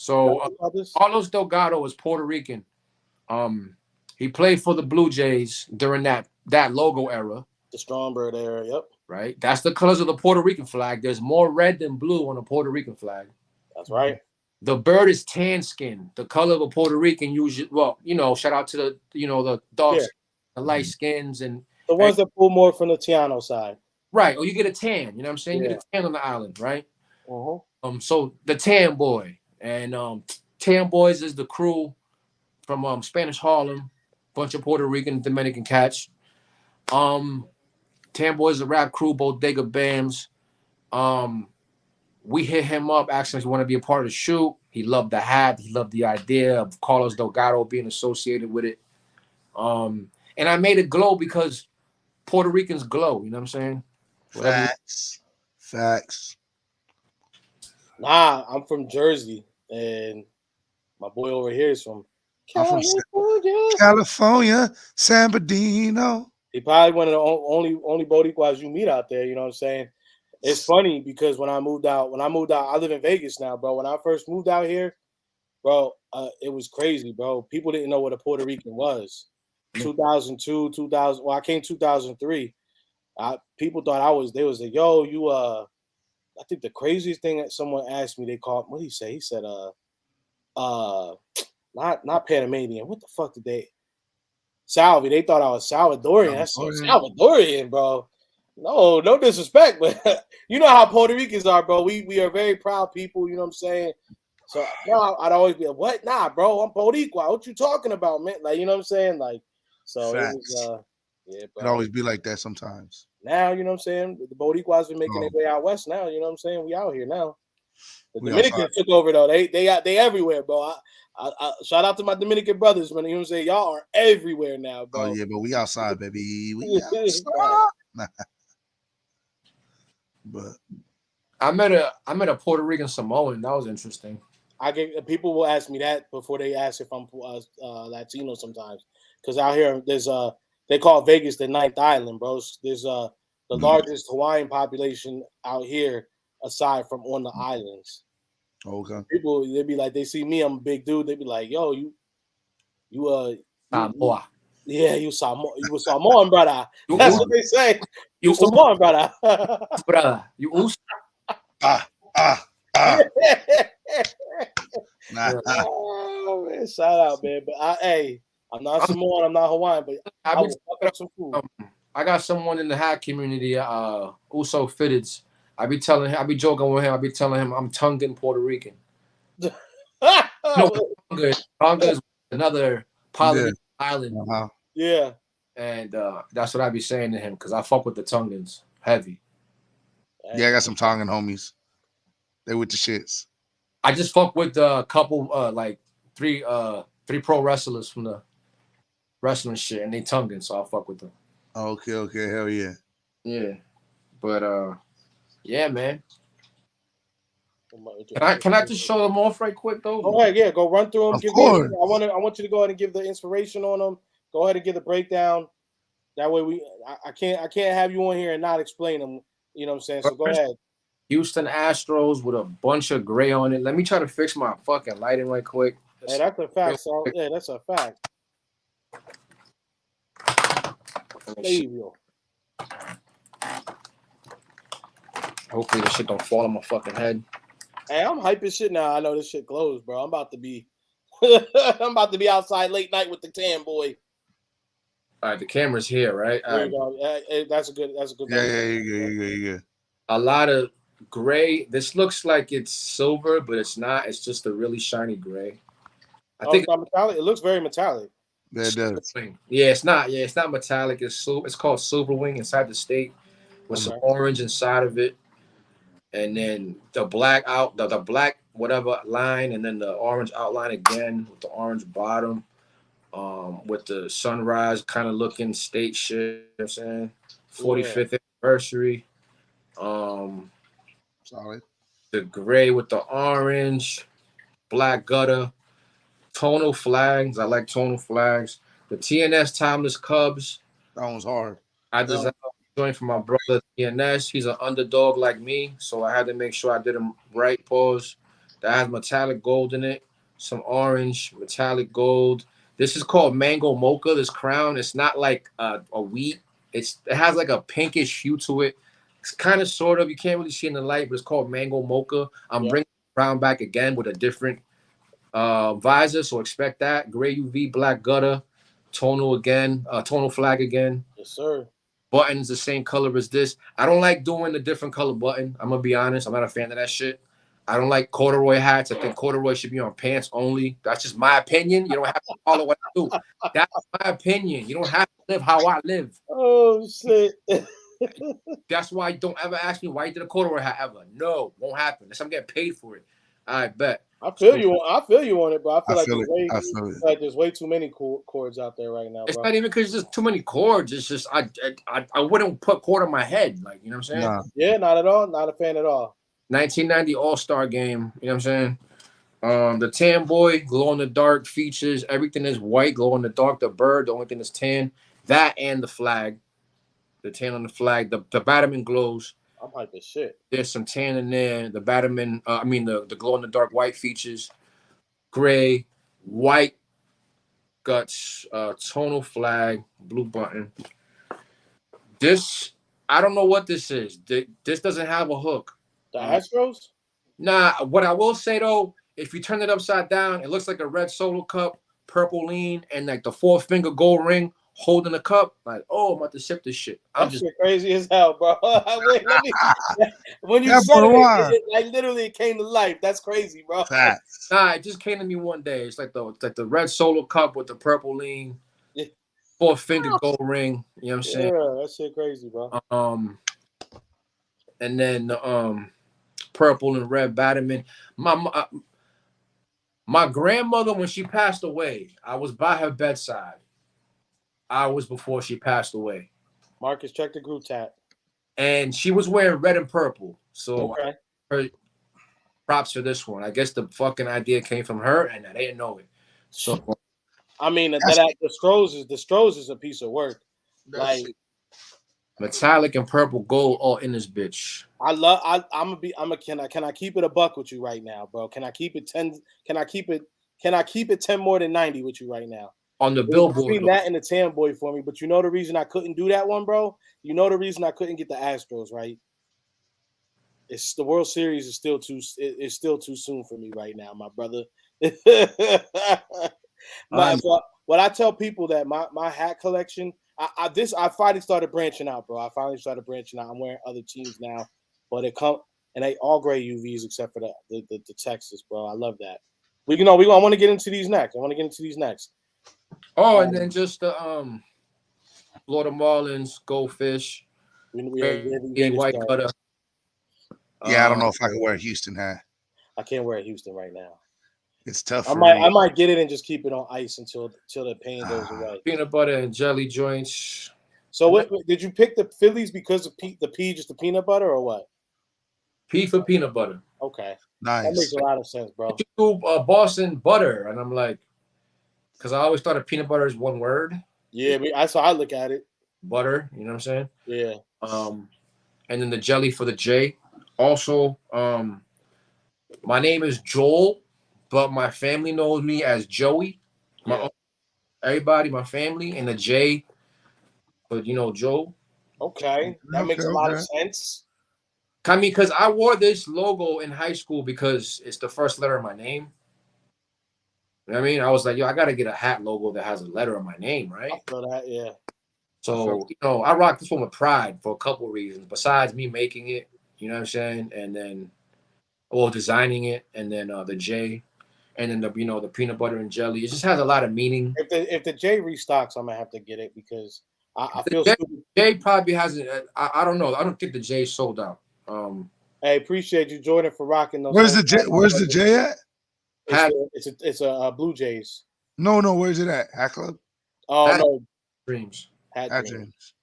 So Carlos Delgado is Puerto Rican. He played for the Blue Jays during that logo era. The Strongbird era, yep. Right? That's the colors of the Puerto Rican flag. There's more red than blue on a Puerto Rican flag. That's right. The bird is tan skin, the color of a Puerto Rican usually. Well, shout out to the the dogs, the light skins, and the ones that pull more from the Tiano side. Right. Or you get a tan, you know what I'm saying? You get a tan on the island, right? Uh-huh. So the Tan Boy and Tan Boys is the crew from Spanish Harlem, bunch of Puerto Rican, Dominican cats. Tan Boys is a rap crew, Bodega Bams. We hit him up, asking if he want to be a part of the shoot. He loved the hat. He loved the idea of Carlos Delgado being associated with it. And I made it glow because Puerto Ricans glow. You know what I'm saying? Facts. Nah, I'm from Jersey, and my boy over here is from California, San Bernardino. He probably one of the only Boricuas you meet out there. You know what I'm saying? It's funny because when I moved out, I live in Vegas now, bro. When I first moved out here, bro, it was crazy, bro. People didn't know what a Puerto Rican was. 2002, 2000. Well, I came 2003. People thought they was like, yo, you I think the craziest thing that someone asked me, they called, what did he say? He said, not Panamanian. What the fuck did they? Salvi. They thought I was Salvadorian. That's Salvadorian, bro. No disrespect, but you know how Puerto Ricans are, bro. We are very proud people, you know what I'm saying? So I'd always be like, what? Nah, bro, I'm Boricua. What you talking about, man? Like, you know what I'm saying? Like, so Facts. It was It always be like that sometimes. Now, you know what I'm saying? The Boricuas been making their way out west now, you know what I'm saying? We out here now. The Dominicans took over though. They everywhere, bro. I shout out to my Dominican brothers, man. You know what I'm saying? Y'all are everywhere now, bro. Oh yeah, but we outside, baby. We outside. But I met a Puerto Rican Samoan. That was interesting. People will ask me that before they ask if I'm Latino sometimes, because out here there's they call Vegas the ninth island, bro. There's the largest Hawaiian population out here aside from on the islands. Okay. People they be like, they see me, I'm a big dude. They be like, yo, you Samoa. Yeah, you Samoan, brother. That's what they say. You Samoan, brother. Brother, you us. Oh man, shout out, man. But I'm not Samoan, I'm not Hawaiian, but I will fuck up some food. I got someone in the hat community, Uso Fitteds. I be joking with him. I be telling him I'm Tongan Puerto Rican. No, Tonga is another Polynesian island. Uh-huh. Yeah. And that's what I be saying to him because I fuck with the Tongans heavy. Yeah, I got some Tongan homies. They with the shits. I just fuck with a couple, like three pro wrestlers from the wrestling shit, and they Tongan, so I fuck with them. Okay, hell yeah. Yeah, but yeah, man. Can I just show them off right quick though? Go ahead, yeah, go run through them. Of course. I want you to go ahead and give the inspiration on them. Go ahead and give the breakdown. That way I can't have you on here and not explain them. You know what I'm saying? So go ahead. Houston Astros with a bunch of gray on it. Let me try to fix my fucking lighting right quick. Hey, that's a fact, so yeah, that's a fact. Hopefully this shit don't fall on my fucking head. Hey, I'm hyping shit now. I know this shit closed, bro. I'm about to be outside late night with the Tan Boy. All right, the camera's here, right? There you go. That's a good. Yeah. A lot of gray. This looks like it's silver, but it's not. It's just a really shiny gray. I think it's not metallic. It looks very metallic. Yeah, it does. Yeah, it's not. Yeah, it's not metallic. It's called Silver Wing inside the state with some orange inside of it, and then the black the black whatever line, and then the orange outline again with the orange bottom, with the sunrise kind of looking state shit. You know what I'm saying 45th anniversary. Solid. The gray with the orange, black gutter, tonal flags. I like tonal flags. The TNS Timeless Cubs. That one's hard. I designed a joint for my brother TNS. He's an underdog like me, so I had to make sure I did him right. Pause. that has metallic gold in it, some orange, metallic gold. This is called Mango Mocha, this crown. It's not like a wheat. It has like a pinkish hue to it. It's kind of sort of, you can't really see in the light, but it's called Mango Mocha. I'm bringing the crown back again with a different visor, so expect that. Gray UV, black gutter, tonal again, tonal flag again. Yes, sir. Button's the same color as this. I don't like doing the different color button. I'm gonna be honest. I'm not a fan of that shit. I don't like corduroy hats. I think corduroy should be on pants only. That's just my opinion. You don't have to follow what I do. That's my opinion. You don't have to live how I live. Oh shit. That's why don't ever ask me why you did a corduroy hat ever. No, won't happen. Unless I'm getting paid for it. I bet. I feel you on it, bro. I feel like there's way too many chords out there right now, bro. It's not even because there's too many chords. It's just I wouldn't put chord on my head, like, you know what I'm saying? Nah. Yeah, not at all. Not a fan at all. 1990 All-Star Game, you know what I'm saying? The tan boy, glow in the dark features. Everything is white, glow in the dark. The bird, the only thing is tan. That and the flag, the tan on the flag. The Batman glows. I'm hype as shit. There's some tan in there. The Batman, the glow in the dark white features. Gray, white guts, tonal flag, blue button. This, I don't know what this is. This doesn't have a hook. The Astros? Nah, what I will say though, if you turn it upside down, it looks like a red solo cup, purple lean, and like the 4-finger gold ring holding the cup. Like, oh, I'm about to sip this shit. That shit crazy as hell, bro. Wait, when you said it, like literally it came to life. That's crazy, bro. Nah, it just came to me one day. It's like the red solo cup with the purple lean, 4-finger gold ring. You know what I'm saying? Yeah, that shit crazy, bro. And then the purple and red Batman. My grandmother, when she passed away, I was by her bedside hours before she passed away. Marcus, check the group chat. And she was wearing red and purple. So okay. Her props for this one. I guess the fucking idea came from her and I didn't know it. So I mean the Strohs is a piece of work. Like metallic and purple gold all in this bitch. Can I keep it a buck with you right now, bro? Can I keep it 10? Can I keep it 10 more than 90 with you right now? On the billboard. Between that and the tan boy for me, but you know the reason I couldn't do that one, bro? You know the reason I couldn't get the Astros, right? It's the World Series is still too soon for me right now, my brother. What I tell people that my hat collection, I finally started branching out, bro. I finally started branching out. I'm wearing other teams now, but and they all gray UVs except for the Texas, bro. I love that. I want to get into these next. Oh, and then just the Florida Marlins, goldfish, white cutter. Yeah, I don't know if I can wear a Houston hat. I can't wear a Houston right now. It's tough. I might get it and just keep it on ice until the pain goes away. Peanut butter and jelly joints. So what did you pick the Phillies because of the P just the peanut butter or what? P for peanut butter. Okay, nice. That makes a lot of sense, bro. You do Boston butter, and I'm like, because I always thought of peanut butter is one word. Yeah, that's how I look at it. Butter, you know what I'm saying? Yeah. And then the jelly for the J. Also, my name is Joel, but my family knows me as Joey. Everybody, my family, and the J, but Joe. Okay, that makes a lot of sense. I mean, because I wore this logo in high school because it's the first letter of my name. You know what I mean? I was like, I got to get a hat logo that has a letter of my name, right? I feel that, yeah. So, I rock this one with pride for a couple of reasons. Besides me making it, you know what I'm saying? And then, designing it, and then the J, and then the peanut butter and jelly. It just has a lot of meaning. If the J restocks, I'm going to have to get it because I feel J probably hasn't. I don't know. I don't think the J sold out. Hey, appreciate you, Jordan, for rocking those. Where's the J at? It's a Blue Jays. No. Where's it at? Hat Club? Oh, no. Dreams. Hat Dreams.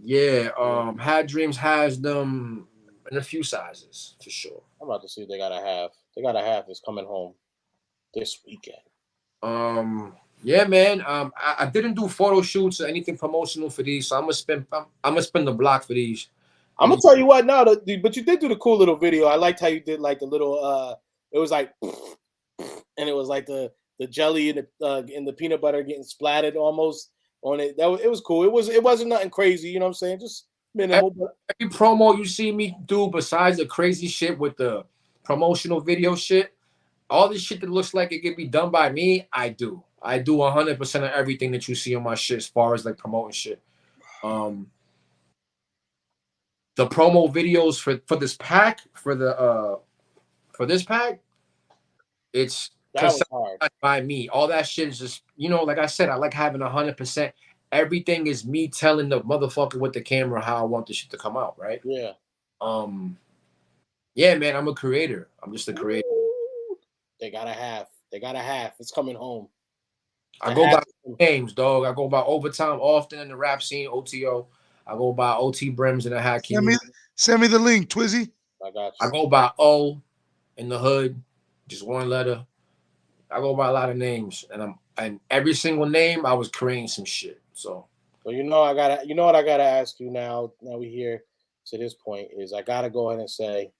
Yeah. Hat Dreams has them in a few sizes for sure. I'm about to see if they got a half. They got a half that's coming home this weekend. Yeah, man. I didn't do photo shoots or anything promotional for these, so I'm gonna spend the block for these. I'm gonna tell you what now, but you did do the cool little video. I liked how you did like the little it was like, and it was like the jelly and the peanut butter getting splattered almost on it. It was cool. It wasn't nothing crazy. You know what I'm saying? Just minimal. Every promo you see me do, besides the crazy shit with the promotional video shit, all this shit that looks like it could be done by me, I do. I do 100% of everything that you see on my shit as far as like promoting shit. The promo videos for this pack, for this pack, it's that was hard by me. All that shit is just, you know, like I said, I like having 100%. Everything is me telling the motherfucker with the camera how I want the shit to come out, right? Yeah. Yeah, man, I'm a creator. I'm just a creator. They gotta have. It's coming home. I go by names, dog. I go by Overtime often in the rap scene, OTO. I go by OT Brims in the hack community. Send me the link, Twizzy. I got you. I go by O in the hood, just one letter. I go by a lot of names, and every single name I was creating some shit. So, well, you know what I gotta ask you now. Now we here to this point is I gotta go ahead and say,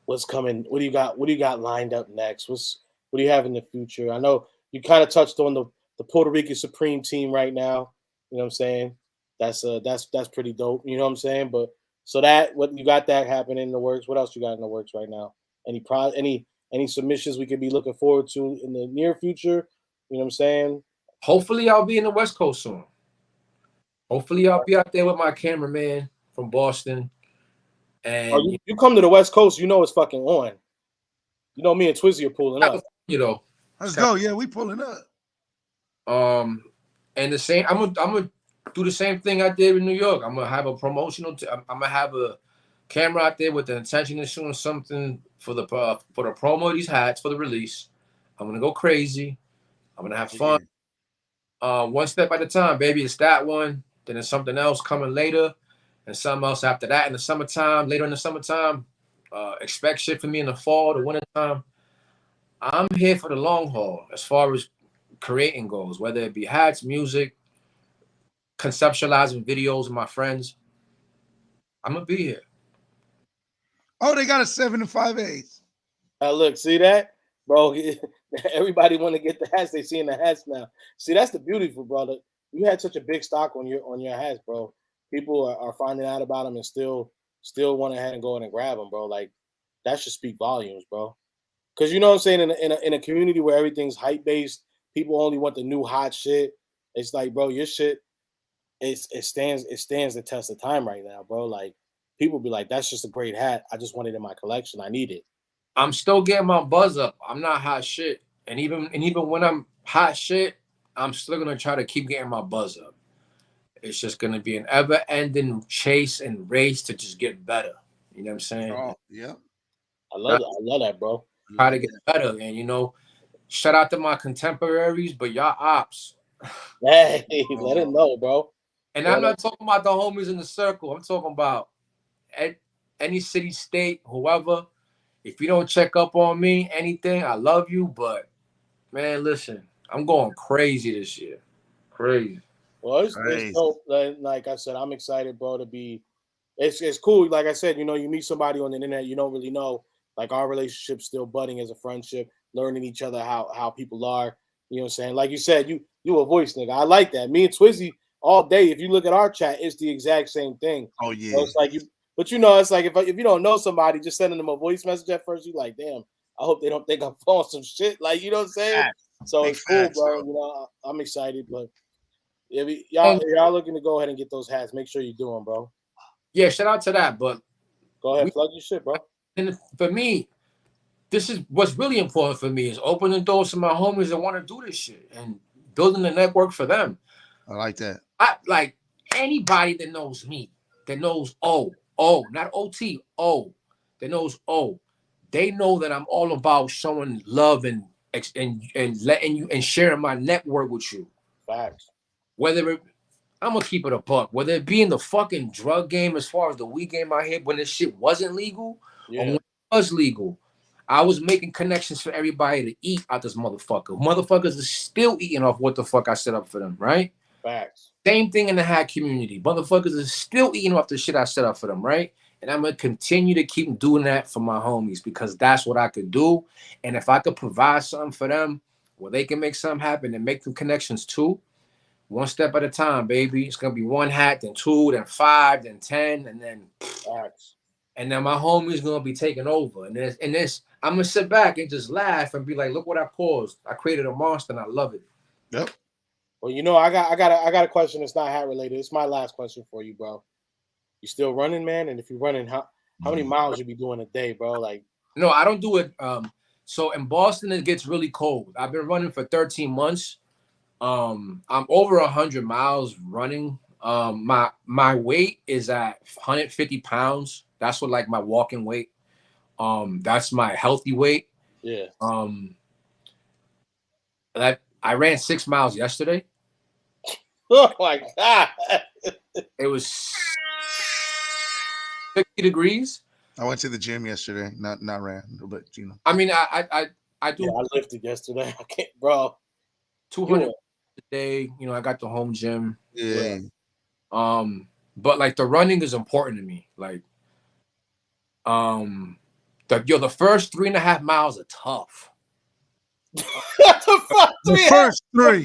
what's coming? What do you got? What do you got lined up next? What do you have in the future? I know you kind of touched on the Puerto Rican Supreme team right now. You know what I'm saying? That's pretty dope. You know what I'm saying? But so what you got that happening in the works? What else you got in the works right now? Any submissions we could be looking forward to in the near future? You know what I'm saying? Hopefully I'll be in the West Coast soon. Hopefully I'll be out there with my cameraman from Boston. And you come to the West Coast, you know it's fucking on. You know me and Twizzy are pulling up. You know. Let's go. Yeah, we pulling up. And the same, I'm gonna do the same thing I did in New York. I'm gonna have a promotional. I'm gonna have a camera out there with the intention of shooting something for the promo of these hats for the release. I'm gonna go crazy. I'm gonna have fun. One step at a time, baby. It's that one. Then there's something else coming later, and something else after that in the summertime. Later in the summertime, expect shit from me in the fall, the wintertime. I'm here for the long haul as far as creating goes, whether it be hats, music, conceptualizing videos with my friends. I'm gonna be here. Oh, they got a 7 5/8. Look, see that, bro? Everybody want to get the hats. They seeing the hats now. See, that's the beautiful, brother. You had such a big stock on your hats, bro. People are finding out about them and still want to ahead and go in and grab them, bro. Like that should speak volumes, bro. Because you know what I'm saying, in a community where everything's hype based, people only want the new hot shit. It's like, bro, your shit, it stands the test of time right now, bro. Like people be like, that's just a great hat. I just want it in my collection. I need it. I'm still getting my buzz up. I'm not hot shit, and even when I'm hot shit, I'm still gonna try to keep getting my buzz up. It's just gonna be an ever-ending chase and race to just get better. You know what I'm saying? Oh, yeah. I love that, bro. Try to get better, and you know, shout out to my contemporaries, but y'all ops. Hey, let it know, bro. And I'm not talking about the homies in the circle. I'm talking about any city, state, whoever. If you don't check up on me, anything, I love you, but man, listen, I'm going crazy this year. Crazy. Well, it's dope. Like I said, I'm excited, bro, to be. It's cool. Like I said, you know, you meet somebody on the internet you don't really know. Like our relationship's still budding as a friendship, learning each other how people are. You know what I'm saying? Like you said, you a voice nigga. I like that. Me and Twizzy all day. If you look at our chat, it's the exact same thing. Oh yeah. So it's like but you know, it's like if you don't know somebody, just sending them a voice message at first, you like, damn. I hope they don't think I'm pulling some shit. Like, you know what I'm saying? So it's cool, bro. You know, I'm excited, but if y'all looking to go ahead and get those hats, make sure you do them, bro. Yeah, shout out to that. But go ahead, plug your shit, bro. And for me, this is what's really important for me is opening doors to my homies that want to do this shit and building a network for them. I like that. I like anybody that knows me, that knows not OT, that knows they know that I'm all about showing love and letting you and sharing my network with you. Facts. I'm gonna keep it a buck. Whether it be in the fucking drug game, as far as the weed game I hit when this shit wasn't legal, or when it was legal, I was making connections for everybody to eat out this motherfucker. Motherfuckers are still eating off what the fuck I set up for them, right? Facts. Same thing in the hack community. Motherfuckers are still eating off the shit I set up for them, right? And I'm gonna continue to keep doing that for my homies because that's what I could do. And if I could provide something for them where they can make something happen and make them connections too, one step at a time, baby. It's gonna be one hat, then two, then five, then 10, and then my homie's gonna be taking over. And this, I'm gonna sit back and just laugh and be like, look what I caused. I created a monster and I love it. Yep. Well, you know, I got a question that's not hat related. It's my last question for you, bro. You still running, man? And if you're running, how many miles you be doing a day, bro? Like, no, I don't do it. So in Boston, it gets really cold. I've been running for 13 months. I'm over 100 miles running. My weight is at 150 pounds. That's what like my walking weight. That's my healthy weight. Yeah. I ran 6 miles yesterday. Oh my God. It was 60 degrees. I went to the gym yesterday. Not ran, but you know. I mean, I do. Yeah, I lifted yesterday. I can't, bro. 200 a day. You know, I got the home gym. Yeah. But like the running is important to me. Like, the first 3.5 miles are tough. The first three.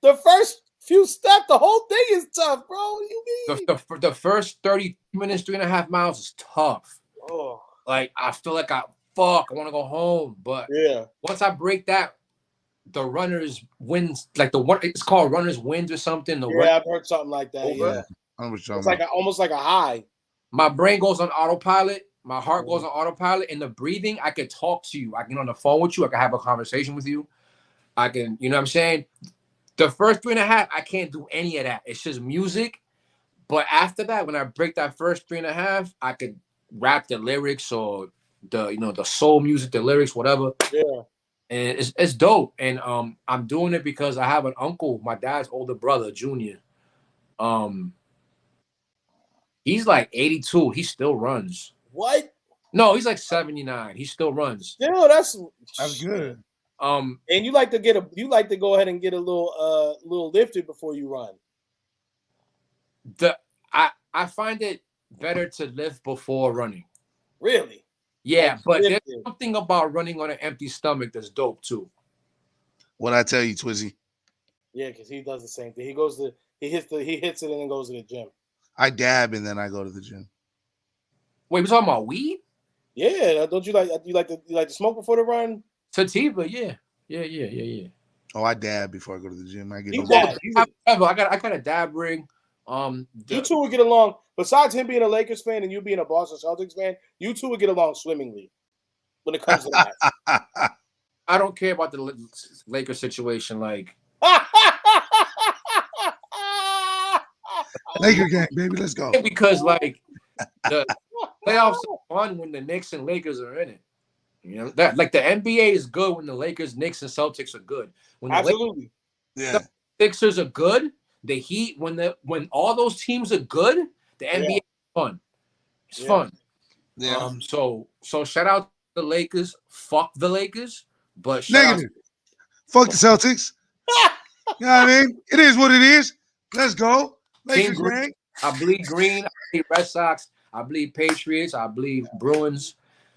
The first few steps, the whole thing is tough, bro. What do you mean? The first 30 minutes, 3.5 miles is tough. Oh. Like I feel like I want to go home. But yeah, once I break that, the runners wins, like it's called runners wins or something. I've heard something like that. Over. Yeah, it's like almost like a high. My brain goes on autopilot. My heart goes on autopilot. And the breathing, I can talk to you. I can get on the phone with you. I can have a conversation with you. I can, you know what I'm saying? The first 3.5, I can't do any of that. It's just music. But after that, when I break that first 3.5, I could rap the lyrics or the soul music, the lyrics, whatever. Yeah. And it's dope. And I'm doing it because I have an uncle, my dad's older brother, Junior. He's like 82. He still runs. What? No, he's like 79. He still runs. Yeah, that's good. And you like to go ahead and get a little lifted before you run. I find it better to lift before running. Really? Yeah, like but there's something about running on an empty stomach that's dope too. What I tell you, Twizzy? Yeah, because he does the same thing. He hits it and then goes to the gym. I dab and then I go to the gym. Wait, we're talking about weed? Yeah, don't you like to smoke before the run? Sativa, yeah. Oh, I dab before I go to the gym. I got a dab ring. You two would get along. Besides him being a Lakers fan and you being a Boston Celtics fan, you two would get along swimmingly when it comes to that. I don't care about the Lakers situation. Like, Laker game, baby, let's go. Because like the playoffs are fun when the Knicks and Lakers are in it. You know that like the NBA is good when the Lakers, Knicks, and Celtics are good. When the absolutely, the Sixers are good. The Heat, when all those teams are good, the NBA is fun. It's fun. Yeah. So shout out to the Lakers. Fuck the Lakers, but negative. Fuck the Celtics. You know what I mean? It is what it is. Let's go. Lakers gang. I bleed green. I bleed Red Sox. I bleed Patriots. I bleed Bruins.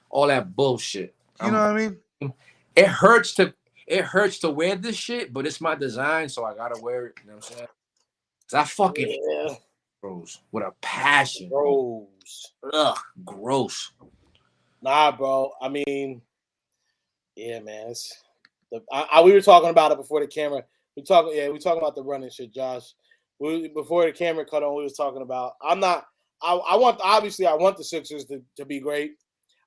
All that bullshit. You know what I mean? It hurts to wear this shit, but it's my design, so I gotta wear it. You know what I'm saying? I fucking gross with a passion. Gross. Ugh, gross. Nah, bro. I mean, yeah, man. We were talking about it before the camera. We talking about the running shit, Josh. Before the camera cut on, we was talking about. I want the Sixers to be great.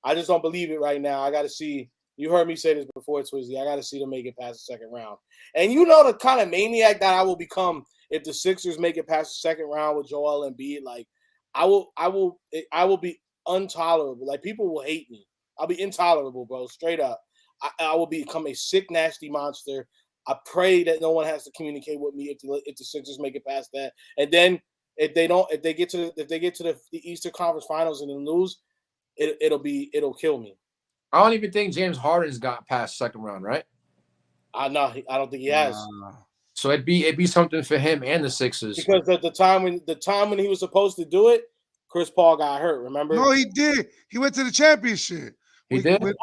I just don't believe it right now. I got to see. You heard me say this before, Twizzy. I got to see them make it past the second round. And you know the kind of maniac that I will become if the Sixers make it past the second round with Joel Embiid. Like, I will be intolerable. Like, people will hate me. I'll be intolerable, bro. Straight up. I will become a sick, nasty monster. I pray that no one has to communicate with me if the Sixers make it past that. And then if they get to the Eastern Conference Finals and then lose, it'll kill me. I don't even think James Harden's got past second round, right? I don't think he has. So it'd be something for him and the Sixers. Because at the time when he was supposed to do it, Chris Paul got hurt. Remember? No, he did. He went to the championship. He did? When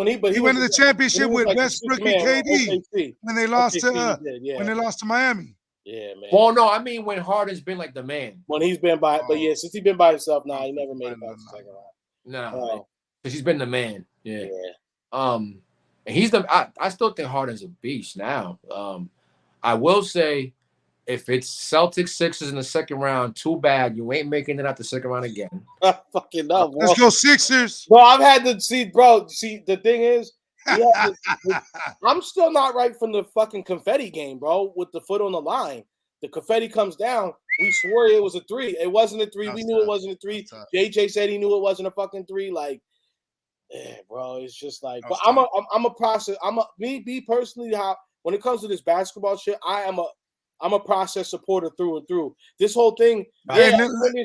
he went to the championship with like Westbrook and KD when they lost to Miami. Yeah, man. Well, no, I mean when Harden's been like the man. When he's been by, but yeah, since he's been by himself now, he never made it past the second round. No, because he's been the man. Yeah. Yeah. And he's the. I still think Harden's a beast now. I will say, if it's Celtics Sixers in the second round, too bad. You ain't making it out the second round again. Fucking no, bro. Let's go Sixers. Bro, I've had to see, bro. See, the thing is, I'm still not right from the fucking confetti game, bro. With the foot on the line, the confetti comes down. We swore it was a 3. It wasn't a 3. We knew it wasn't a 3. JJ said he knew it wasn't a fucking 3. Like, yeah, bro. It's just like, but I'm a process. Me personally. How when it comes to this basketball shit, I'm a process supporter through and through. This whole thing. Hey,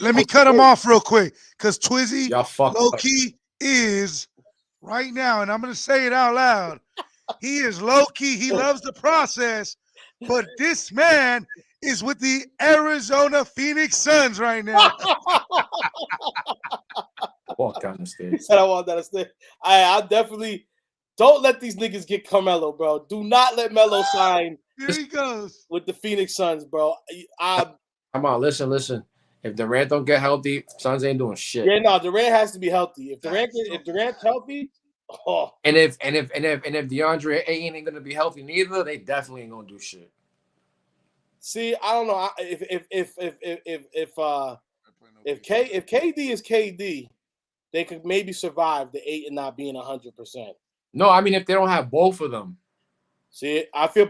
let me cut him off real quick, because Twizzy low key is right now, and I'm gonna say it out loud. He is low key. He loves the process, but this man is with the Arizona Phoenix Suns right now. What kind of state? He said I want that state. I definitely don't let these niggas get Carmelo, bro. Do not let Melo sign. Here he goes with the Phoenix Suns, bro. Come on, listen. If Durant don't get healthy, Suns ain't doing shit. Yeah, no, Durant has to be healthy. If Durant's healthy, and if DeAndre Ayton ain't gonna be healthy neither, they definitely ain't gonna do shit. See, I don't know if KD is KD, they could maybe survive the 8 and not being 100%. No, I mean if they don't have both of them. I feel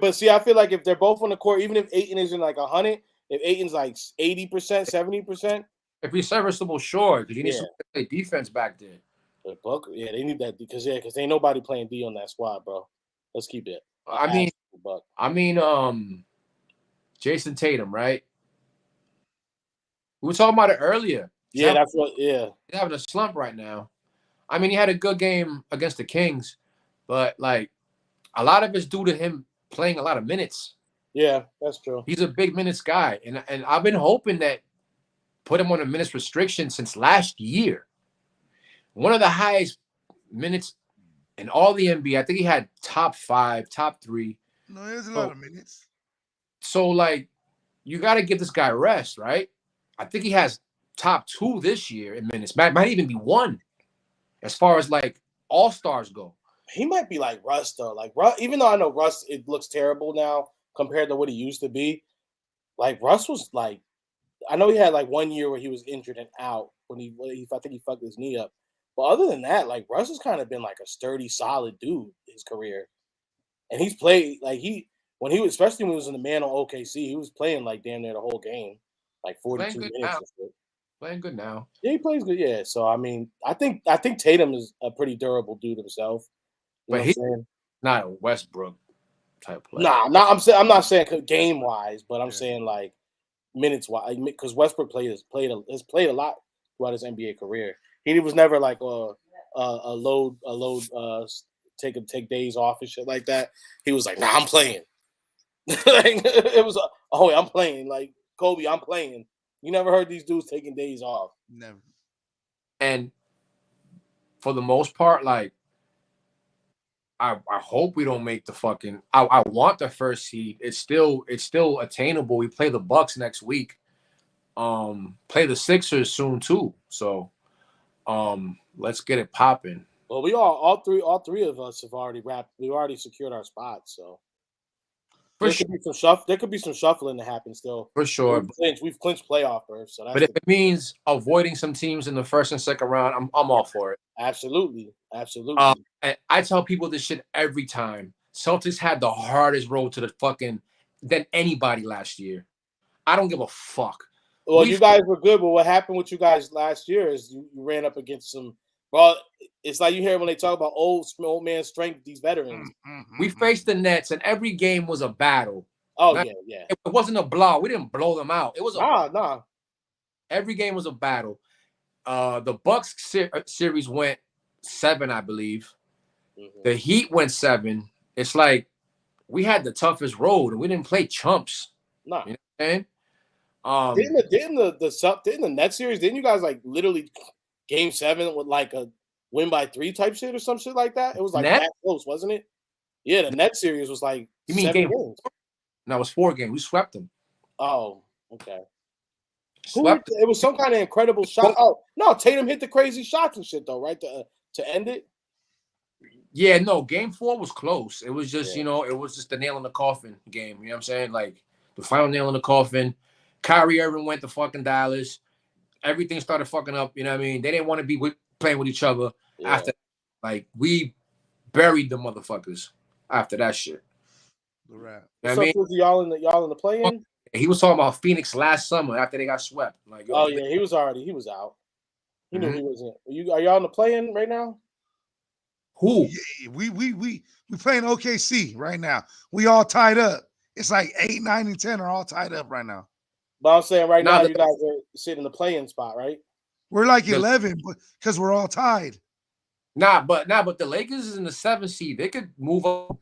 like if they're both on the court, even if Ayton isn't like 100, if Ayton's like 80%, 70%, if he's serviceable, sure, because you need some defense back there. They need that because ain't nobody playing D on that squad, bro. Let's keep it. I mean, Jason Tatum, right? We were talking about it earlier. He's having a slump right now. I mean, he had a good game against the Kings, but like a lot of it's due to him playing a lot of minutes. Yeah, that's true. He's a big minutes guy, and I've been hoping that put him on a minutes restriction since last year. One of the highest minutes in all the NBA. I think he had top 5, top 3. No, there's a lot of minutes. So, like, you got to give this guy rest, right? I think he has top 2 this year in minutes. Might even be 1 as far as, like, all-stars go. He might be like Russ, though. Like, Russ, even though I know Russ, it looks terrible now compared to what he used to be. Like, Russ was, like, I know he had, like, 1 year where he was injured and out when I think he fucked his knee up. But other than that, like, Russ has kind of been, like, a sturdy, solid dude his career. And he's played, like, especially when he was in the man on OKC, he was playing, like, damn near the whole game. Like, 42 minutes. Playing good now. Yeah, he plays good, yeah. So, I mean, I think Tatum is a pretty durable dude himself. But he's not a Westbrook type player. I'm not saying game wise, but I'm saying like minutes wise, because Westbrook has played a lot throughout his NBA career. He was never like a load take days off and shit like that. He was like, nah, I'm playing. It was I'm playing. Like Kobe, I'm playing. You never heard these dudes taking days off. Never. And for the most part, like, I hope we don't make the fucking. I want the first seed. It's still attainable. We play the Bucks next week. Play the Sixers soon too. So, let's get it popping. Well, we all three of us have already wrapped. We've already secured our spots. So there could be some shuffling to happen still. For sure. We've clinched playoff berth. So but if it means avoiding some teams in the first and second round, I'm all for it. Absolutely. And I tell people this shit every time. Celtics had the hardest road to the fucking than anybody last year. I don't give a fuck. Well, you guys were good, but what happened with you guys last year is you ran up against some. Well, it's like you hear when they talk about old man strength. These veterans. We faced the Nets, and every game was a battle. Oh yeah. It wasn't a blow. We didn't blow them out. It was nah. Every game was a battle. The Bucks series went 7, I believe. Mm-hmm. The Heat went 7. It's like we had the toughest road, and we didn't play chumps. No. You know what I'm Didn't the next series? Didn't you guys like literally game 7 with like a win by 3 type shit or some shit like that? It was like Net? that close, wasn't it? Yeah, the next series was like You mean 7 game? games. No, it was 4 games. We swept them. Oh, okay. Swept It was some kind of incredible shot. Oh no, Tatum hit the crazy shots and shit though, right? To end it. Yeah, no, game 4 was close. It was just, Yeah. it was just the nail in the coffin game. You know what I'm saying? Like the final nail in the coffin. Kyrie Irving went to fucking Dallas. Everything started fucking up. You know what I mean? They didn't want to be playing with each other after. Like we buried the motherfuckers after that shit. The rap. You know So what I mean? y'all in the play-in? He was talking about Phoenix last summer after they got swept. Like, Oh yeah, he was out. He knew he wasn't. Are y'all in the play-in right now? Who? Yeah, we playing OKC right now. We all tied up. It's like 8, 9, and 10 are all tied up right now. But I'm saying right Nah, now you guys are sitting in the play-in spot, right? We're like 11, but because we're all tied. But the Lakers is in the 7th seed. They could move up.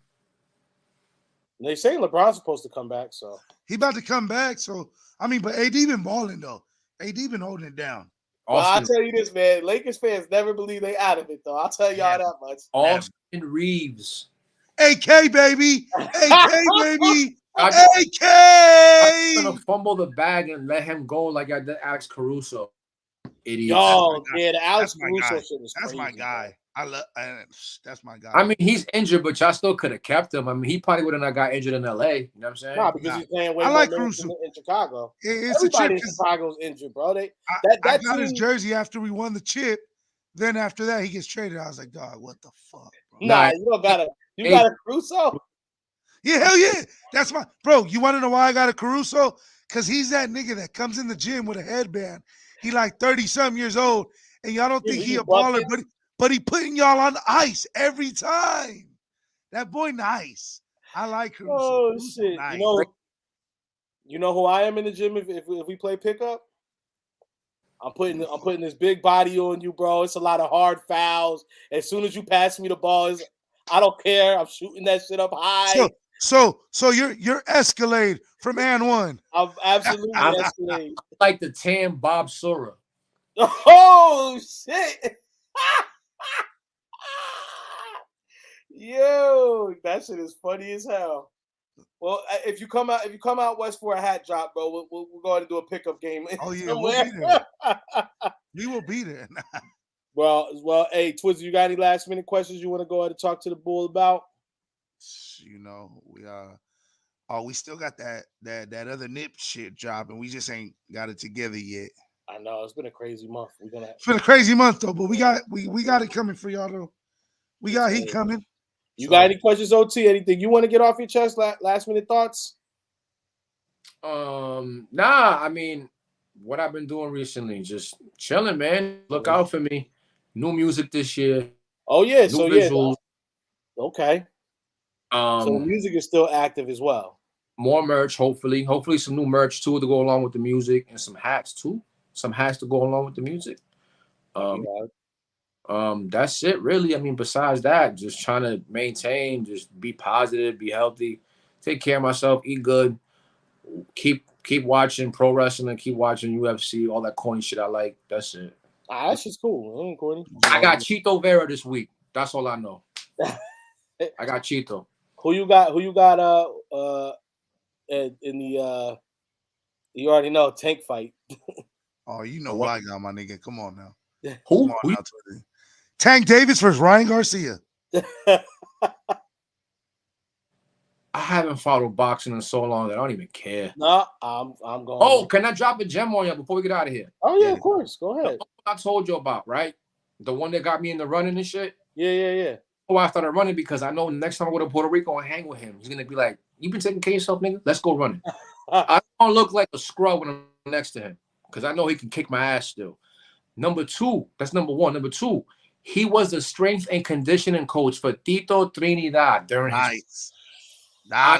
They say LeBron's supposed to come back, so He about to come back. So I mean, but AD been balling though. AD been holding it down. Well, I'll tell you this, man. Lakers fans never believe they out of it, though. I'll tell y'all that much. Austin Reeves. AK, baby. AK, baby. I'm AK. gonna fumble the bag and let him go like I did Alex Caruso. Idiot. Yo, yeah, the Alex That's my Caruso guy. shit was That's crazy. my guy. Bro. That's my guy. I mean, he's injured, but y'all still could have kept him. I mean, he probably would have not got injured in LA. You know what I'm saying? Nah, because he's playing way I more like minutes Caruso. in Chicago. It's a Everybody chip. in Chicago's injured, bro. I got his jersey after we won the chip. Then after that, he gets traded. I was like, dog, what the fuck, bro? Nah, you don't got you got a Caruso? Yeah, hell yeah. That's my bro. You want to know why I got a Caruso? Because he's that nigga that comes in the gym with a headband. He like 30-something years old, and y'all don't think he a baller, but he putting y'all on the ice every time. That boy nice. I like Caruso. Oh Caruso shit! nice. You know who I am in the gym if we play pickup? I'm putting this big body on you, bro. It's a lot of hard fouls. As soon as you pass me the ball, I don't care. I'm shooting that shit up high. So you're Escalade from and one. I'm absolutely Escalade. Like the tan Bob Sura. Oh shit! Yo, that shit is funny as hell. Well, if you come out west for a hat drop, bro, we're going to do a pickup game. Oh yeah, we'll be there. We will be there. Well, hey, Twizzy, you got any last minute questions you want to go ahead and talk to the bull about? You know, we still got that other nip shit dropping. We just ain't got it together yet. I know it's been a crazy month. It's been a crazy month though, but we got it coming for y'all though. We got heat coming. You got any questions, OT? Anything you want to get off your chest? Last minute thoughts? Nah. I mean, what I've been doing recently, just chilling, man. Look out for me. New music this year. Oh yeah, new visuals. Yeah. Okay. So the music is still active as well. More merch, hopefully some new merch too to go along with the music, and some hats too. Some hats to go along with the music. That's it really. I mean, besides that, just trying to maintain, just be positive, be healthy, take care of myself, eat good, keep watching pro wrestling, keep watching UFC, all that corny shit I like. That's it. That's just cool. Corny. I got Chito Vera this week. That's all I know. I got Chito. Who you got in the you already know tank fight. Oh, you know who I got, my nigga. Come on now. Who? Come on now, Tank Davis versus Ryan Garcia. I haven't followed boxing in so long that I don't even care. No, I'm going. Oh, can I drop a gem on you before we get out of here? Oh yeah, of course. Go ahead. I told you about, right? The one that got me in the running and shit. Yeah. Oh, I started running because I know next time I go to Puerto Rico and hang with him, he's gonna be like, "You been taking care of yourself, nigga? Let's go running." I don't look like a scrub when I'm next to him because I know he can kick my ass still. Number two, that's number one. Number two, he was the strength and conditioning coach for Tito Trinidad during his. Dale.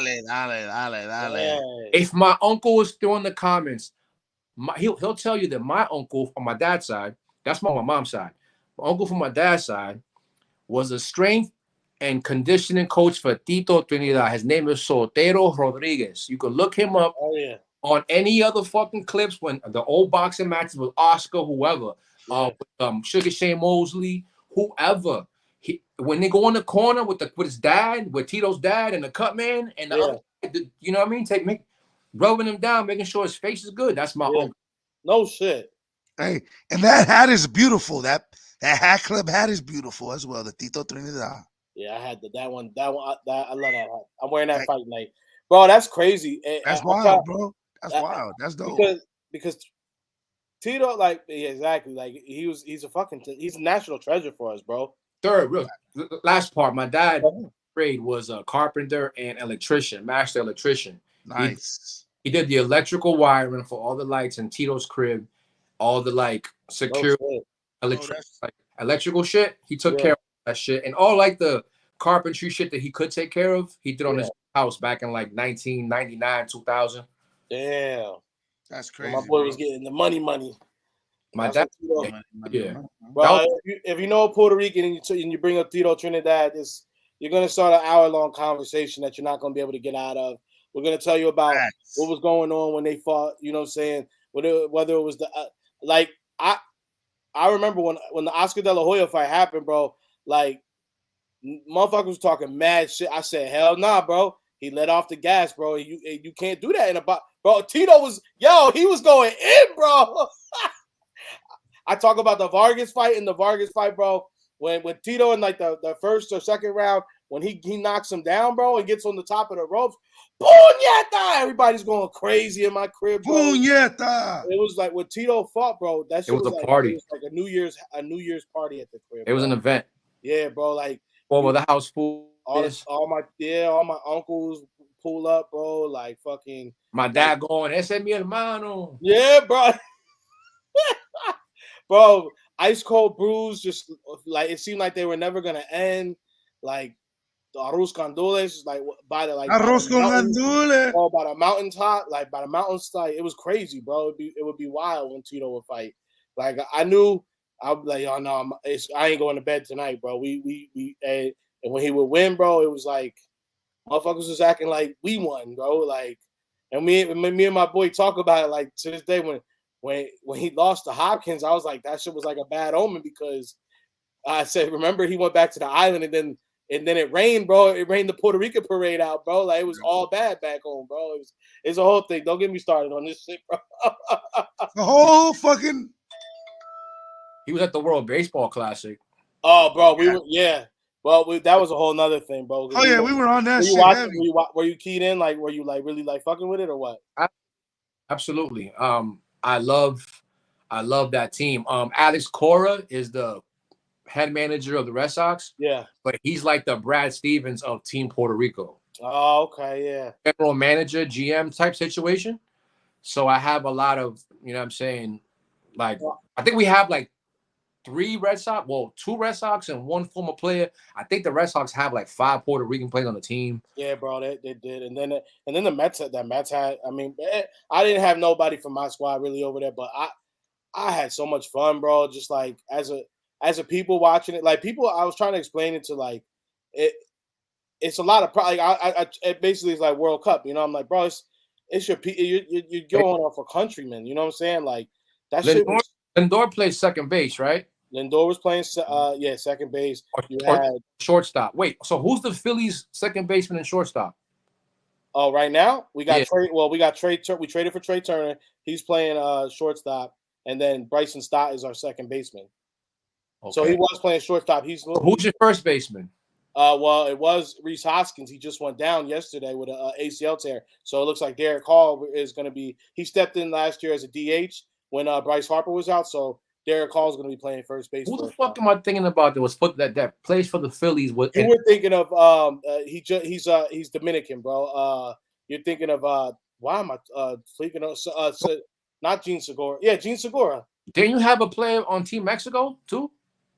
If my uncle was still in the comments, he'll tell you that my uncle on my dad's side, that's my mom's side. My uncle from my dad's side was a strength and conditioning coach for Tito Trinidad. His name is Sotero Rodriguez. You can look him up on any other fucking clips when the old boxing matches with Oscar, whoever, Sugar Shane Mosley, whoever. When they go in the corner with his dad, with Tito's dad and the cut man and the other, you know what I mean? Rubbing him down, making sure his face is good. That's my uncle. No shit. Hey, and that hat is beautiful. That hat club hat is beautiful as well. The Tito Trinidad. Yeah, I had that one. I love that hat. I'm wearing that fight night, bro. That's crazy. That's wild, bro. That's wild. That's dope. Because Tito, like, exactly, like he's a national treasure for us, bro. Third, real last part. My dad trade was a carpenter and electrician, master electrician. Nice. He did the electrical wiring for all the lights in Tito's crib, all the like security, electrical shit. He took care of that shit, and all like the carpentry shit that he could take care of, he did on his house back in like 1999, 2000. Damn, that's crazy. My boy was getting the money. My dad, bro. If you know a Puerto Rican and you bring up Tito Trinidad, you're gonna start an hour-long conversation that you're not gonna be able to get out of. We're gonna tell you about what was going on when they fought. You know what I'm saying? Whether it was the I remember when the Oscar De La Hoya fight happened, bro. Like motherfuckers was talking mad shit. I said, hell nah, bro. He let off the gas, bro. You can't do that in a bro. Tito was he was going in, bro. I talk about the Vargas fight, bro. When Tito in like the first or second round, when he knocks him down, bro, and gets on the top of the ropes, puñeta! Everybody's going crazy in my crib, bro. Puñeta! It was like when Tito fought, bro. That shit was a like, party. It was like a New Year's party at the crib. It was an event. Yeah, bro. Like over the house full. All my uncles pull up, bro. Like fucking. My dad going, "Ese es mi hermano." Yeah, bro. Bro, ice cold brews, just like it seemed like they were never gonna end. Like the arroz con dulces, like by the arroz con gandules, bro, by the mountaintop, like by the mountains, like it was crazy, bro. It would be wild when Tito would fight. Like I knew, I'd be like, oh no, I ain't going to bed tonight, bro. And when he would win, bro, it was like motherfuckers was acting like we won, bro. Like, and me and my boy talk about it like to this day when he lost to Hopkins, I was like, that shit was like a bad omen because I said, remember he went back to the island and then it rained, bro. It rained the Puerto Rican parade out, bro. Like it was all bad back home, bro. It's a whole thing. Don't get me started on this shit, bro. The whole fucking. He was at the World Baseball Classic. Oh, bro, Well, that was a whole nother thing, bro. Oh yeah, we were on that shit. Were you keyed in? Like, were you like really like fucking with it or what? Absolutely. I love that team. Alex Cora is the head manager of the Red Sox. Yeah. But he's like the Brad Stevens of Team Puerto Rico. Oh, okay, yeah. General manager, GM type situation. So I have a lot of, you know what I'm saying? Like, I think we have like 2 Red Sox and 1 former player. I think the Red Sox have like 5 Puerto Rican players on the team. Yeah, bro, they did. And then the Mets had, I mean, I didn't have nobody from my squad really over there, but I had so much fun, bro. Just like as a people watching it, like people, I was trying to explain it to like it's a lot of like it basically is like World Cup, you know. I'm like, bro, it's you're going off a countryman, you know what I'm saying? Like that shit. Lindor plays second base, right? Lindor was playing, second base. Or shortstop. Wait, so who's the Phillies' second baseman and shortstop? Oh, right now we got Trey. Well, we got Trey. We traded for Trey Turner. He's playing shortstop, and then Bryson Stott is our second baseman. Okay. So he was playing shortstop. Who's your first baseman? Well, it was Rhys Hoskins. He just went down yesterday with an ACL tear. So it looks like Derek Hall is going to be. He stepped in last year as a DH when Bryce Harper was out. So Derek Hall is going to be playing first base. Who the fuck am I thinking about that was that plays for the Phillies? You were thinking of he's Dominican, bro. You're thinking of why am I thinking of not Gene Segura? Yeah, Gene Segura. Didn't you have a player on Team Mexico too?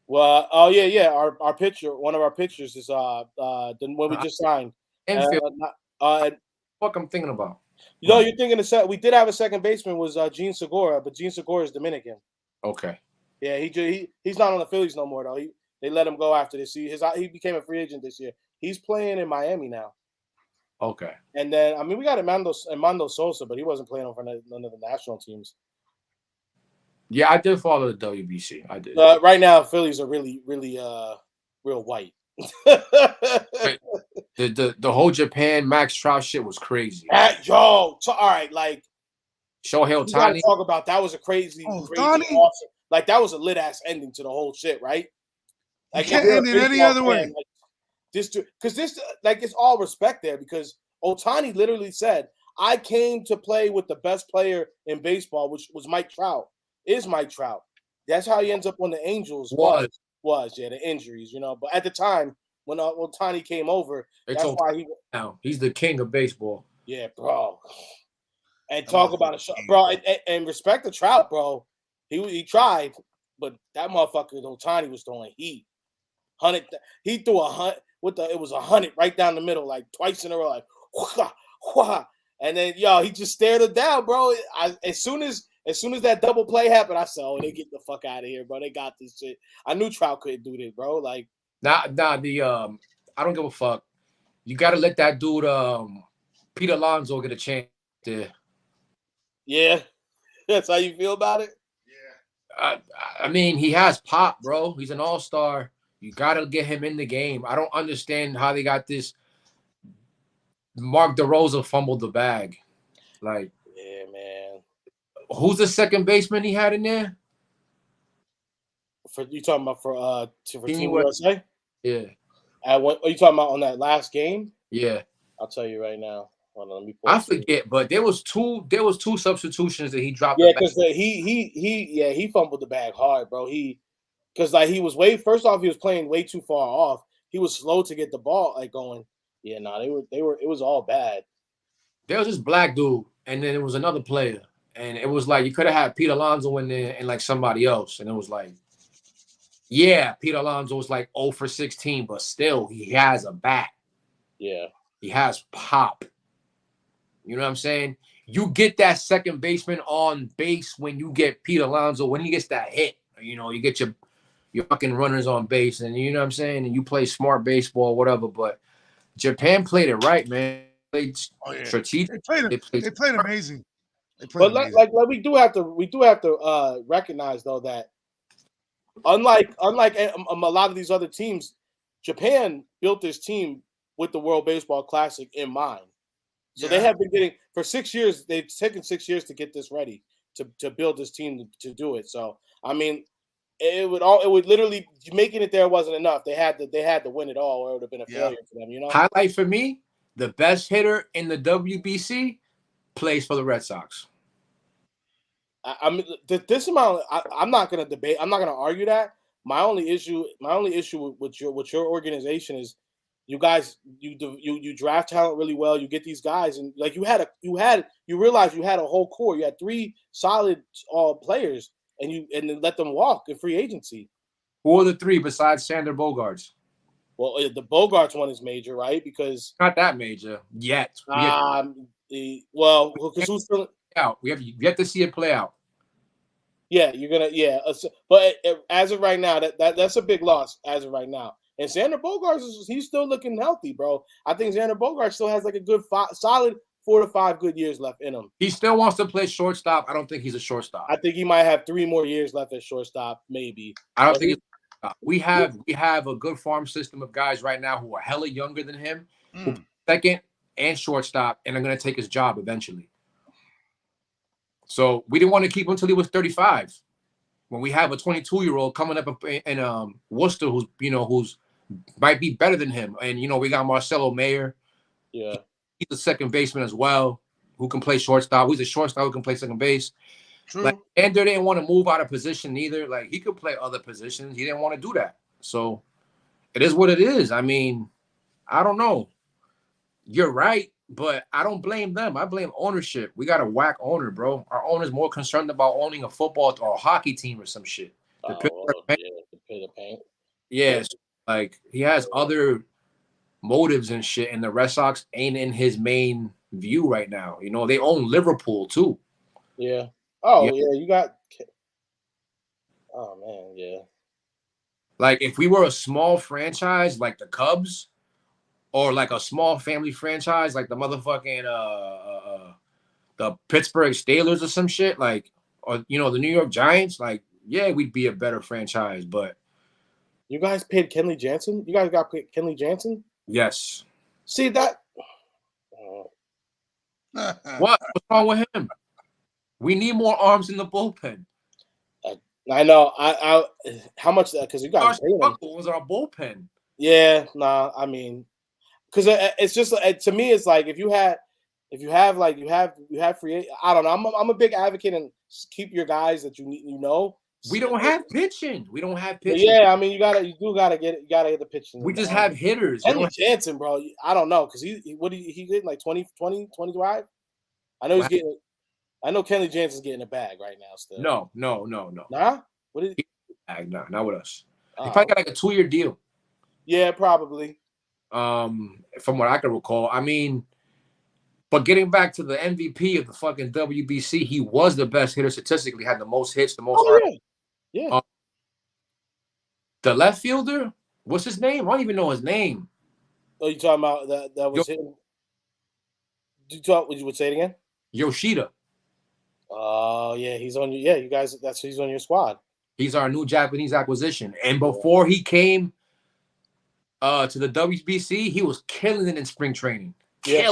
Well, oh yeah. Our pitcher, one of our pitchers is when we just signed. Fuck, I'm thinking about. You know, you're thinking of we did have a second baseman was Gene Segura, but Gene Segura is Dominican. Okay. Yeah, he's not on the Phillies no more though. They let him go after this. He became a free agent this year. He's playing in Miami now. Okay. And then I mean we got Armando Sosa, but he wasn't playing for none of the national teams. Yeah, I did follow the WBC. I did. Right now, Phillies are really real white. The whole Japan Max Trout shit was crazy. All right, like Shohei we gotta Ohtani. talk about that. Was a crazy, Ohtani? awesome. Like that was a lit ass ending to the whole shit, right? You Like can't if you're a end it any baseball other way. fan, like, this like it's all respect there because Ohtani literally said, "I came to play with the best player in baseball, which was Mike Trout. Is Mike Trout? That's how he ends up on the Angels. Was the injuries, you know. But at the time when Ohtani came over, It's that's why he now he's the king of baseball. yeah, bro. And That talk about motherfucker it, bro. And respect the Trout, bro. He tried, but that motherfucker Ohtani was throwing heat. 100. He threw 100. It was 100 right down the middle, like twice in a row, like wha, wha. And then he just stared it down, bro. As soon as that double play happened, I said, "Oh, they get the fuck out of here, bro. They got this shit." I knew Trout couldn't do this, bro. Like, I don't give a fuck. You got to let that dude, Pete Alonso, get a chance there. Yeah, that's how you feel about it. Yeah. I mean, he has pop, bro. He's an all-star. You got to get him in the game. I don't understand how they got this. Mark DeRosa fumbled the bag. Like, yeah, man. Who's the second baseman he had in there? For you talking about for Team USA? USA? Yeah. Are you talking about on that last game? Yeah. I'll tell you right now. Hold on, let me I forget, but there was two substitutions that he dropped. Yeah, because he fumbled the bag hard, bro. Because like he was first off, he was playing way too far off. He was slow to get the ball like going. Yeah, no, they were it was all bad. There was this black dude, and then it was another player. And it was like you could have had Pete Alonso in there and like somebody else. And it was like, yeah, Pete Alonso was like 0 for 16, but still he has a bat. Yeah. He has pop. You know what I'm saying? You get that second baseman on base when you get Pete Alonso, when he gets that hit. You know, you get your fucking runners on base, and you know what I'm saying? And you play smart baseball, whatever. But Japan played it right, man. They played strategic. They played amazing. But like we do have to recognize though that unlike a lot of these other teams, Japan built this team with the World Baseball Classic in mind. So they have been getting for 6 years. They've taken 6 years to get this ready to build this team to do it. So I mean, it would literally making it there wasn't enough. They had to win it all, or it would have been a failure for them. You know. Highlight for me: the best hitter in the WBC plays for the Red Sox. I mean, this amount. I'm not going to debate. I'm not going to argue that. My only issue with your organization is you guys you draft talent really well. You get these guys, and like you realize you had a whole core. You had 3 solid players, and then let them walk in free agency. Who are the 3 besides Sander Bogarts? Well, the Bogarts one is major, right? Because not that major yet. Because who's still out? We have yet to see it play out. Yeah, you're gonna but as of right now, that's a big loss as of right now. And Xander Bogaerts he's still looking healthy, bro. I think Xander Bogaerts still has like a good solid 4 to 5 good years left in him. He still wants to play shortstop. I don't think he's a shortstop. I think he might have 3 more years left at shortstop, maybe. I don't think we have a good farm system of guys right now who are hella younger than him, who second and shortstop, and are going to take his job eventually. So we didn't want to keep him until he was 35. When we have a 22-year-old coming up in Worcester who's might be better than him, and we got Marcelo Mayer. Yeah, he's a second baseman as well who can play shortstop. He's a shortstop who can play second base. True. Like, Andrew didn't want to move out of position either. Like, he could play other positions. He didn't want to do that. So it is what it is. I mean, I don't know. You're right, but I don't blame them. I blame ownership. We got a whack owner, bro. Our owner's more concerned about owning a football or a hockey team or some shit. To pay the paint. Yes, like he has other motives and shit, and the Red Sox ain't in his main view right now. They own Liverpool too. Yeah. Oh yeah, you got. Oh man, yeah. Like if we were a small franchise like the Cubs, or like a small family franchise, like the motherfucking the Pittsburgh Steelers or some shit, like, or you know, the New York Giants, like, yeah, we'd be a better franchise. But You guys paid Kenley Jansen? You guys got paid Kenley Jansen? yes, See that? what's wrong with him? We need more arms in the bullpen. I know. I how much that because you Our guys paid him. struggle was our bullpen. Yeah, nah. I mean, because it's just to me, it's like if you have free. I don't know. I'm a big advocate and keep your guys that you need. You know, We don't have pitching. We don't have But pitching. yeah. I mean, you gotta get the pitching. We just have hitters. We don't Kenley have- Jansen, bro. I don't know because he getting like 20, 25. I know he's getting. I know Kenley Jansen's getting a bag right now. Still, No. nah. What is? Nah, not with us. He Oh. probably got like a 2-year deal. Yeah, probably. From what I can recall. I mean, but getting back to the MVP of the fucking WBC, he was the best hitter statistically, had the most hits, the most. Oh yeah. The left fielder, what's his name? I don't even know his name. Oh, you talking about that was him? Would you say it again? Yoshida. Oh yeah, he's on. Yeah, you guys. He's on your squad. He's our new Japanese acquisition. And before he came to the WBC, he was killing it in spring training. Yeah.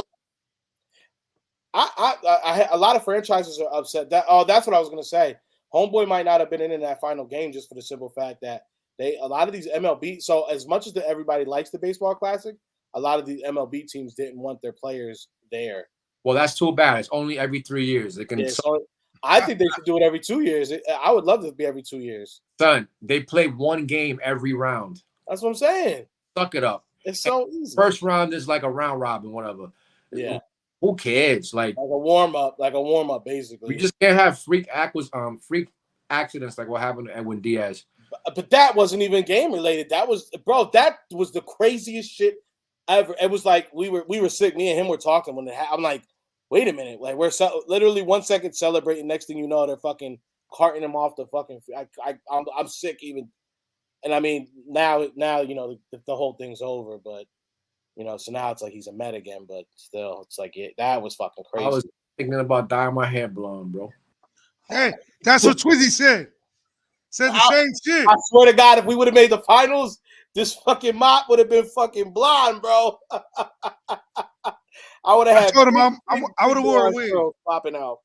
I a lot of franchises are upset. That's what I was gonna say. Homeboy might not have been in that final game just for the simple fact that a lot of these MLB. So as much as everybody likes the baseball classic, a lot of these MLB teams didn't want their players there. Well, that's too bad. It's only every 3 years. They can. Yeah, so I think they should do it every 2 years. I would love it to be every 2 years. Son, they play one game every round. That's what I'm saying. Suck it up. It's so easy. First round is like a round robin, whatever. Yeah. Who cares? Like a warm up, basically. We just can't have freak accidents like what happened to Edwin Diaz. But that wasn't even game related. That was the craziest shit ever. It was like we were sick. Me and him were talking when I'm like, wait a minute, like we're literally 1 second celebrating. Next thing you know, they're fucking carting him off the fucking. I'm sick even, and I mean now you know the whole thing's over, but you know so now it's like he's a Met again, but still it's like that was fucking crazy. I was thinking about dyeing my hair blonde, bro. Hey, that's what Twizzy said. Said the same shit. I swear to God, if we would have made the finals, this fucking mop would have been fucking blonde, bro. I would have had. I told him I would have wore a wig popping out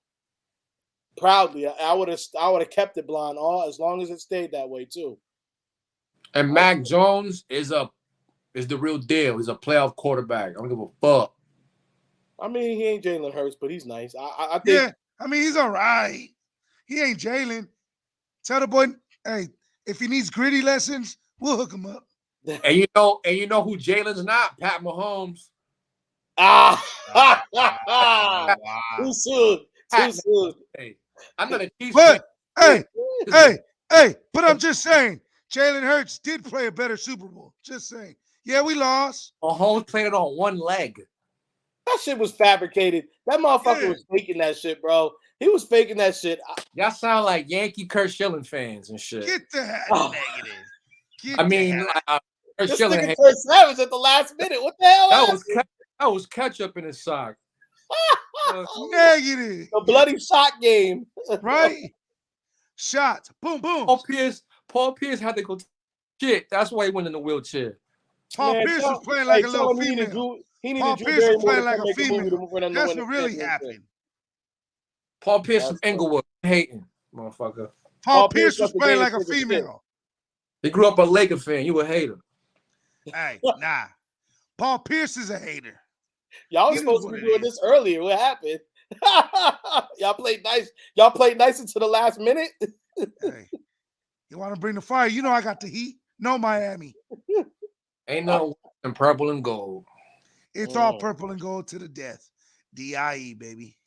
proudly. I would have kept it blonde as long as it stayed that way too. And Mac Jones is the real deal. He's a playoff quarterback. I don't give a fuck. I mean, he ain't Jalen Hurts, but he's nice. I think. Yeah, I mean he's all right. He ain't Jalen. Tell the boy, hey, if he needs gritty lessons, we'll hook him up. And you know who Jalen's not? Pat Mahomes. Too soon. Hey, I'm not a Chiefs But fan. hey, but I'm just saying, Jalen Hurts did play a better Super Bowl. Just saying. Yeah, we lost. Mahomes played it on one leg. That shit was fabricated. That motherfucker was faking that shit, bro. He was faking that shit. Y'all sound like Yankee Kurt Schilling fans and shit. Get that negative. Kurt This Schilling nigga turned savage at the last minute. What the hell? That was ketchup in his sock. Negative. The bloody shot game. Right? Shots. Boom, boom. Paul Pierce had to go shit. That's why he went in the wheelchair. Paul Pierce was playing like a little female. Paul Pierce was playing like a female. That's what really happened. Paul Pierce from Inglewood, hating, motherfucker. Paul Pierce was playing like a female. He grew up a Laker fan. You a hater. Hey, nah. Paul Pierce is a hater. Y'all was supposed to be doing this earlier. What happened? Y'all played nice. Y'all played nice until the last minute. Hey, you want to bring the fire? You know I got the heat. No Miami. Ain't no in purple and gold. It's all purple and gold to the death. DIE, baby.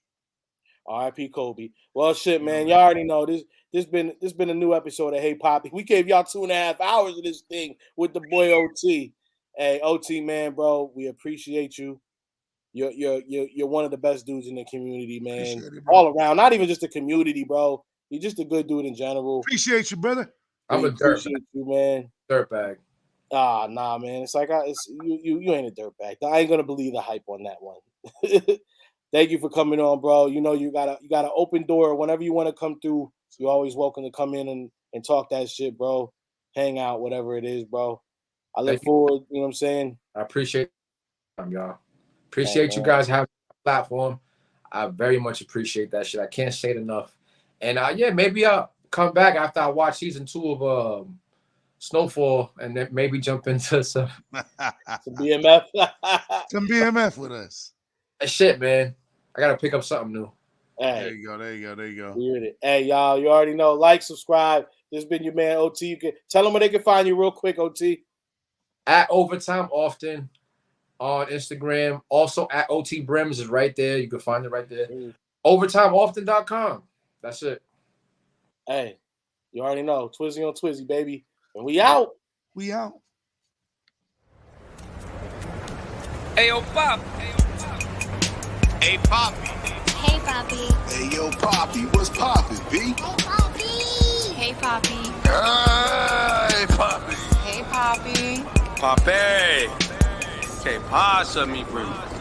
R.I.P. Kobe. Well, shit, man. Y'all already know this been a new episode of Hey Papi. We gave y'all 2.5 hours of this thing with the boy OT. Hey, OT, man, bro, we appreciate you. You're one of the best dudes in the community, man. All around, not even just the community, bro. You're just a good dude in general. Appreciate you, brother. I'm a dirtbag. Appreciate you, man. Dirtbag. Nah, man. It's like you ain't a dirtbag. I ain't gonna believe the hype on that one. Thank you for coming on, bro. You know you got an open door whenever you want to come through. You're always welcome to come in and talk that shit, bro. Hang out, whatever it is, bro. I look forward. You know what I'm saying? I appreciate y'all. Appreciate you guys having a platform. I very much appreciate that shit. I can't say it enough. And yeah, maybe I'll come back after I watch season 2 of Snowfall, and then maybe jump into some BMF. Some BMF with us. That shit, man. I gotta pick up something new. There you go. Hey, y'all, you already know. Like, subscribe. This has been your man OT. You can tell them where they can find you real quick, OT. At Overtime Often on Instagram. Also at OT Brims is right there. You can find it right there. OvertimeOften.com. That's it. Hey, you already know. Twizzy on Twizzy, baby. And we out. We out. Hey, yo, Pop. Hey, Papi. Hey, Papi. Hey, yo, Papi, what's poppin', B? Hey, Papi. Hey, Papi. Hey, Papi. Hey, Papi. Papi. ¿Qué pasa, mi primo?